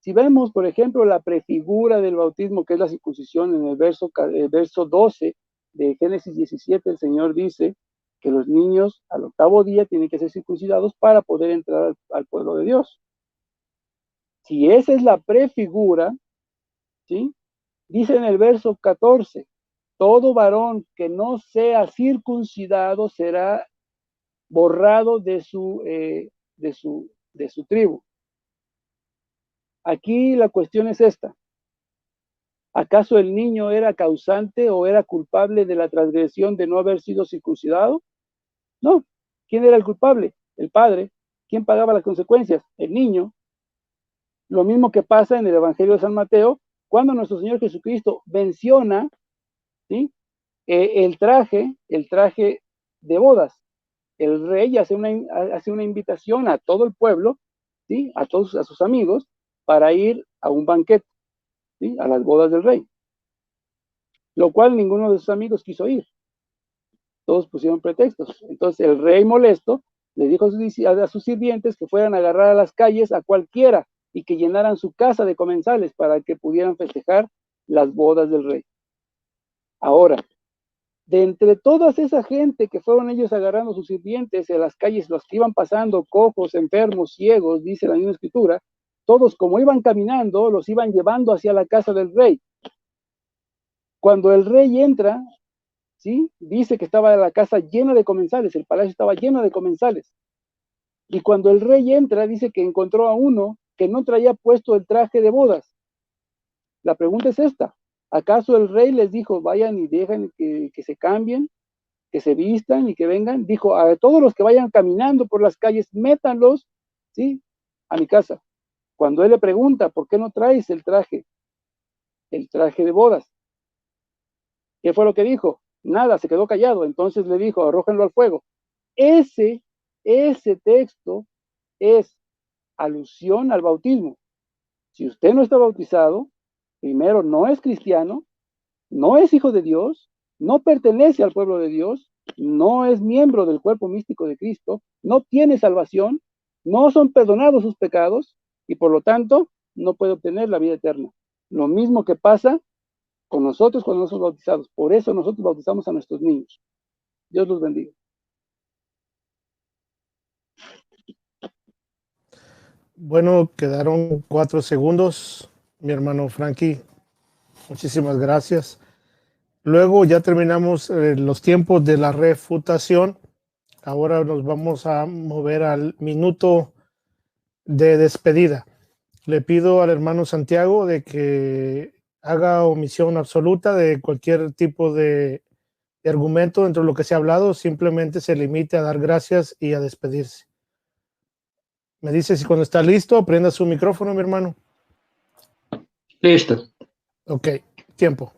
Si vemos, por ejemplo, la prefigura del bautismo, que es la circuncisión, en el verso 12 de Génesis 17, el Señor dice que los niños al octavo día tienen que ser circuncidados para poder entrar al pueblo de Dios. Si esa es la prefigura, ¿sí? Dice en el verso 14, todo varón que no sea circuncidado será borrado de su tribu. Aquí la cuestión es esta. ¿Acaso el niño era causante o era culpable de la transgresión de no haber sido circuncidado? No. ¿Quién era el culpable? El padre. ¿Quién pagaba las consecuencias? El niño. Lo mismo que pasa en el Evangelio de San Mateo, cuando nuestro Señor Jesucristo menciona, ¿sí?, el traje de bodas. El rey hace una invitación a todo el pueblo, ¿sí?, a sus amigos, para ir a un banquete, ¿sí?, a las bodas del rey. Lo cual ninguno de sus amigos quiso ir. Todos pusieron pretextos. Entonces el rey molesto le dijo a sus sirvientes que fueran a agarrar a las calles a cualquiera y que llenaran su casa de comensales para que pudieran festejar las bodas del rey. Ahora, de entre toda esa gente que fueron ellos agarrando sus sirvientes en las calles, los que iban pasando, cojos, enfermos, ciegos, dice la misma escritura, todos como iban caminando, los iban llevando hacia la casa del rey. Cuando el rey entra, ¿sí?, dice que estaba la casa llena de comensales, el palacio estaba lleno de comensales. Y cuando el rey entra, dice que encontró a uno que no traía puesto el traje de bodas. La pregunta es esta: ¿acaso el rey les dijo, vayan y dejen que se cambien, que se vistan y que vengan? Dijo, a todos los que vayan caminando por las calles, métanlos, ¿sí?, a mi casa. Cuando él le pregunta, ¿por qué no traes el traje de bodas? ¿Qué fue lo que dijo? Nada, se quedó callado. Entonces le dijo, arrójenlo al fuego. Ese texto es alusión al bautismo. Si usted no está bautizado, primero, no es cristiano, no es hijo de Dios, no pertenece al pueblo de Dios, no es miembro del cuerpo místico de Cristo, no tiene salvación, no son perdonados sus pecados y por lo tanto no puede obtener la vida eterna. Lo mismo que pasa con nosotros cuando no somos bautizados. Por eso nosotros bautizamos a nuestros niños. Dios los bendiga. Bueno, quedaron 4 segundos. Mi hermano Frankie, muchísimas gracias. Luego ya terminamos los tiempos de la refutación. Ahora nos vamos a mover al minuto de despedida. Le pido al hermano Santiago de que haga omisión absoluta de cualquier tipo de argumento dentro de lo que se ha hablado, simplemente se limite a dar gracias y a despedirse. Me dice si cuando está listo, prenda su micrófono, mi hermano. Listo. Ok, tiempo.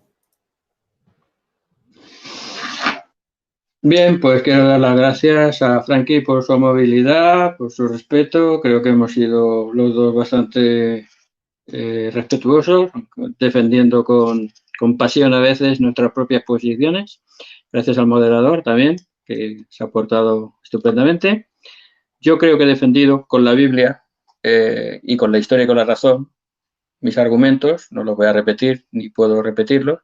Bien, pues quiero dar las gracias a Frankie por su amabilidad, por su respeto. Creo que hemos sido los dos bastante respetuosos, defendiendo con pasión a veces nuestras propias posiciones. Gracias al moderador también, que se ha portado estupendamente. Yo creo que he defendido con la Biblia y con la historia y con la razón mis argumentos. No los voy a repetir ni puedo repetirlos,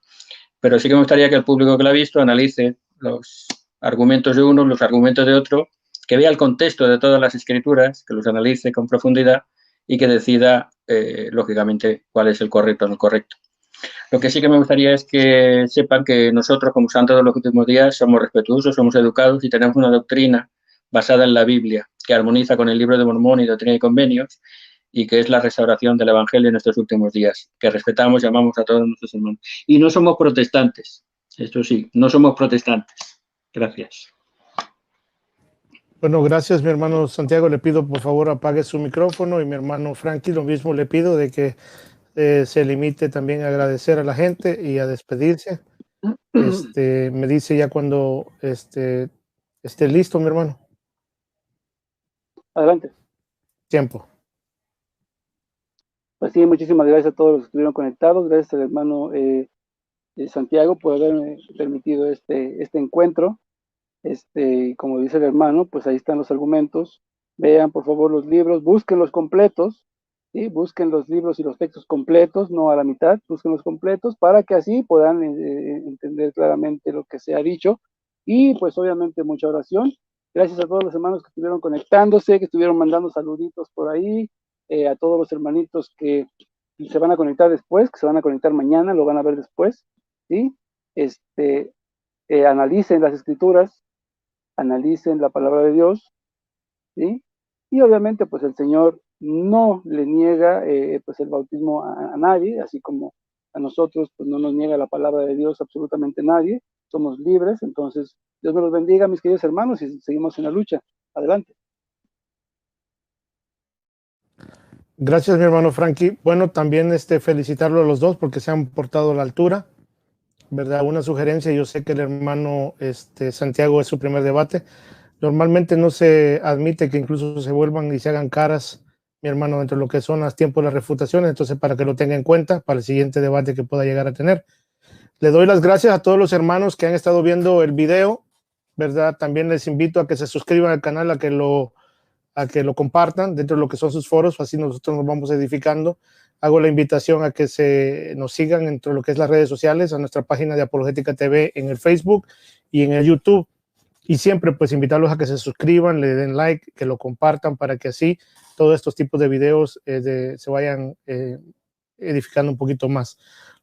pero sí que me gustaría que el público que lo ha visto analice los argumentos de uno, los argumentos de otro, que vea el contexto de todas las escrituras, que los analice con profundidad y que decida, lógicamente, cuál es el correcto o no el correcto. Lo que sí que me gustaría es que sepan que nosotros, como santos de los últimos días, somos respetuosos, somos educados y tenemos una doctrina basada en la Biblia, que armoniza con el Libro de Mormón y Doctrina y Convenios, y que es la restauración del Evangelio en estos últimos días, que respetamos y amamos a todos nuestros hermanos. Y no somos protestantes, esto sí, no somos protestantes. Gracias. Bueno, gracias, mi hermano Santiago. Le pido, por favor, apague su micrófono, y mi hermano Frankie, lo mismo le pido, de que se limite también a agradecer a la gente y a despedirse. Me dice ya cuando esté listo, mi hermano. Adelante. Tiempo. Pues sí, muchísimas gracias a todos los que estuvieron conectados. Gracias al hermano Santiago por haberme permitido este encuentro. Como dice el hermano, pues ahí están los argumentos. Vean por favor los libros, busquen los completos, ¿sí? Busquen los libros y los textos completos, no a la mitad, busquen los completos para que así puedan entender claramente lo que se ha dicho. Y pues obviamente mucha oración. Gracias a todos los hermanos que estuvieron conectándose, que estuvieron mandando saluditos por ahí, a todos los hermanitos que se van a conectar después, que se van a conectar mañana, lo van a ver después, ¿sí? Analicen las escrituras, analicen la palabra de Dios, ¿sí? Y obviamente pues el Señor no le niega pues el bautismo a nadie, así como A nosotros pues no nos niega la palabra de Dios absolutamente nadie, somos libres. Entonces Dios me los bendiga, mis queridos hermanos, y seguimos en la lucha. Adelante. Gracias, mi hermano Frankie. Bueno, también felicitarlo a los dos porque se han portado a la altura, ¿verdad? Una sugerencia, yo sé que el hermano Santiago es su primer debate. Normalmente no se admite que incluso se vuelvan y se hagan caras, mi hermano, dentro de lo que son los tiempos de las refutaciones. Entonces, para que lo tenga en cuenta para el siguiente debate que pueda llegar a tener. Le doy las gracias a todos los hermanos que han estado viendo el video, ¿verdad? También les invito a que se suscriban al canal, a que lo compartan dentro de lo que son sus foros, así nosotros nos vamos edificando. Hago la invitación a que nos sigan dentro de lo que es las redes sociales, a nuestra página de Apologética TV en el Facebook y en el YouTube. Y siempre pues invitarlos a que se suscriban, le den like, que lo compartan para que así todos estos tipos de videos se vayan edificando un poquito más.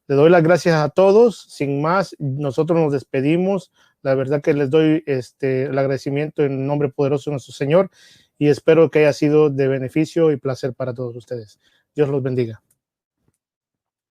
Le doy las gracias a todos. Sin más, nosotros nos despedimos. La verdad que les doy el agradecimiento en el nombre poderoso de nuestro Señor y espero que haya sido de beneficio y placer para todos ustedes. Dios los bendiga.